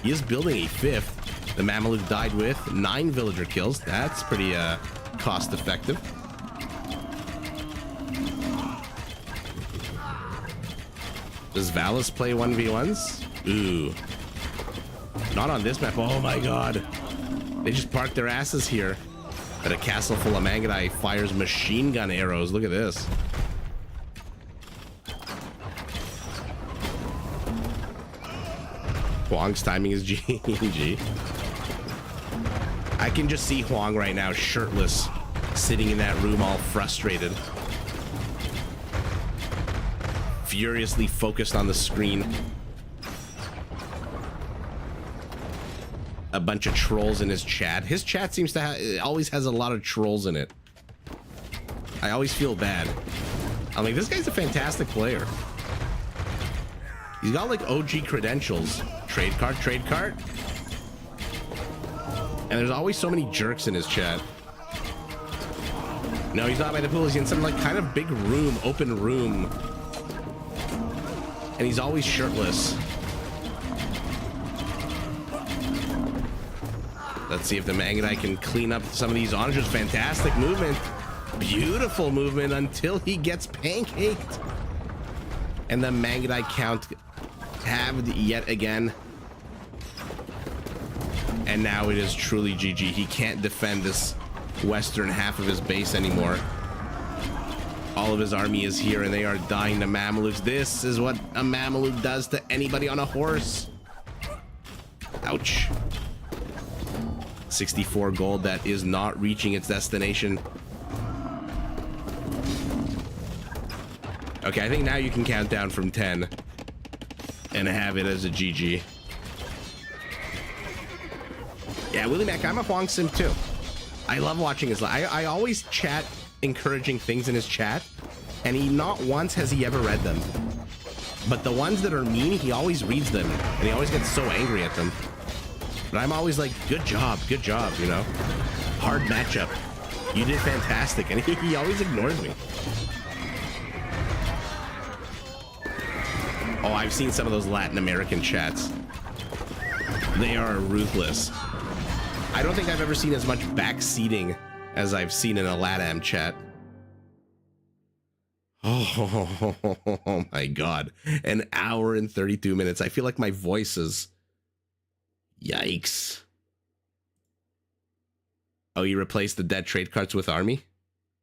He is building a 5th. The Mameluke died with 9 villager kills. That's pretty cost effective. Does Valis play 1v1s? Ooh. Not on this map. Oh my god. They just parked their asses here. But a castle full of Mangudai fires machine gun arrows. Look at this. Huang's timing is GG. I can just see Huang right now, shirtless, sitting in that room all frustrated. Furiously focused on the screen. a bunch of trolls in his chat. His chat seems to always has a lot of trolls in it. I always feel bad. I'm like, this guy's a fantastic player. He's got like OG credentials. Trade card, trade card. And there's always so many jerks in his chat. No, he's not by the pool. He's in some like kind of big room, open room. And he's always shirtless. Let's see if the Mangadai can clean up some of these onagers. Fantastic movement. Beautiful movement until he gets pancaked. And the Mangadai count halved yet again. And now it is truly GG. He can't defend this western half of his base anymore. All of his army is here and they are dying to Mamelukes. This is what a Mameluke does to anybody on a horse. Ouch. 64 gold that is not reaching its destination. Okay, I think now you can count down from 10 and have it as a GG. Yeah, Willie Mac, I'm a Huang Sim too. I love watching his live. I always chat encouraging things in his chat, and he not once has he ever read them. But the ones that are mean, he always reads them, and he always gets so angry at them. But I'm always like, good job, you know? Hard matchup. You did fantastic, and he always ignores me. Oh, I've seen some of those Latin American chats. They are ruthless. I don't think I've ever seen as much backseating as I've seen in a LATAM chat. Oh my God. An hour and 32 minutes. I feel like my voice is... Yikes. Oh, you replaced the dead trade cards with army?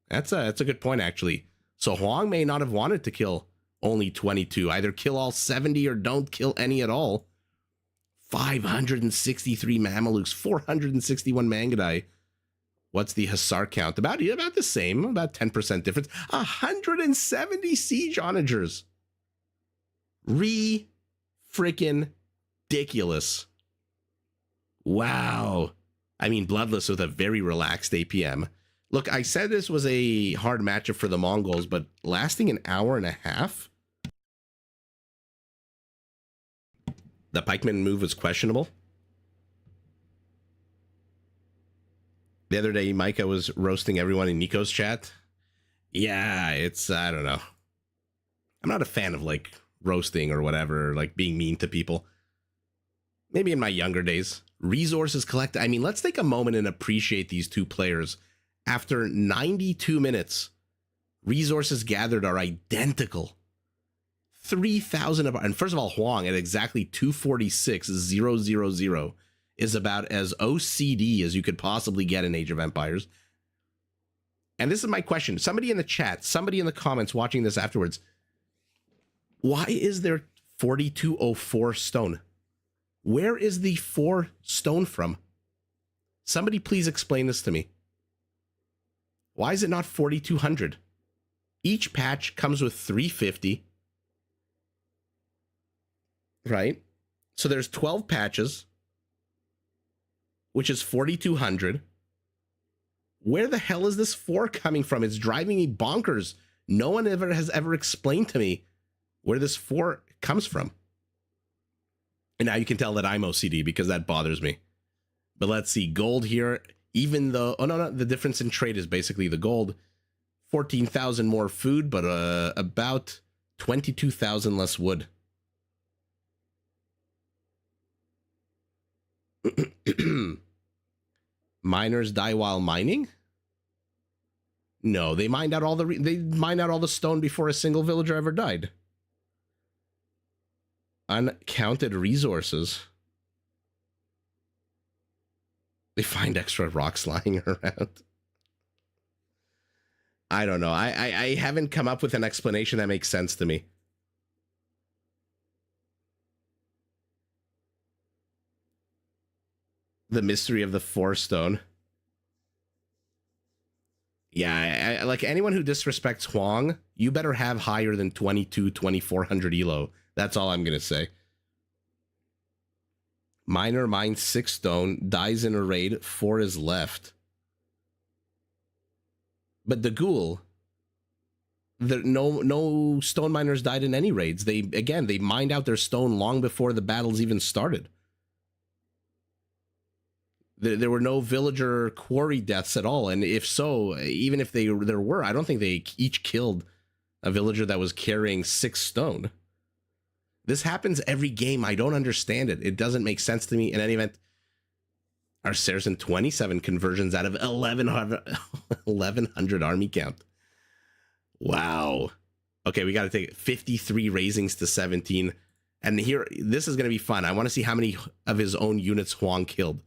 That's a good point, actually. So Huang may not have wanted to kill only 22. Either kill all 70 or don't kill any at all. 563 Mamelukes, 461 Mangadai. What's the Hussar count? About the same, about 10% difference. 170 siege onagers. Freaking ridiculous. Wow. I mean, bloodless with a very relaxed APM. Look, I said this was a hard matchup for the Mongols, but lasting an hour and a half? The pikeman move was questionable. The other day, Micah was roasting everyone in Nico's chat. Yeah, it's, I don't know. I'm not a fan of, like, roasting or whatever, like, being mean to people. Maybe in my younger days. Resources collected. I mean, let's take a moment and appreciate these two players. After 92 minutes, resources gathered are identical. 3,000 of, and first of all, Huang at exactly 246,000 is about as OCD as you could possibly get in Age of Empires. And this is my question. Somebody in the chat, somebody in the comments watching this afterwards. Why is there 4204 stone? Where is the 4 stone from? Somebody please explain this to me. Why is it not 4,200? Each patch comes with 350. Right? So there's 12 patches, which is 4,200. Where the hell is this 4 coming from? It's driving me bonkers. No one has ever explained to me where this 4 comes from. And now you can tell that I'm OCD because that bothers me. But let's see, gold here, even though, oh no, the difference in trade is basically the gold. 14,000 more food, but about 22,000 less wood. Miners die while mining? No, they mined out all the stone before a single villager ever died. Uncounted resources. They find extra rocks lying around. I don't know. I haven't come up with an explanation that makes sense to me. The mystery of the 4 stone. Yeah, like anyone who disrespects Huang, you better have higher than 2400 elo. That's all I'm going to say. Miner mines 6 stone, dies in a raid, 4 is left. But the ghoul, no stone miners died in any raids. They mined out their stone long before the battles even started. There were no villager quarry deaths at all, and if so, even if there were, I don't think they each killed a villager that was carrying 6 stone. This happens every game. I don't understand it. It doesn't make sense to me. In any event, our Saracen 27 conversions out of 1100 army count. Wow. Okay, we got to take 53 raisings to 17. And here, this is going to be fun. I want to see how many of his own units Huang killed.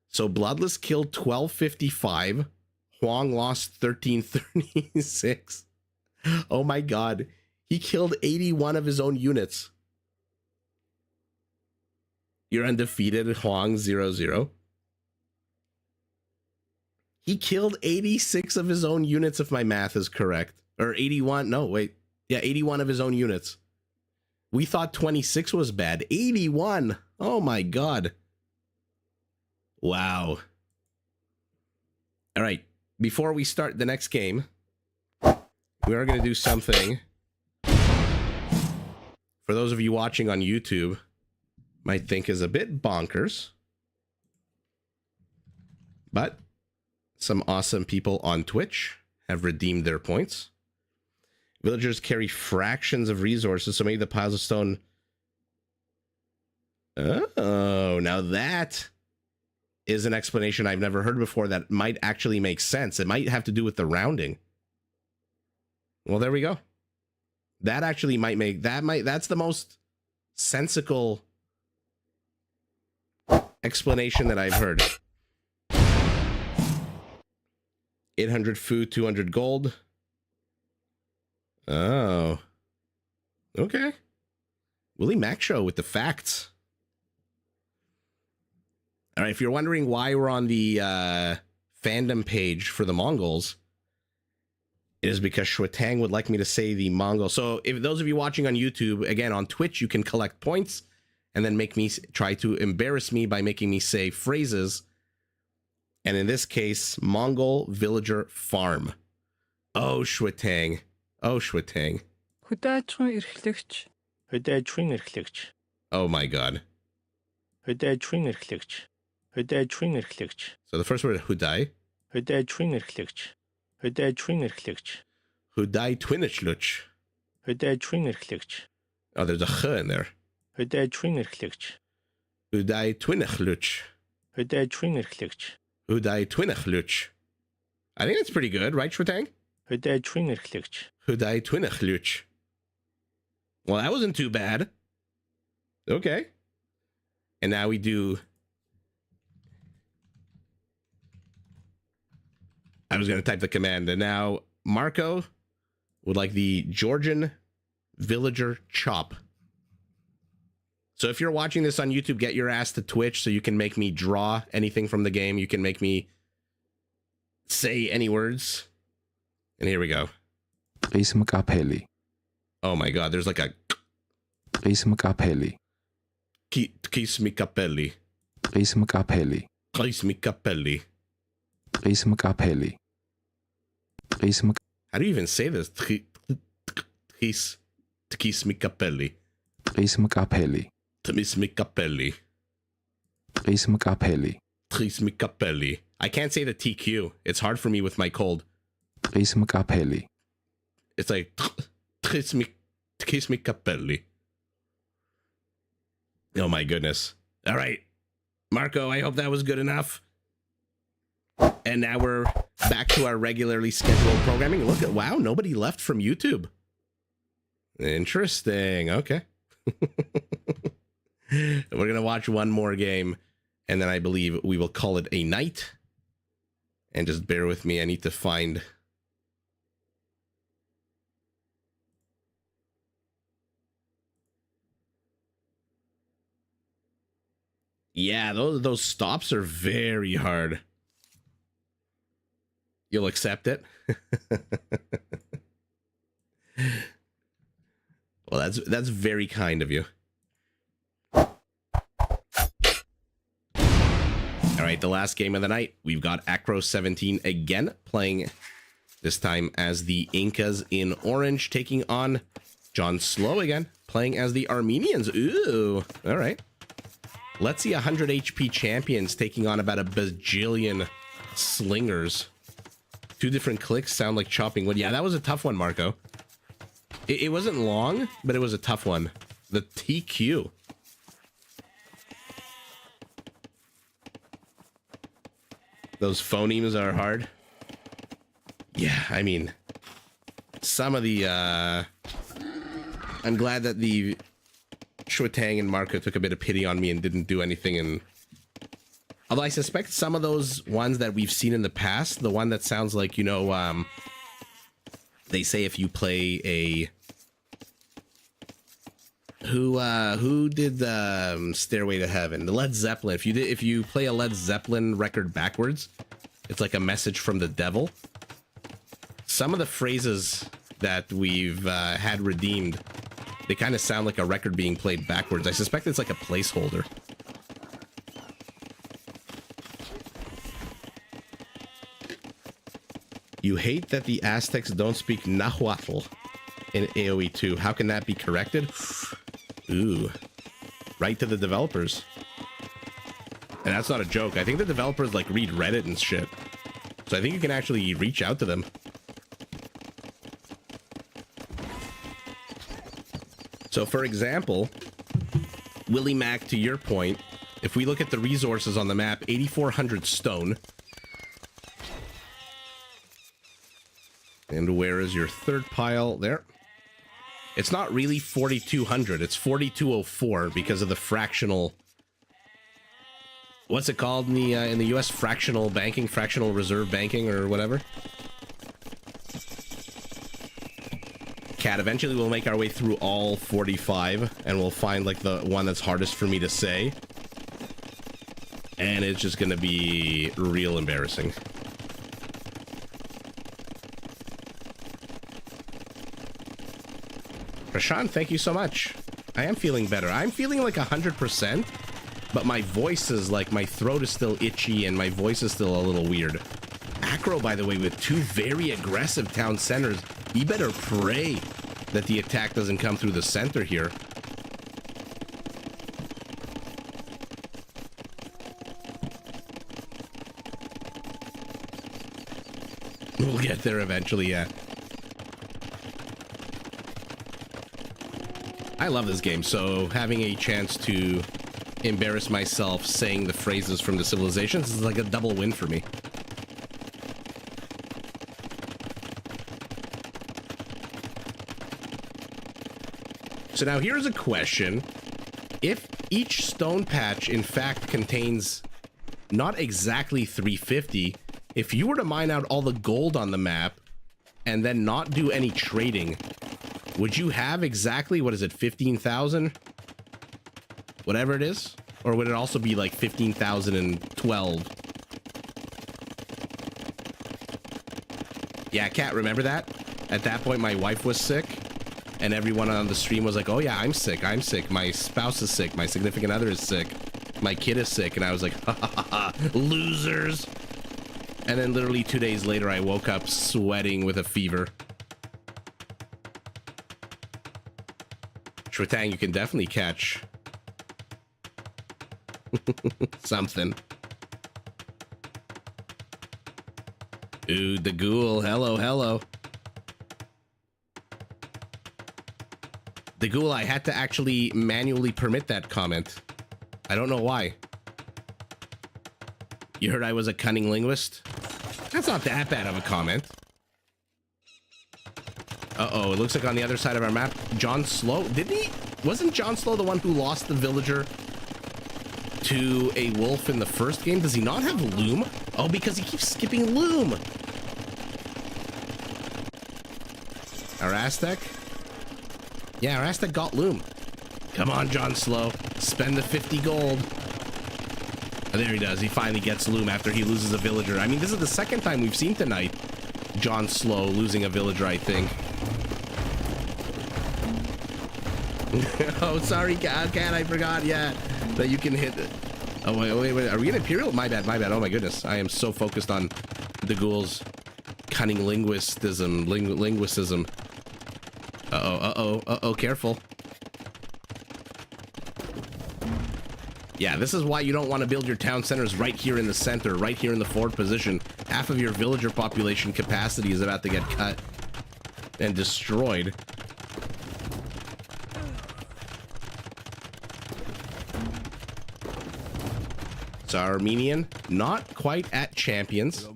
So Bloodless killed 1255. Huang lost 1336. Oh my god. He killed 81 of his own units. You're undefeated, Huang 0-0. He killed 86 of his own units, if my math is correct. Or 81. No, wait. Yeah, 81 of his own units. We thought 26 was bad. 81. Oh my god. Wow. All right. Before we start the next game, we are going to do something. For those of you watching on YouTube, might think is a bit bonkers. But some awesome people on Twitch have redeemed their points. Villagers carry fractions of resources, so maybe the piles of stone... Oh, now that is an explanation I've never heard before that might actually make sense. It might have to do with the rounding. Well, there we go. That actually might make... That's the most sensical explanation that I've heard. 800 food, 200 gold. Oh. Okay. Willie Mac Show with the facts. All right, if you're wondering why we're on the fandom page for the Mongols, it is because Shwetang would like me to say the Mongol. So if those of you watching on YouTube, again, on Twitch, you can collect points and then make me try to embarrass me by making me say phrases. And in this case, Mongol villager farm. Oh, Shwetang. Oh, Shwetang. Oh my god. So the first word, Hudai. Hudai Twinishluch. Oh, there's a ch in there. Hudai Twinichluch. Hudai Twinichluch. I think that's pretty good, right, Shwetang? Hudai Twinichluch. Well, that wasn't too bad. Okay. And now we do... I was going to type the command, and now Marco would like the Georgian villager chop. So if you're watching this on YouTube, get your ass to Twitch so you can make me draw anything from the game. You can make me say any words. And here we go. Oh my god, there's like a... Kismikapelli. Kismikapelli. How do you even say this? Kismikapelli. Trismikapelli. I can't say the TQ. It's hard for me with my cold. It's like Trismikapelli. Oh my goodness. All right. Marco, I hope that was good enough. And now we're back to our regularly scheduled programming. Look at, wow, nobody left from YouTube. Interesting. Okay. We're going to watch one more game, and then I believe we will call it a night. And just bear with me. I need to find... Yeah, those stops are very hard. You'll accept it? Well, that's very kind of you. right, the last game of the night. We've got Acro 17 again, playing this time as the Incas in orange, taking on John Slow again, playing as the Armenians. Ooh, all right. Let's see 100 HP champions taking on about a bajillion slingers. 2 different clicks sound like chopping wood. Yeah, that was a tough one, Marco. It wasn't long, but it was a tough one. The TQ. Those phonemes are hard. Yeah, I mean, some of the, I'm glad that the Shuatang and Marco took a bit of pity on me and didn't do anything. And although I suspect some of those ones that we've seen in the past, the one that sounds like, you know, they say if you play a, who did Stairway to Heaven? The Led Zeppelin. If you play a Led Zeppelin record backwards, it's like a message from the devil. Some of the phrases that we've had redeemed, they kind of sound like a record being played backwards. I suspect it's like a placeholder. You hate that the Aztecs don't speak Nahuatl in AoE 2. How can that be corrected? Ooh. Right to the developers. And that's not a joke. I think the developers like read Reddit and shit. So I think you can actually reach out to them. So for example, Willie Mac, to your point, if we look at the resources on the map, 8,400 stone. And where is your third pile? There. It's not really 4,200. It's 4,204 because of the fractional. What's it called in the U.S.? Fractional banking, fractional reserve banking, or whatever. Cat. Eventually, we'll make our way through all 45, and we'll find like the one that's hardest for me to say, and it's just gonna be real embarrassing. Prashant, thank you so much. I am feeling better. I'm feeling like 100%, but my voice is like, my throat is still itchy and my voice is still a little weird. Acro, by the way, with 2 very aggressive town centers. You better pray that the attack doesn't come through the center here. We'll get there eventually, yeah. I love this game, so having a chance to embarrass myself saying the phrases from the civilizations is like a double win for me. So now here's a question. If each stone patch in fact contains not exactly 350, if you were to mine out all the gold on the map and then not do any trading, would you have exactly, what is it, 15,000? Whatever it is? Or would it also be like 15,012? Yeah, Kat, remember that? At that point, my wife was sick, and everyone on the stream was like, oh yeah, I'm sick, my spouse is sick, my significant other is sick, my kid is sick, and I was like, ha ha ha ha, losers! And then literally 2 days later, I woke up sweating with a fever. Shwetang, you can definitely catch something. Ooh, the ghoul. Hello, hello. The ghoul, I had to actually manually permit that comment. I don't know why. You heard I was a cunning linguist? That's not that bad of a comment. Uh-oh, it looks like on the other side of our map, John Slow, didn't he? Wasn't John Slow the one who lost the villager to a wolf in the first game? Does he not have loom? Oh, because he keeps skipping loom. Our Aztec? Yeah, our Aztec got loom. Come on, John Slow. Spend the 50 gold. Oh, there he does. He finally gets loom after he loses a villager. I mean, this is the second time we've seen tonight John Slow losing a villager, I think. Oh, sorry, Cat, I forgot, yeah, that you can hit Oh, wait. Are we in Imperial? My bad. Oh my goodness. I am so focused on the ghouls. Cunning linguisticism. Linguicism. Uh-oh. Careful. Yeah, this is why you don't want to build your town centers right here in the center, right here in the forward position. Half of your villager population capacity is about to get cut and destroyed. So Armenian, not quite at champions.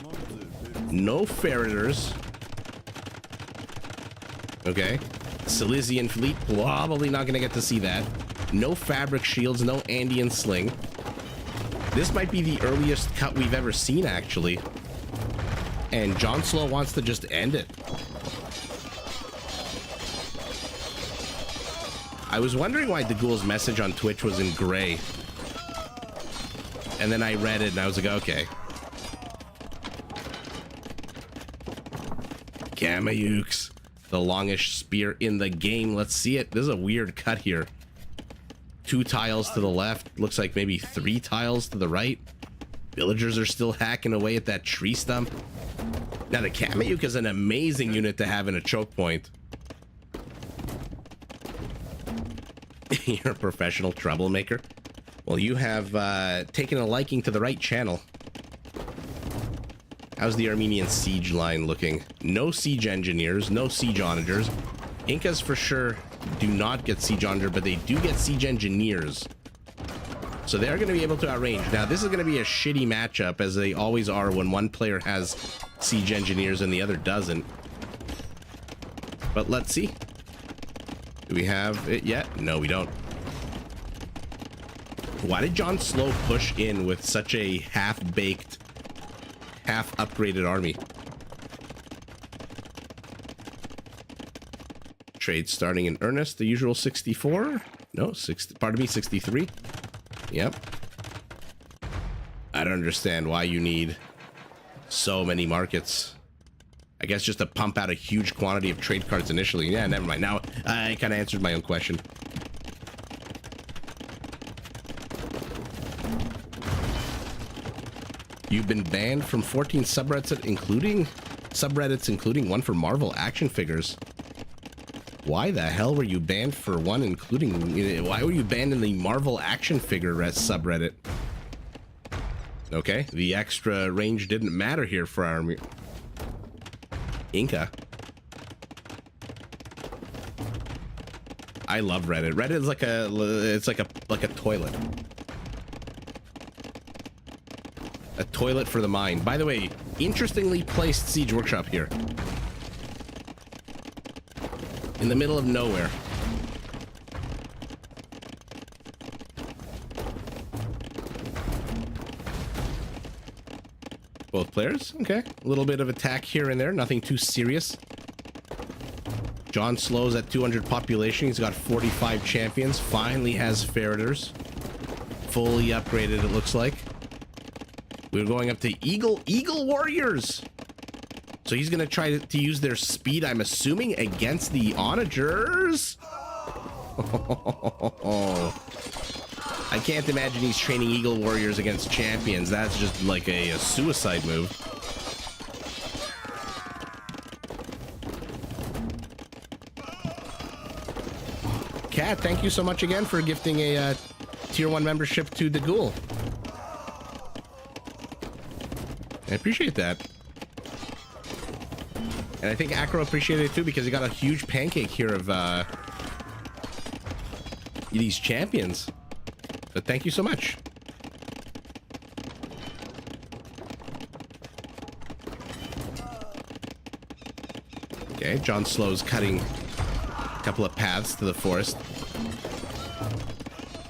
No Feriders. Okay. Cilician fleet, probably not going to get to see that. No fabric shields, no Andean sling. This might be the earliest cut we've ever seen, actually. And John Slow wants to just end it. I was wondering why Dagul's message on Twitch was in gray. And then I read it and I was like, okay. Kamayuks. The longest spear in the game. Let's see it. This is a weird cut here. 2 tiles to the left. Looks like maybe 3 tiles to the right. Villagers are still hacking away at that tree stump. Now the Kamayuk is an amazing unit to have in a choke point. You're a professional troublemaker. Well, you have taken a liking to the right channel. How's the Armenian siege line looking? No siege engineers, no siege onagers. Incas for sure do not get siege onager, but they do get siege engineers. So they're going to be able to outrange. Now, this is going to be a shitty matchup, as they always are when one player has siege engineers and the other doesn't. But let's see. Do we have it yet? No, we don't. Why did John Slow push in with such a half-baked, half-upgraded army? Trade starting in earnest. The usual 64? No, 60. Pardon me, 63. Yep. I don't understand why you need so many markets. I guess just to pump out a huge quantity of trade cards initially. Yeah, never mind. Now I kind of answered my own question. You've been banned from 14 subreddits, including one for Marvel action figures. Why the hell were you banned for one, including... Why were you banned in the Marvel action figure subreddit? Okay, the extra range didn't matter here for our... Inca. I love Reddit. Reddit is like a... It's like a toilet. A toilet for the mind. By the way, interestingly placed Siege Workshop here. In the middle of nowhere. Both players? Okay. A little bit of attack here and there. Nothing too serious. John Slow's at 200 population. He's got 45 champions. Finally has Feriders. Fully upgraded, it looks like. We're going up to Eagle Warriors. So he's going to try to use their speed, I'm assuming, against the onagers. I can't imagine he's training Eagle Warriors against champions. That's just like a suicide move. Kat, thank you so much again for gifting a tier 1 membership to the Ghoul. I appreciate that. And I think Acro appreciated it too, because he got a huge pancake here of these champions. But thank you so much. Okay, John Slow's cutting a couple of paths to the forest.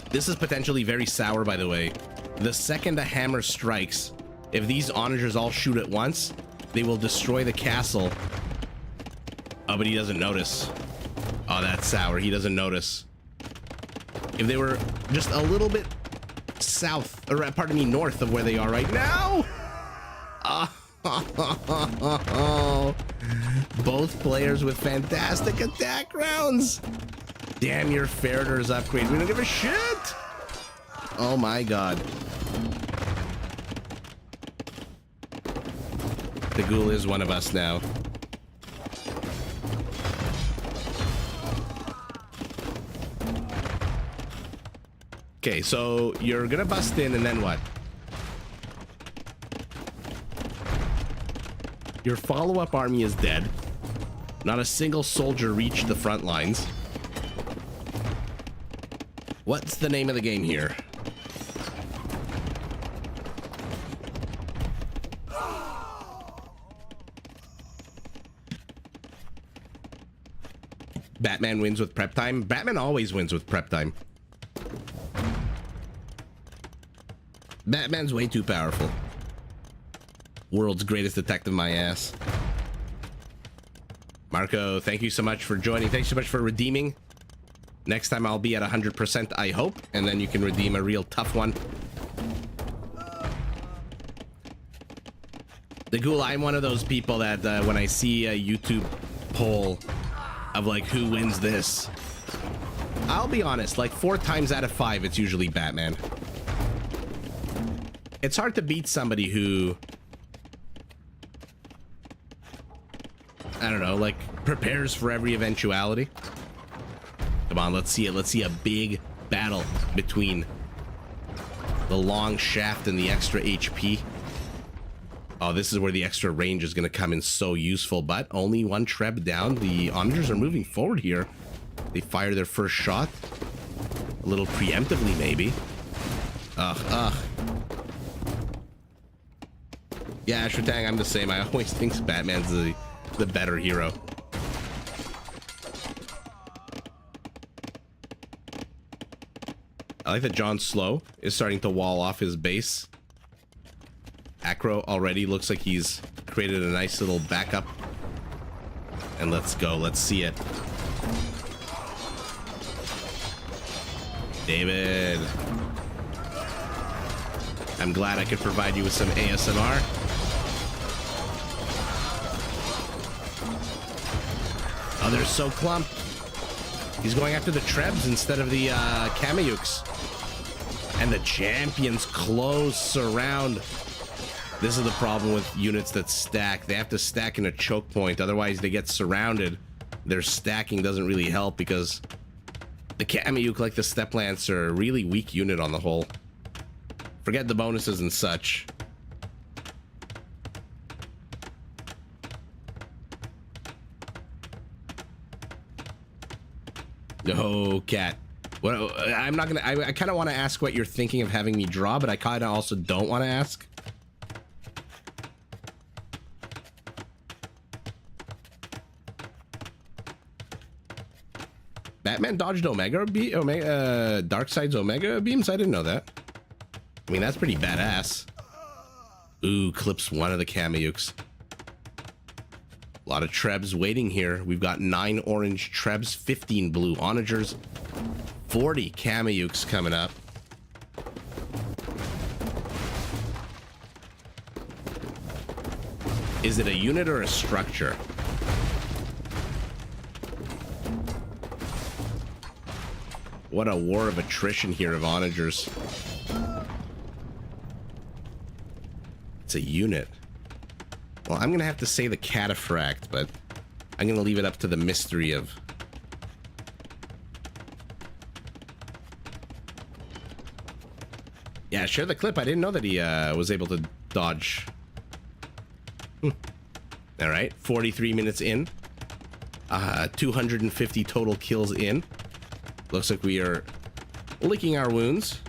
This is potentially very sour, by the way. The second a hammer strikes, if these onagers all shoot at once, they will destroy the castle. Oh, but he doesn't notice. Oh, that's sour. He doesn't notice. If they were just a little bit south, or pardon me, north of where they are right now. Oh, both players with fantastic attack rounds. Damn your Feriders upgrade. We don't give a shit. Oh my god. The ghoul is one of us now. Okay, so you're gonna bust in and then what? Your follow-up army is dead. Not a single soldier reached the front lines. What's the name of the game here? Batman wins with prep time. Batman always wins with prep time. Batman's way too powerful. World's greatest detective, my ass. Marco, thank you so much for joining. Thanks so much for redeeming. Next time I'll be at 100%, I hope, and then you can redeem a real tough one. The ghoul, I'm one of those people that when I see a YouTube poll of like who wins this, I'll be honest, like 4 times out of 5 it's usually Batman. It's hard to beat somebody who, I don't know, like prepares for every eventuality. Come on, let's see it. Let's see a big battle between the long shaft and the extra HP. Oh, this is where the extra range is going to come in so useful, but only 1 treb down. The onagers are moving forward here. They fire their first shot. A little preemptively, maybe. Ugh. Yeah, Shratang, I'm the same. I always think Batman's the better hero. I like that John Slow is starting to wall off his base. Acro already looks like he's created a nice little backup. And let's go. Let's see it. David. I'm glad I could provide you with some ASMR. Oh, they're so clumped. He's going after the Trebs instead of the Kameyuks. And the champions close surround. This is the problem with units that stack. They have to stack in a choke point, otherwise they get surrounded. Their stacking doesn't really help because the Kameyuk, like the Steppe Lance, are a really weak unit on the whole. Forget the bonuses and such. No, cat. What? I'm not gonna. I kind of want to ask what you're thinking of having me draw, but I kind of also don't want to ask. Batman dodged Omega Darkseid's Omega beams. I didn't know that. I mean, that's pretty badass. Ooh, clips one of the Kameyuks. A lot of Trebs waiting here. We've got 9 orange Trebs, 15 blue onagers, 40 Kameyuks coming up. Is it a unit or a structure? What a war of attrition here of onagers. It's a unit. Well, I'm gonna have to say the cataphract, but I'm gonna leave it up to the mystery of... Yeah, share the clip. I didn't know that he was able to dodge. All right, 43 minutes in. 250 total kills in. Looks like we are licking our wounds.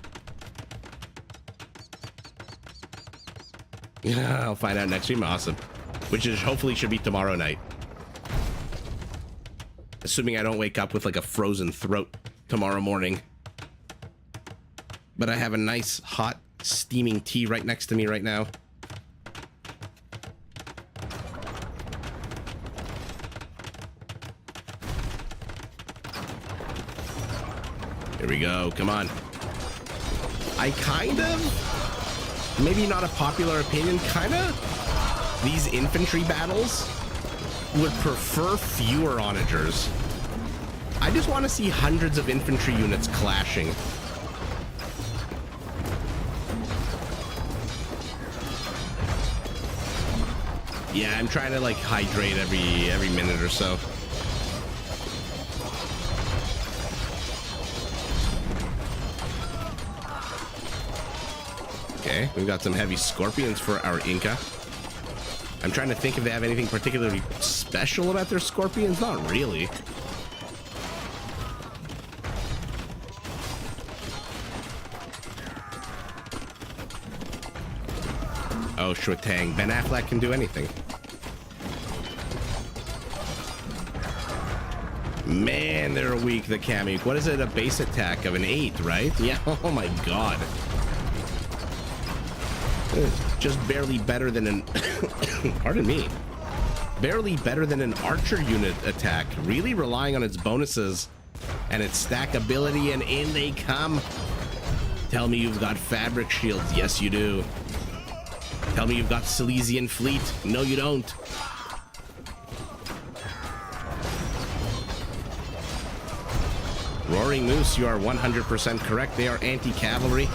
Yeah, I'll find out next stream. Awesome. Which is hopefully should be tomorrow night. Assuming I don't wake up with like a frozen throat tomorrow morning. But I have a nice hot steaming tea right next to me right now. Here we go. Come on. I kind of, maybe not a popular opinion, kind of, these infantry battles would prefer fewer onagers. I just want to see hundreds of infantry units clashing. Yeah, I'm trying to like hydrate every minute or so. Okay, we've got some heavy scorpions for our Inca. I'm trying to think if they have anything particularly special about their scorpions. Not really. Oh, sure thing. Ben Affleck can do anything. Man, they're weak, the Kamuk. What is it? A base attack of an 8, right? Yeah, oh my god. Just barely better than an... pardon me. Barely better than an archer unit attack. Really relying on its bonuses and its stack ability, and in they come. Tell me you've got fabric shields. Yes, you do. Tell me you've got Silesian fleet. No, you don't. Roaring Moose, you are 100% correct. They are anti-cavalry.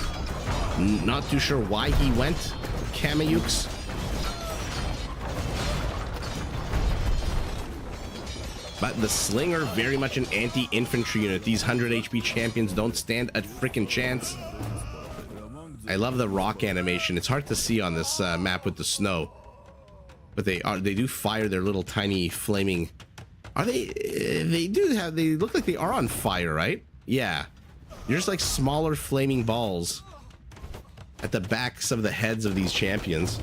Not too sure why he went Kamuyuks. But the Slinger, very much an anti-infantry unit. These 100 HP champions don't stand a freaking chance. I love the rock animation. It's hard to see on this map with the snow, but they do fire their little tiny flaming. Are they? They look like they are on fire, right? Yeah, you're just like smaller flaming balls at the backs of the heads of these champions.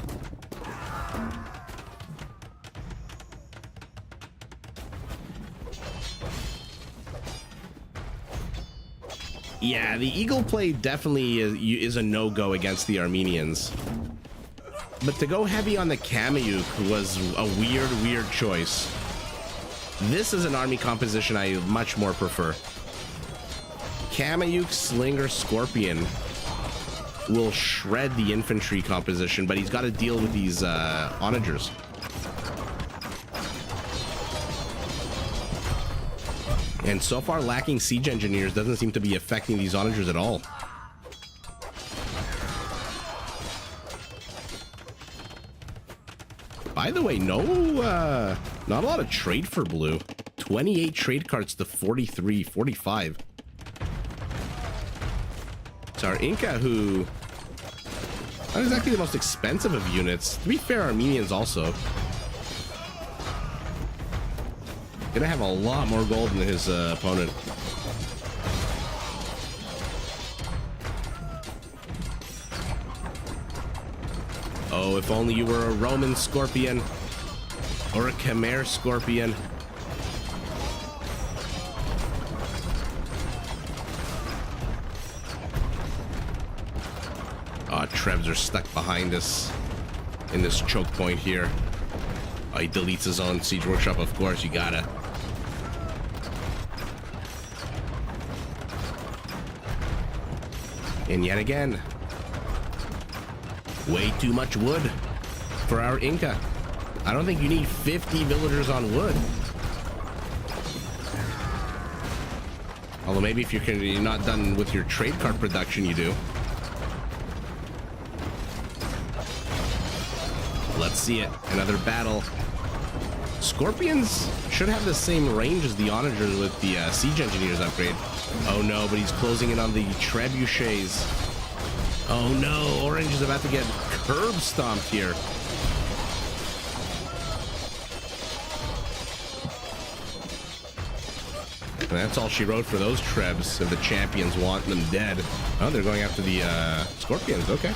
Yeah, the eagle play definitely is a no-go against the Armenians. But to go heavy on the Kamuyuk was a weird choice. This is an army composition I much more prefer. Kamuyuk, Slinger, Scorpion will shred the infantry composition, but he's got to deal with these onagers. And so far, lacking siege engineers doesn't seem to be affecting these onagers at all. By the way, not a lot of trade for blue. 28 trade cards to 43, 45. It's our Inca, who... not exactly the most expensive of units. To be fair, Armenians also. Gonna have a lot more gold than his opponent. Oh, if only you were a Roman Scorpion or a Khmer Scorpion. Oh, Trebs are stuck behind us in this choke point here. Oh, he deletes his own siege workshop, of course, you gotta. And yet again, way too much wood for our Inca. I don't think you need 50 villagers on wood. Although maybe if you're not done with your trade card production, you do. Let's see it. Another battle. Scorpions should have the same range as the onagers with the siege engineers upgrade. Oh no, but he's closing in on the trebuchets. Oh no, Orange is about to get curb stomped here. And that's all she wrote for those trebs if the champions want them dead. Oh, they're going after the Scorpions, okay.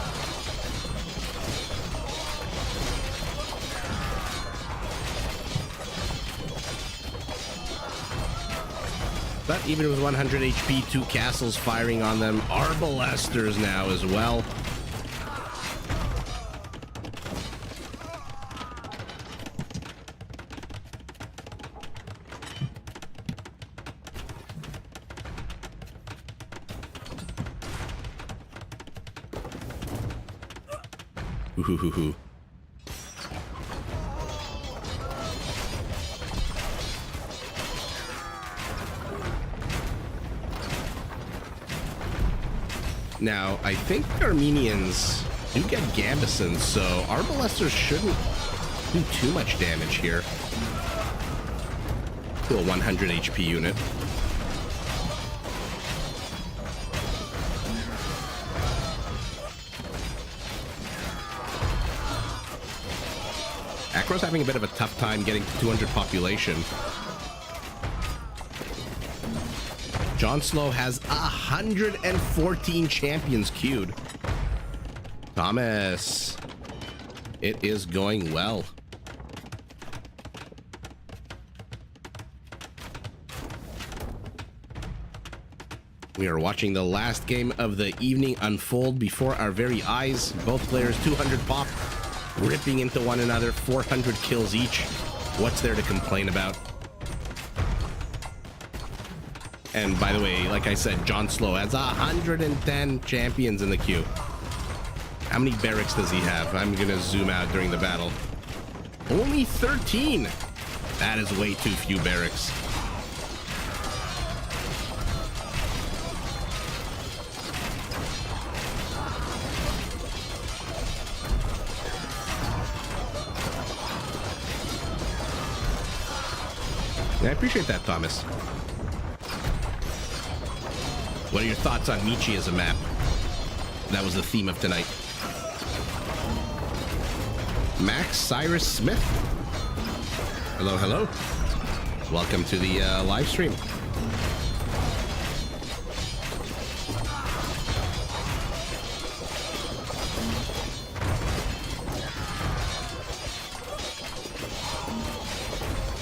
But even with 100 HP, 2 castles firing on them. Arbalesters now as well. Ooh. Now, I think Armenians do get Gambesons, so Arbalesters shouldn't do too much damage here to a 100 HP unit. Acro's having a bit of a tough time getting to 200 population. John Slow has 114 champions queued. Thomas, it is going well. We are watching the last game of the evening unfold before our very eyes. Both players 200 pop, ripping into one another, 400 kills each. What's there to complain about? And by the way, like I said, John Slow has 110 champions in the queue. How many barracks does he have? I'm gonna zoom out during the battle. Only 13. That is way too few barracks. I appreciate that, Thomas. What are your thoughts on Michi as a map? That was the theme of tonight. Max Cyrus Smith. Hello, hello. Welcome to the live stream.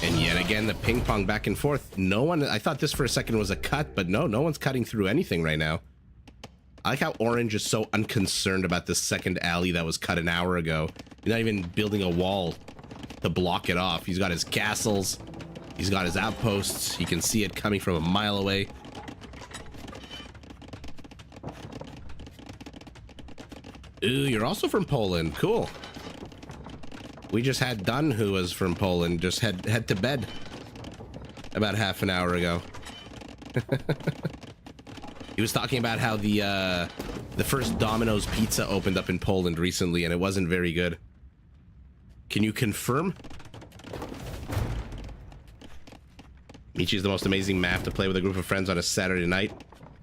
And yet again, the ping pong back and forth. No one, I thought this for a second was a cut, but no one's cutting through anything right now. I like how Orange is so unconcerned about this second alley that was cut an hour ago. He's not even building a wall to block it off. He's got his castles. He's got his outposts. You can see it coming from a mile away. Ooh, you're also from Poland. Cool. We just had Dunn, who was from Poland, just head to bed about half an hour ago. He was talking about how the first Domino's pizza opened up in Poland recently, and it wasn't very good. Can you confirm? Michi is the most amazing map to play with a group of friends on a Saturday night,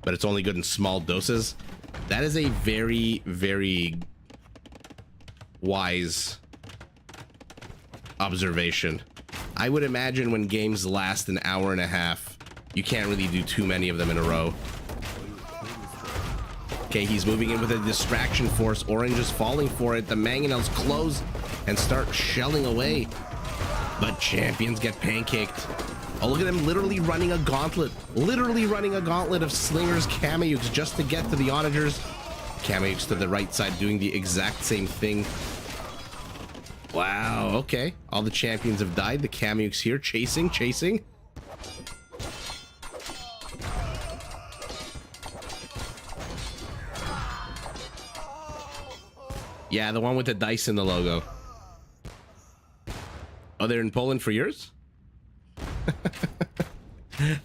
but it's only good in small doses. That is a very, very wise observation. I would imagine when games last an hour and a half, you can't really do too many of them in a row. Okay, he's moving in with a distraction force. Orange is falling for it. The mangonels close and start shelling away. But champions get pancaked. Oh, look at him literally running a gauntlet. Literally running a gauntlet of slingers, Kameyuks just to get to the onagers. Kameyuks to the right side doing the exact same thing. Wow, okay. All the champions have died. The Kameyuks here chasing. Yeah, the one with the dice in the logo. Oh, they're in Poland for yours?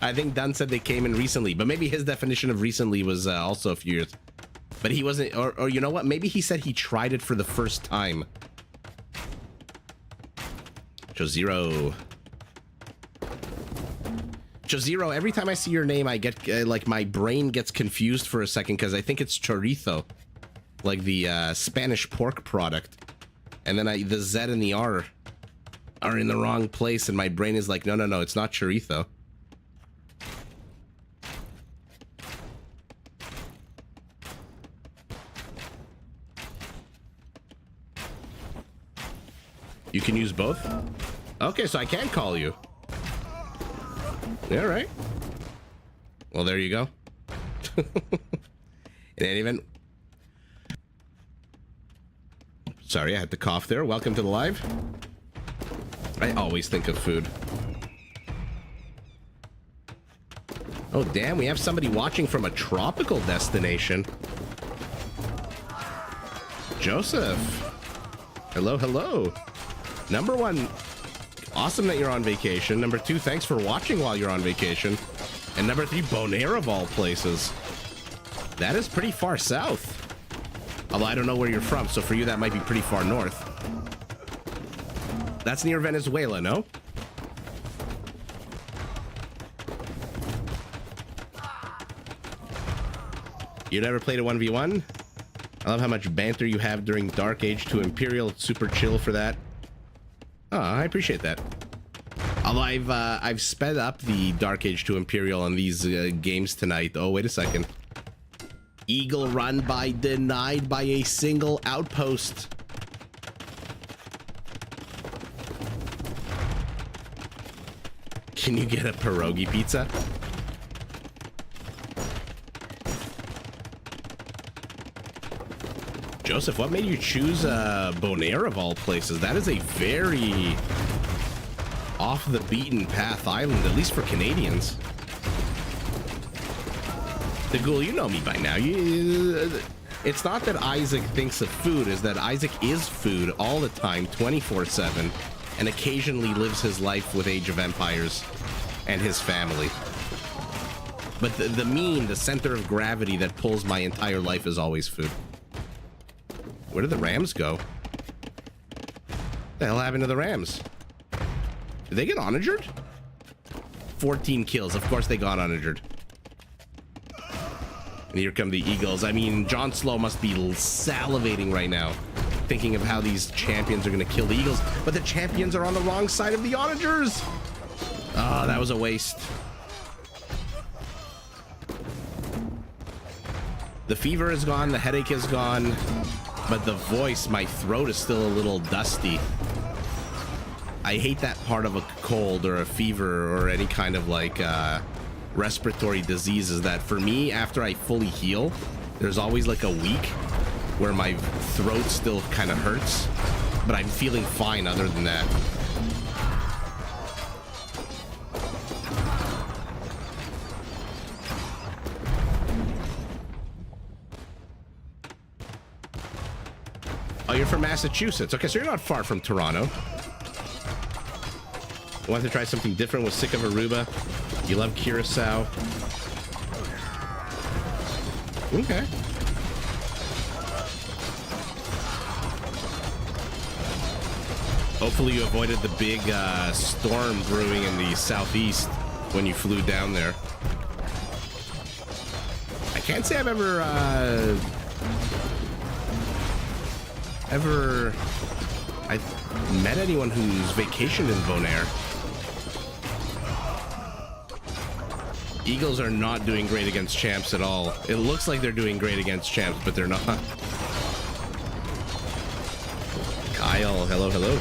I think Dunn said they came in recently, but maybe his definition of recently was also a few years. But he wasn't, or you know what? Maybe he said he tried it for the first time. Chozero, every time I see your name, I get, like, my brain gets confused for a second because I think it's chorizo. Like the Spanish pork product. And then the Z and the R are in the wrong place, and my brain is like, no, it's not chorizo. You can use both? Okay, so I can call you. All right. Well, there you go. In any event, sorry, I had to cough there. Welcome to the live. I always think of food. Oh, damn, we have somebody watching from a tropical destination. Joseph. Hello, hello. Number one, awesome that you're on vacation. Number two, thanks for watching while you're on vacation. And number three, Bonaire of all places. That is pretty far south. Although I don't know where you're from, so for you that might be pretty far north. That's near Venezuela, no? You never played a 1v1? I love how much banter you have during Dark Age to Imperial. It's super chill for that. Oh, I appreciate that. Although I've sped up the Dark Age to Imperial on these games tonight. Oh, wait a second. Eagle run by denied by a single outpost. Can you get a pierogi pizza? Joseph, what made you choose Bonaire of all places? That is a very off the beaten path island, at least for Canadians. The Ghoul, you know me by now. It's not that Isaac thinks of food, is that Isaac is food all the time, 24/7, and occasionally lives his life with Age of Empires and his family. But the center of gravity that pulls my entire life is always food. Where did the Rams go? What the hell happened to the Rams? Did they get uninjured? 14 kills. Of course they got uninjured. And here come the Eagles. I mean, Jon Snow must be salivating right now, thinking of how these champions are going to kill the Eagles. But the champions are on the wrong side of the onagers. Oh, that was a waste. The fever is gone. The headache is gone. But the voice, my throat is still a little dusty. I hate that part of a cold or a fever or any kind of like respiratory disease, is that for me, after I fully heal, there's always like a week where my throat still kind of hurts, but I'm feeling fine other than that. Oh, you're from Massachusetts. Okay, so you're not far from Toronto. Want to try something different? Was sick of Aruba. You love Curacao. Okay. Hopefully you avoided the big storm brewing in the southeast when you flew down there. I can't say I've I've met anyone who's vacationed in Bonaire. Eagles are not doing great against champs at all. It looks like they're doing great against champs, but they're not. Kyle, hello, hello.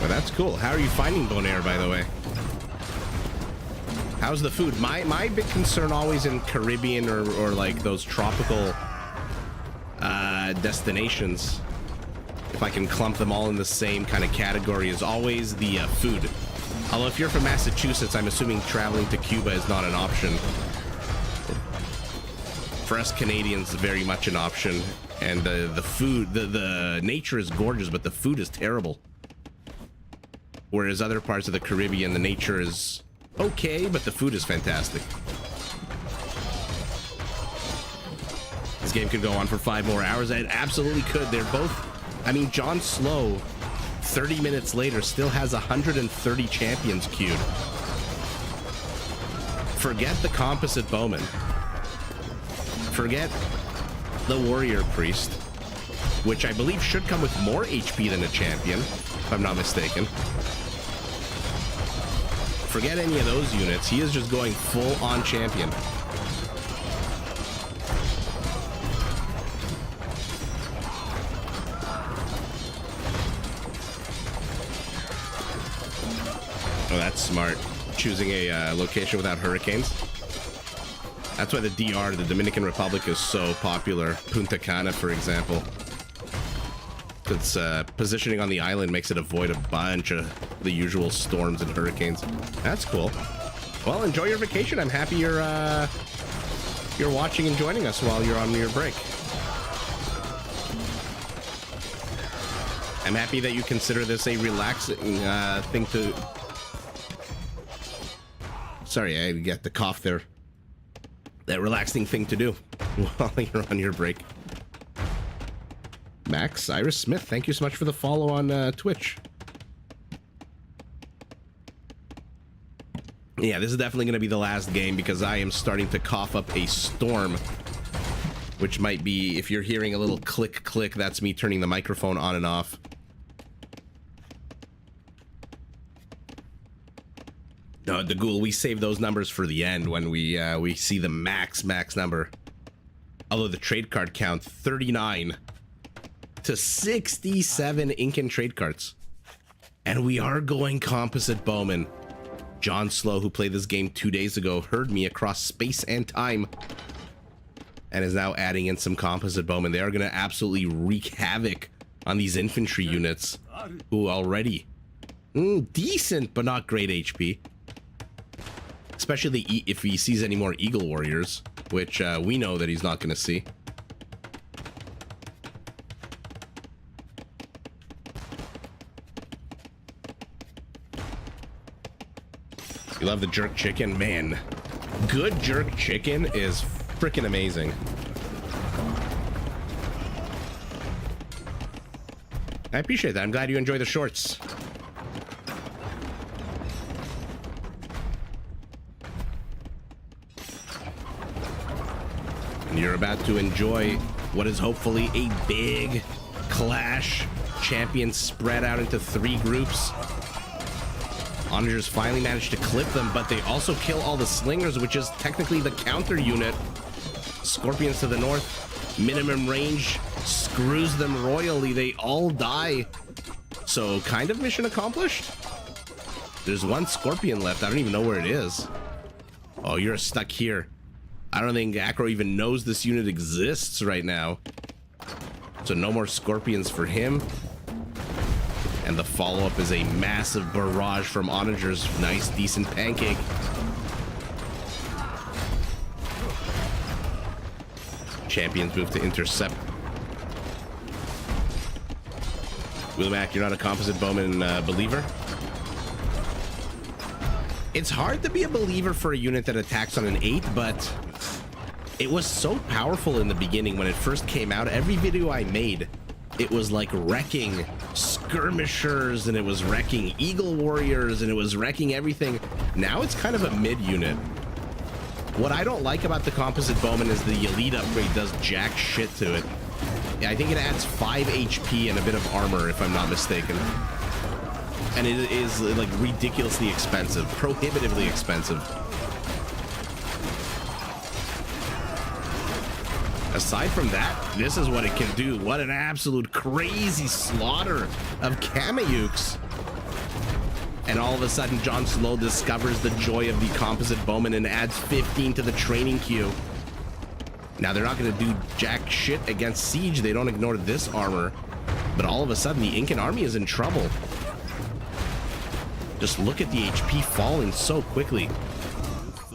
Well, that's cool. How are you finding Bonaire, by the way? How's the food? My big concern always in Caribbean or like those tropical destinations, if I can clump them all in the same kind of category, is always the food. Although if you're from Massachusetts, I'm assuming traveling to Cuba is not an option. For us Canadians, very much an option. And the food, the nature is gorgeous, but the food is terrible. Whereas other parts of the Caribbean, the nature is okay, but the food is fantastic. This game could go on for 5 more hours. It absolutely could. They're both, I mean, Jon Snow, 30 minutes later, still has 130 champions queued. Forget the composite bowman. Forget the warrior priest, which I believe should come with more HP than a champion, if I'm not mistaken. Forget any of those units. He is just going full on champion. Oh, that's smart. Choosing a location without hurricanes. That's why the DR, the Dominican Republic, is so popular. Punta Cana, for example. Its positioning on the island makes it avoid a bunch of the usual storms and hurricanes. That's cool. Well, enjoy your vacation. I'm happy you're watching and joining us while you're on your break. I'm happy that you consider this a relaxing thing to... Sorry, I got the cough there. that relaxing thing to do while you're on your break. Max Cyrus Smith, thank you so much for the follow on Twitch. Yeah, this is definitely going to be the last game because I am starting to cough up a storm, which might be, if you're hearing a little click click, that's me turning the microphone on and off. No, the ghoul, we save those numbers for the end when we see the max number. Although the trade card count, 39 to 67 Incan trade cards. And we are going composite bowman. John Slow, who played this game 2 days ago, heard me across space and time and is now adding in some composite bowmen. They are going to absolutely wreak havoc on these infantry units who already decent but not great HP. Especially if he sees any more Eagle Warriors, which we know that he's not going to see. You love the jerk chicken? Man, good jerk chicken is freaking amazing. I appreciate that. I'm glad you enjoy the shorts. And you're about to enjoy what is hopefully a big clash. Champions spread out into 3 groups. Onagers finally managed to clip them, but they also kill all the slingers, which is technically the counter unit. Scorpions to the north, minimum range, screws them royally. They all die. So kind of mission accomplished. There's 1 scorpion left. I don't even know where it is. Oh, you're stuck here. I don't think Acro even knows this unit exists right now. So no more scorpions for him. And the follow-up is a massive barrage from Onagers. Nice, decent pancake. Champions move to intercept. Wheelmac, you're not a composite bowman believer? It's hard to be a believer for a unit that attacks on an 8, but it was so powerful in the beginning when it first came out. Every video I made, it was like wrecking skirmishers, and it was wrecking Eagle Warriors, and it was wrecking everything. Now it's kind of a mid unit. What I don't like about the composite bowman is the elite upgrade does jack shit to it. Yeah, I think it adds 5 HP and a bit of armor, if I'm not mistaken. And it is like ridiculously expensive, prohibitively expensive. Aside from that, this is what it can do. What an absolute crazy slaughter of Kameyuks. And all of a sudden, John Slow discovers the joy of the composite bowman and adds 15 to the training queue. Now, they're not going to do jack shit against siege. They don't ignore this armor. But all of a sudden, the Incan army is in trouble. Just look at the HP falling so quickly.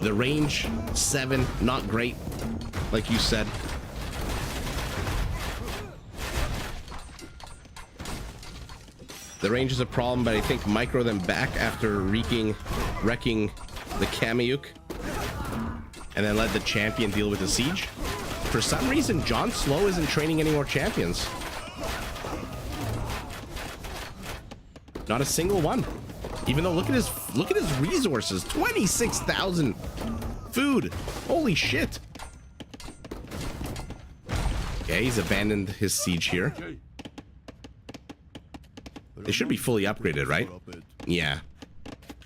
The range, 7, not great, like you said. The range is a problem, but I think micro them back after wrecking the Kameyuk, and then let the champion deal with the siege. For some reason, John Slow isn't training any more champions. Not a single one. Even though look at his resources, 26,000 food. Holy shit. Okay, he's abandoned his siege here. They should be fully upgraded, right? Yeah.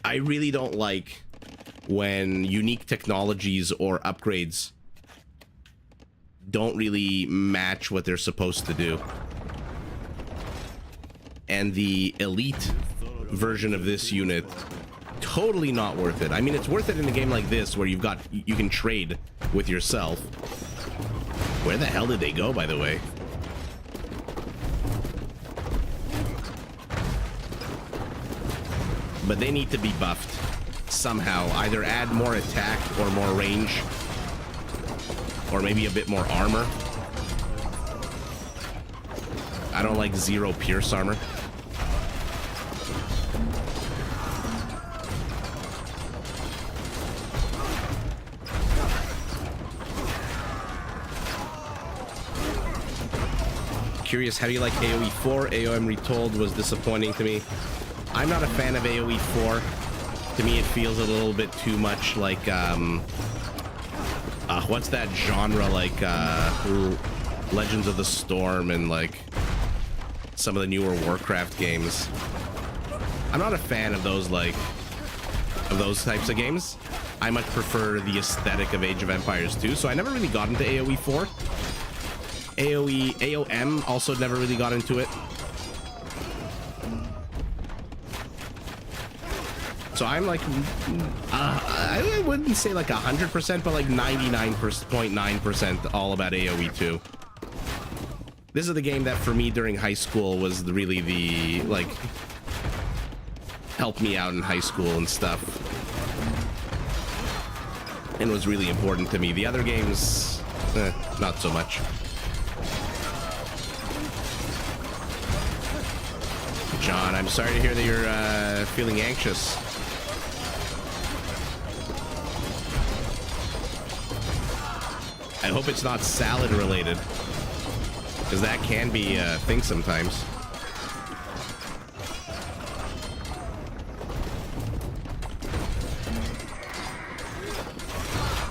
I really don't like when unique technologies or upgrades don't really match what they're supposed to do. And the elite version of this unit, totally not worth it. I mean, it's worth it in a game like this where you can trade with yourself. Where the hell did they go, by the way? But they need to be buffed somehow. Either add more attack or more range, or maybe a bit more armor. I don't like 0 pierce armor. curious, how do you like AoE 4? AOM Retold was disappointing to me. I'm not a fan of AoE 4. To me, it feels a little bit too much like, what's that genre, like, Legends of the Storm and, like, some of the newer Warcraft games. I'm not a fan of those, like, of those types of games. I much prefer the aesthetic of Age of Empires 2, so I never really got into AoE 4. AOM also never really got into it. So I'm like, I wouldn't say like 100%, but like 99.9% all about AoE 2. This is the game that for me during high school was really the, like, helped me out in high school and stuff. And was really important to me. The other games, not so much. John, I'm sorry to hear that you're feeling anxious. I hope it's not salad related, because that can be a thing sometimes.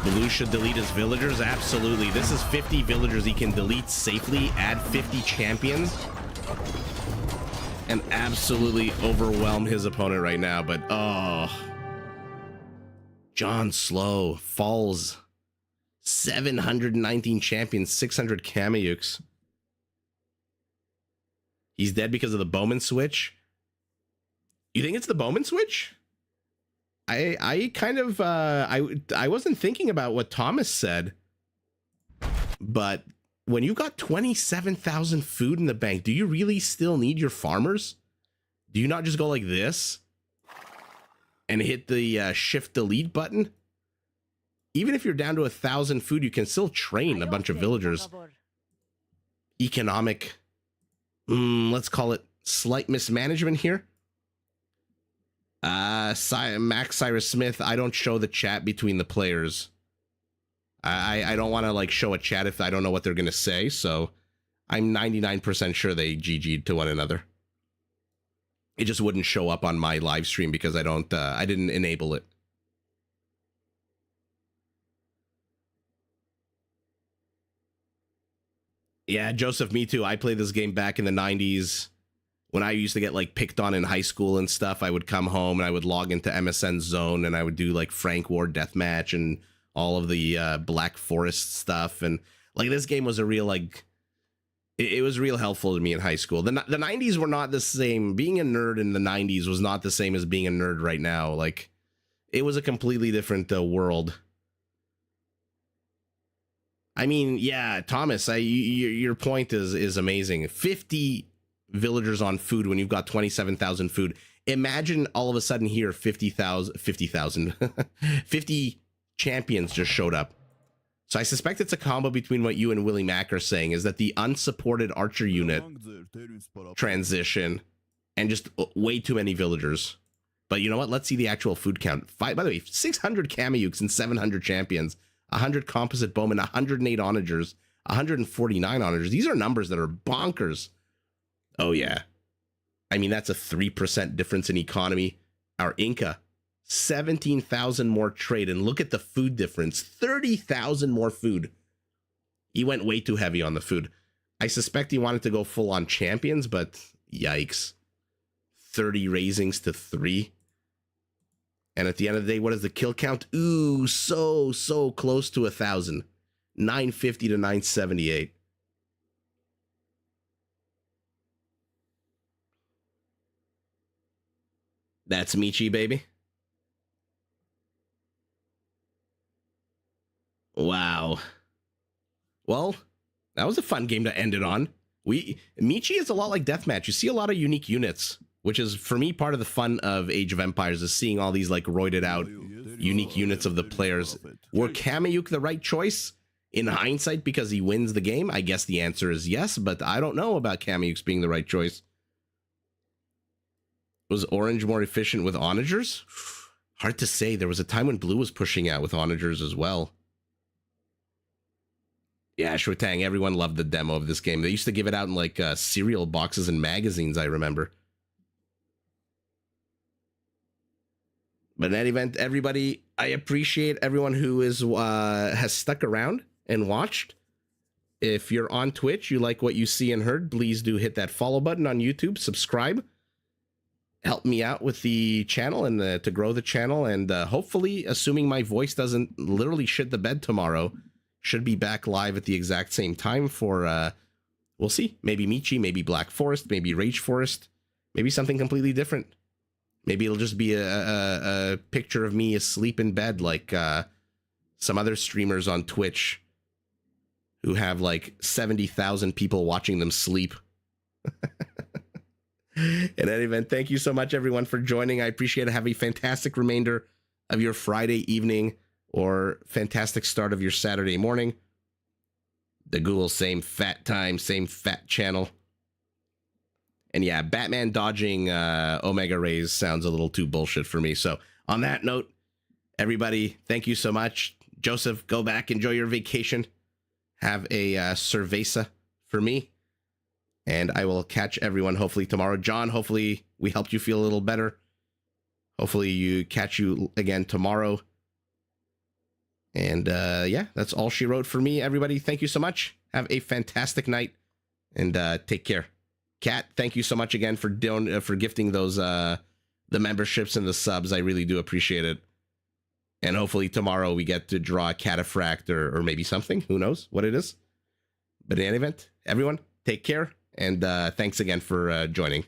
Blue should delete his villagers? Absolutely. This is 50 villagers he can delete safely, add 50 champions, and absolutely overwhelm his opponent right now. But, oh. John Slow falls. 719 champions, 600 Kameyuks. He's dead because of the Bowman switch? You think it's the Bowman switch? I kind of, I wasn't thinking about what Thomas said, but when you got 27,000 food in the bank, do you really still need your farmers? Do you not just go like this and hit the shift delete button? Even if you're down to 1,000 food, you can still train a bunch of villagers. Economic, let's call it slight mismanagement here. Max Cyrus Smith, I don't show the chat between the players. I don't want to like show a chat if I don't know what they're going to say, so I'm 99% sure they GG'd to one another. It just wouldn't show up on my live stream because I didn't enable it. Yeah, Joseph, me too. I played this game back in the 90s. When I used to get like picked on in high school and stuff, I would come home and I would log into MSN Zone and I would do like Frank War Deathmatch and all of the Black Forest stuff. And like this game was a real, like, it was real helpful to me in high school. The 90s were not the same. Being a nerd in the 90s was not the same as being a nerd right now. Like, it was a completely different world. I mean, yeah, Thomas, your point is amazing. 50 villagers on food when you've got 27,000 food. Imagine all of a sudden here 50 champions just showed up. So I suspect it's a combo between what you and Willie Mack are saying, is that the unsupported archer unit transition and just way too many villagers. But you know what? Let's see the actual food count. By the way, 600 Kameyuks and 700 champions, 100 composite bowmen, 108 onagers, 149 onagers. These are numbers that are bonkers. Oh, yeah. I mean, that's a 3% difference in economy. Our Inca, 17,000 more trade. And look at the food difference. 30,000 more food. He went way too heavy on the food. I suspect he wanted to go full on champions, but yikes. 30 raisings to 3. And at the end of the day, what is the kill count? Ooh, so close to 1,000. 950 to 978. That's Michi, baby. Wow. Well, that was a fun game to end it on. Michi is a lot like Deathmatch. You see a lot of unique units, which is, for me, part of the fun of Age of Empires, is seeing all these, like, roided out, unique units of the players. Were Kameyuk the right choice? In hindsight, because he wins the game? I guess the answer is yes, but I don't know about Kameyuks being the right choice. Was Orange more efficient with onagers? Hard to say. There was a time when Blue was pushing out with onagers as well. Yeah, Shwetang, everyone loved the demo of this game. They used to give it out in like cereal boxes and magazines, I remember. But in any event, everybody, I appreciate everyone who is has stuck around and watched. If you're on Twitch, you like what you see and heard, please do hit that follow button on YouTube, subscribe. Help me out with the channel and to grow the channel. And hopefully, assuming my voice doesn't literally shit the bed tomorrow, should be back live at the exact same time for, we'll see, maybe Michi, maybe Black Forest, maybe Rage Forest, maybe something completely different. Maybe it'll just be a picture of me asleep in bed like some other streamers on Twitch who have like 70,000 people watching them sleep. In any event, thank you so much, everyone, for joining. I appreciate it. Have a fantastic remainder of your Friday evening or fantastic start of your Saturday morning. The Google, same fat time, same fat channel. And yeah, Batman dodging Omega Rays sounds a little too bullshit for me. So on that note, everybody, thank you so much. Joseph, go back, enjoy your vacation. Have a cerveza for me. And I will catch everyone hopefully tomorrow. John, hopefully we helped you feel a little better. Hopefully you catch you again tomorrow. And yeah, that's all she wrote for me. Everybody, thank you so much. Have a fantastic night and take care. Kat, thank you so much again for gifting those the memberships and the subs. I really do appreciate it. And hopefully tomorrow we get to draw a cataphract or maybe something. Who knows what it is? But in any event, everyone, take care. And thanks again for joining.